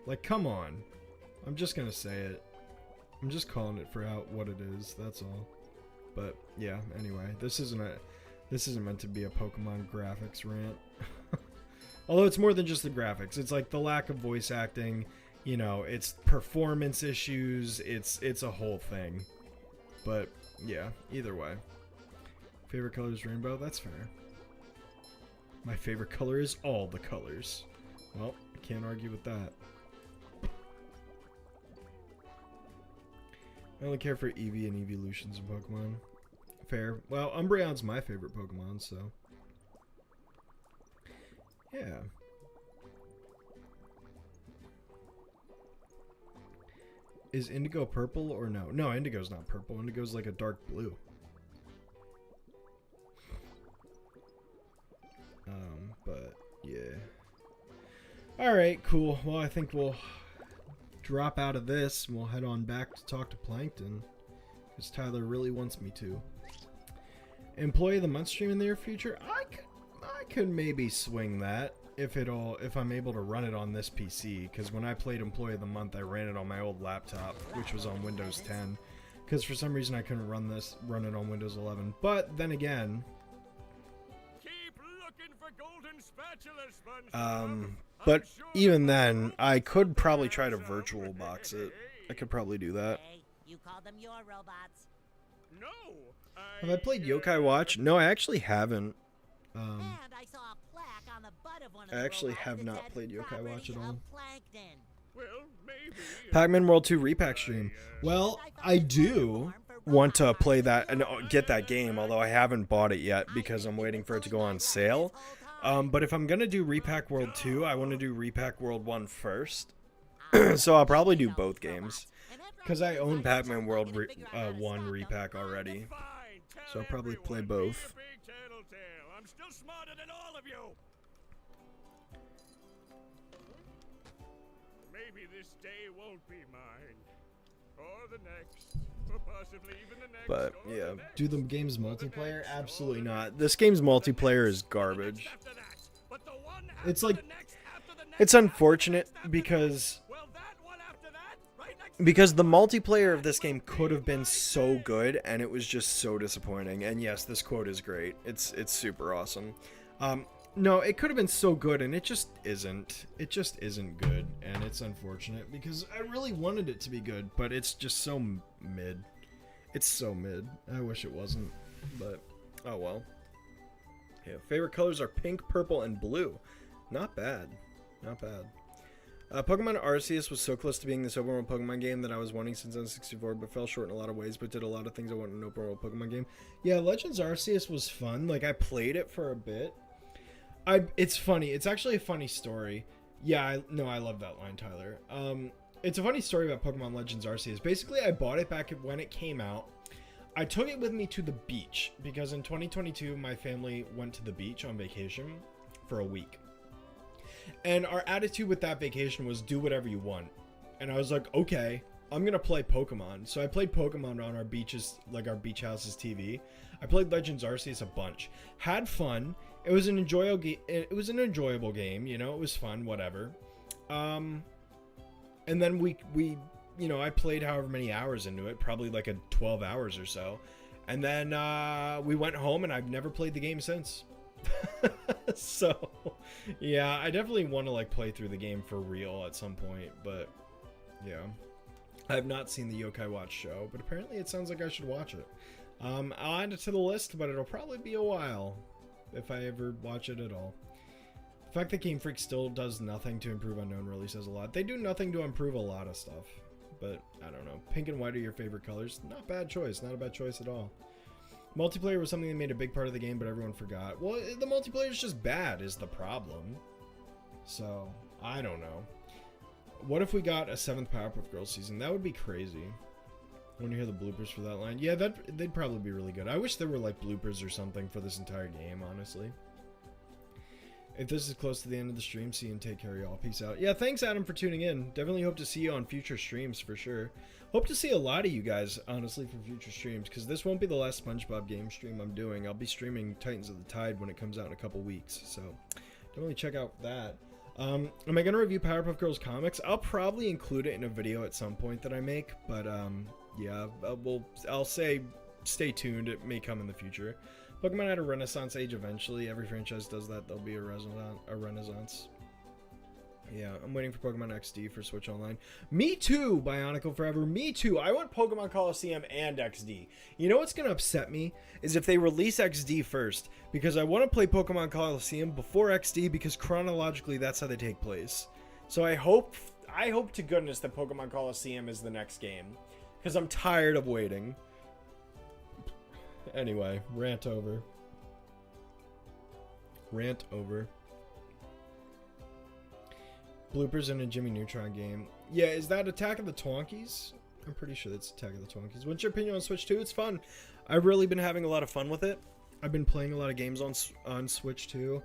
Like, come on. I'm just going to say it. I'm just calling it for what it is. That's all. But, yeah, anyway. This isn't meant to be a Pokemon graphics rant. Although it's more than just the graphics. It's like the lack of voice acting. You know, it's performance issues. It's a whole thing. But, yeah, either way. Favorite color is rainbow? That's fair. My favorite color is all the colors. Well, I can't argue with that. I only care for Eevee and evolutions in Pokemon. Fair. Well, Umbreon's my favorite Pokemon, so... yeah. Is Indigo purple or no? No, Indigo's not purple. Indigo's like a dark blue. But yeah. Alright, cool. Well, I think we'll drop out of this and we'll head on back to talk to Plankton. Because Tyler really wants me to. Employee of the month stream in the near future? I could maybe swing that if I'm able to run it on this PC. Because when I played Employee of the Month, I ran it on my old laptop, which was on Windows 10. Because for some reason I couldn't run it on Windows 11. But then again, but even then, I could probably try to virtual box it. I could probably do that. Hey, you call them your robots. No. Have I played Yokai Watch? No, I actually haven't. And I saw a plaque on the butt of one of I the actually robots have that not said played Yokai Watch at "Property all. of Plankton." Well, maybe. Pac-Man World 2 repack stream. Well, I do want to play that and get that game, although I haven't bought it yet because I'm waiting for it to go on sale. But if I'm going to do Repack World 2, I want to do Repack World 1 first. So I'll probably do both games. Because I own Pac-Man World 1 Repack already. So I'll probably play both. I'm still smarter than all of you. Maybe this day won't be mine. Or the next. Or possibly even the next. But or yeah, the next, do the game's or the multiplayer? next, or Absolutely the not. next, This game's or the multiplayer next, is or the garbage. next after that. But the one It's after like, the next after the next it's after the unfortunate next after that. because Well, that one after that, right next the multiplayer of this game could have been so good and it was just so disappointing. And yes, this quote is great. It's super awesome. No, it could have been so good and it just isn't. It just isn't good, and it's unfortunate because I really wanted it to be good, but it's just so mid. It's so mid. I wish it wasn't, but oh well. Yeah, favorite colors are pink, purple, and blue. Not bad. Not bad. Pokemon Arceus was so close to being this open world Pokemon game that I was wanting since N64, but fell short in a lot of ways, but did a lot of things I want in an open world Pokemon game. Yeah, Legends Arceus was fun. Like, I played it for a bit. It's funny. It's actually a funny story. Yeah, I love that line, Tyler. It's a funny story about Pokemon Legends Arceus. Basically, I bought it back when it came out. I took it with me to the beach because in 2022, my family went to the beach on vacation for a week. And our attitude with that vacation was do whatever you want. And I was like, okay, I'm going to play Pokemon. So I played Pokemon on our beaches, like our beach house's TV. I played Legends Arceus a bunch. Had fun. It was an enjoyable game, you know, it was fun, whatever. And then we you know, I played however many hours into it, probably like 12 hours or so. And then we went home and I've never played the game since. So, yeah, I definitely want to like play through the game for real at some point, but yeah. I have not seen the Yokai Watch show, but apparently it sounds like I should watch it. I'll add it to the list, but it'll probably be a while if I ever watch it at all. The fact that Game Freak still does nothing to improve Unknown really says a lot. They do nothing to improve a lot of stuff, but I don't know. Pink and white are your favorite colors. Not a bad choice. Not a bad choice at all. Multiplayer was something that made a big part of the game, but everyone forgot. Well, the multiplayer is just bad is the problem. So, I don't know. What if we got a 7th Powerpuff Girls season? That would be crazy. When you hear the bloopers for that line. Yeah, they'd probably be really good. I wish there were like bloopers or something for this entire game, honestly. If this is close to the end of the stream, see you and take care, y'all. Peace out. Yeah, thanks, Adam, for tuning in. Definitely hope to see you on future streams for sure. Hope to see a lot of you guys, honestly, for future streams, because this won't be the last SpongeBob game stream I'm doing. I'll be streaming Titans of the Tide when it comes out in a couple weeks, so definitely check out that. Am I going to review Powerpuff Girls comics? I'll probably include it in a video at some point that I make, but yeah, I'll say stay tuned. It may come in the future. Pokemon had a renaissance age eventually. Every franchise does that. There'll be a renaissance. Yeah, I'm waiting for Pokemon XD for Switch Online. Me too, Bionicle Forever. Me too. I want Pokemon Coliseum and XD. You know what's going to upset me? Is if they release XD first. Because I want to play Pokemon Coliseum before XD because chronologically that's how they take place. So I hope to goodness that Pokemon Coliseum is the next game. Because I'm tired of waiting. Anyway, rant over. Rant over. Bloopers in a Jimmy Neutron game. Yeah, is that Attack of the Twonkies? I'm pretty sure that's Attack of the Twonkies. What's your opinion on Switch 2? It's fun. I've really been having a lot of fun with it. I've been playing a lot of games on Switch 2.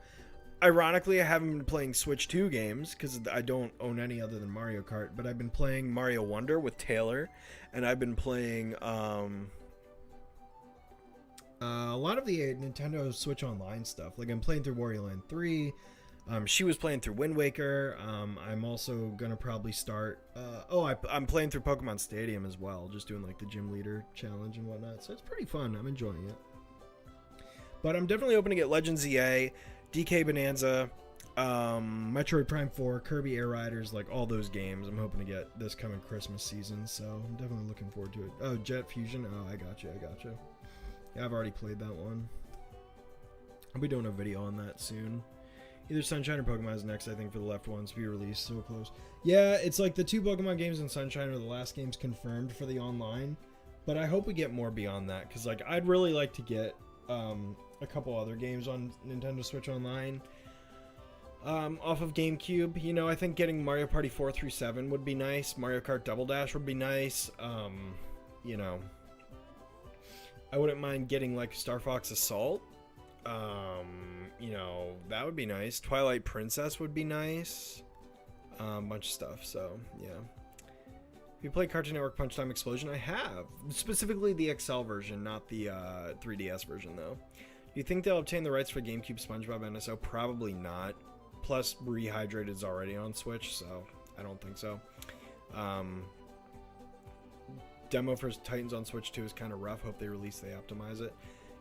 Ironically, I haven't been playing Switch 2 games because I don't own any other than Mario Kart, but I've been playing Mario Wonder with Taylor, and I've been playing a lot of the Nintendo Switch Online stuff. Like I'm playing through Wario Land 3. She was playing through Wind Waker. I'm also gonna probably start. I'm playing through Pokemon Stadium as well, just doing like the gym leader challenge and whatnot. So it's pretty fun. I'm enjoying it. But I'm definitely hoping to get Legends EA, DK Bonanza, Metroid Prime 4, Kirby Air Riders, like all those games. I'm hoping to get this coming Christmas season. So I'm definitely looking forward to it. Oh, Jet Fusion. Oh, I gotcha. Yeah, I've already played that one. I'll be doing a video on that soon. Either Sunshine or Pokemon is next, I think, for the left ones to be released. So close. Yeah, it's like the 2 Pokemon games in Sunshine are the last games confirmed for the online. But I hope we get more beyond that. Because like, I'd really like to get a couple other games on Nintendo Switch Online. Off of GameCube. You know, I think getting Mario Party 4 through 7 would be nice. Mario Kart Double Dash would be nice. You know, I wouldn't mind getting like Star Fox Assault. You know, that would be nice. Twilight Princess would be nice. Bunch of stuff, so yeah. If you play Cartoon Network Punch Time Explosion, I have. Specifically the XL version, not the 3DS version, though. Do you think they'll obtain the rights for GameCube SpongeBob NSO? Probably not. Plus, Rehydrated is already on Switch, so I don't think so. Demo for Titans on Switch 2 is kind of rough. Hope they optimize it.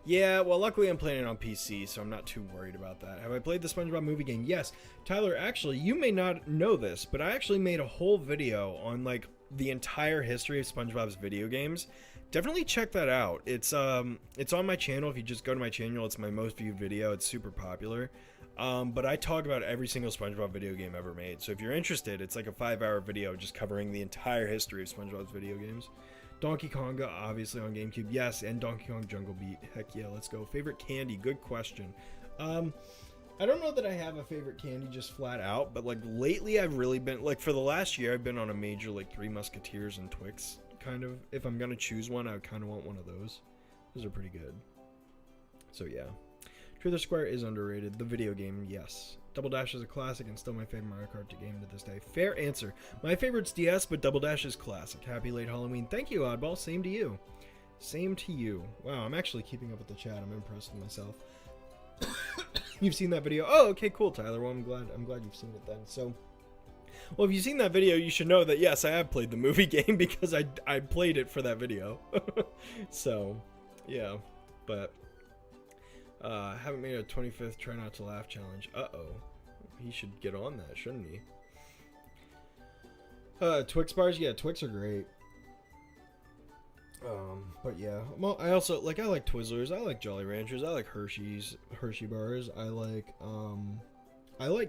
Yeah, well, luckily I'm playing it on PC, so I'm not too worried about that. Have I played the SpongeBob movie game? Yes. Tyler, actually, you may not know this, but I actually made a whole video on, like, the entire history of SpongeBob's video games. Definitely check that out. It's on my channel. If you just go to my channel, it's my most viewed video. It's super popular. But I talk about every single SpongeBob video game ever made. So if you're interested, it's like a 5-hour video just covering the entire history of SpongeBob's video games. Donkey Konga, obviously on GameCube. Yes, and Donkey Kong Jungle Beat. Heck yeah, let's go. Favorite candy? Good question. I don't know that I have a favorite candy just flat out, but like lately I've really been, like for the last year, I've been on a major like Three Musketeers and Twix kind of. If I'm going to choose one, I kind of want one of those. Those are pretty good. So yeah. Truth or Square is underrated. The video game, yes. Double Dash is a classic and still my favorite Mario Kart game to this day. Fair answer. My favorite's DS, but Double Dash is classic. Happy late Halloween. Thank you, Oddball. Same to you. Same to you. Wow, I'm actually keeping up with the chat. I'm impressed with myself. You've seen that video? Oh, okay, cool, Tyler. Well, I'm glad you've seen it then. So, well, if you've seen that video, you should know that yes, I have played the movie game because I played it for that video. So, yeah, but haven't made a 25th Try Not to Laugh challenge. Uh-oh. He should get on that, shouldn't he? Twix bars? Yeah, Twix are great. But yeah. Well, I also, like, I like Twizzlers. I like Jolly Ranchers. I like Hershey bars. I like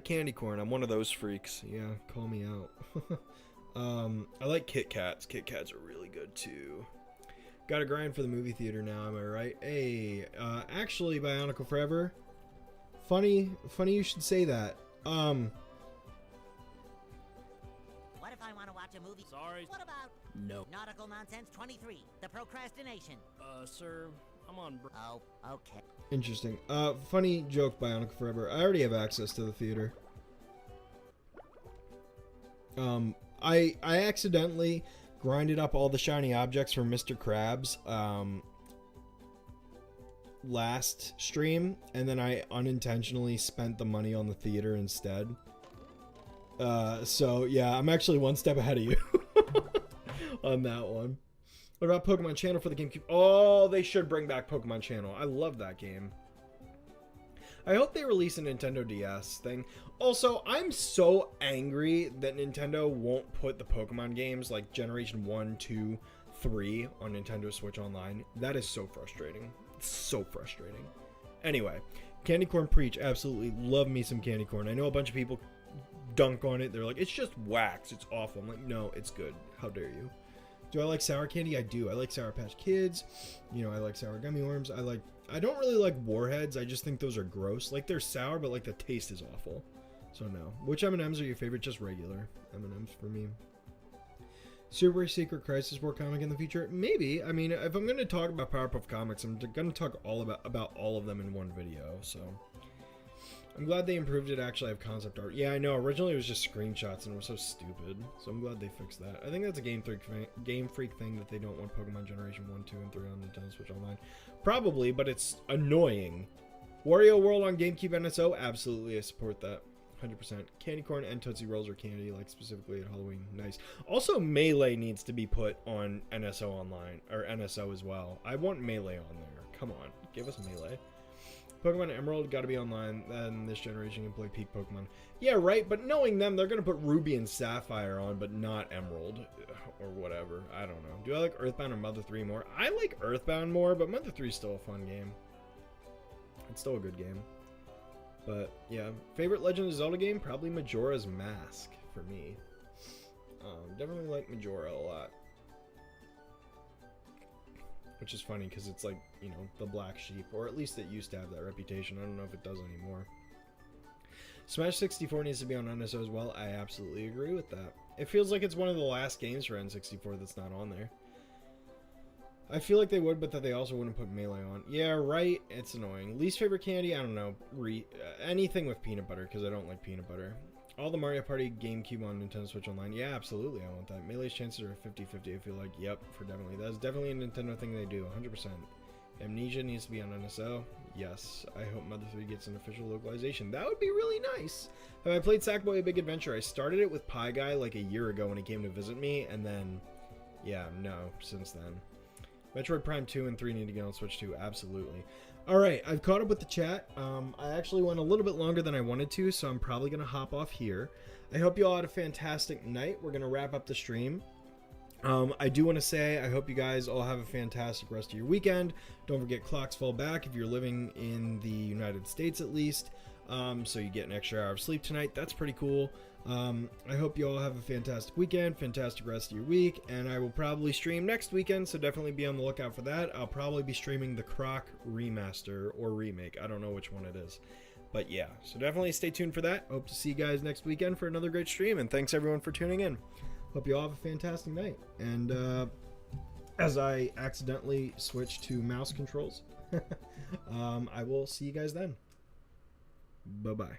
candy corn. I'm one of those freaks. Yeah, call me out. I like Kit Kats. Kit Kats are really good, too. Gotta grind for the movie theater now, am I right? Hey, actually, Bionicle Forever. Funny you should say that. What if I want to watch a movie? Sorry. What about No. Nautical Nonsense 23, The Procrastination? Sir, I'm on. Oh, okay. Interesting. Funny joke, Bionic Forever. I already have access to the theater. I accidentally grinded up all the shiny objects from Mr. Krabs last stream, and then I unintentionally spent the money on the theater instead. So yeah, I'm actually one step ahead of you on that one. What about Pokemon Channel for the GameCube? Oh, they should bring back Pokemon Channel. I love that game. I hope they release a Nintendo DS thing. Also, I'm so angry that Nintendo won't put the Pokemon games like Generation 1, 2, 3 on Nintendo Switch Online. That is so frustrating. It's so frustrating. Anyway, Candy Corn Preach. Absolutely love me some Candy Corn. I know a bunch of people dunk on it. They're like, it's just wax. It's awful. I'm like, no, it's good. How dare you? Do I like sour candy? I do. I like Sour Patch Kids. You know, I like sour gummy worms. I don't really like Warheads. I just think those are gross. Like, they're sour, but like the taste is awful. So no. Which M&Ms are your favorite? Just regular M&Ms for me. Super Secret Crisis War comic in the future? Maybe. I mean, if I'm going to talk about Powerpuff Comics, I'm going to talk about all of them in one video. So I'm glad they improved it. Actually, I have concept art. Yeah, I know. Originally, it was just screenshots, and it was so stupid. So I'm glad they fixed that. I think that's a Game Freak thing that they don't want Pokemon Generation 1, 2, and 3 on Nintendo Switch Online. Probably, but it's annoying. Wario World on GameCube NSO? Absolutely, I support that. 100%. Candy Corn and Tootsie Rolls are candy, like specifically at Halloween. Nice. Also, Melee needs to be put on NSO Online, or NSO as well. I want Melee on there. Come on, give us Melee. Pokemon Emerald got to be online, then this generation can play peak Pokemon. Yeah, right, but knowing them, they're going to put Ruby and Sapphire on, but not Emerald, or whatever. I don't know. Do I like Earthbound or Mother 3 more? I like Earthbound more, but Mother 3 is still a fun game. It's still a good game. But, yeah. Favorite Legend of Zelda game? Probably Majora's Mask, for me. Definitely like Majora a lot. Which is funny because it's like, you know, the black sheep. Or at least it used to have that reputation. I don't know if it does anymore. Smash 64 needs to be on NSO as well. I absolutely agree with that. It feels like it's one of the last games for N64 that's not on there. I feel like they would, but that they also wouldn't put Melee on. Yeah, right. It's annoying. Least favorite candy? I don't know. Anything with peanut butter, because I don't like peanut butter. All the Mario Party GameCube on Nintendo Switch Online. Yeah, absolutely. I want that. Melee's chances are 50-50. I feel like, yep, for definitely. That's definitely a Nintendo thing they do. 100%. Amnesia needs to be on NSO. Yes. I hope Mother 3 gets an official localization. That would be really nice. Have I played Sackboy: A Big Adventure? I started it with Pie Guy like a year ago when he came to visit me, and then, yeah, no, since then. Metroid Prime 2 and 3 need to get on Switch 2. Absolutely. Alright, I've caught up with the chat. I actually went a little bit longer than I wanted to, so I'm probably going to hop off here. I hope you all had a fantastic night. We're going to wrap up the stream. I do want to say I hope you guys all have a fantastic rest of your weekend. Don't forget clocks fall back if you're living in the United States at least. So you get an extra hour of sleep tonight. That's pretty cool. I hope you all have a fantastic weekend, fantastic rest of your week, and I will probably stream next weekend, so definitely be on the lookout for that. I'll probably be streaming the Croc remaster or remake. I don't know which one it is. But yeah, so definitely stay tuned for that. Hope to see you guys next weekend for another great stream, and thanks everyone for tuning in. Hope you all have a fantastic night. And as I accidentally switch to mouse controls, I will see you guys then. Bye-bye.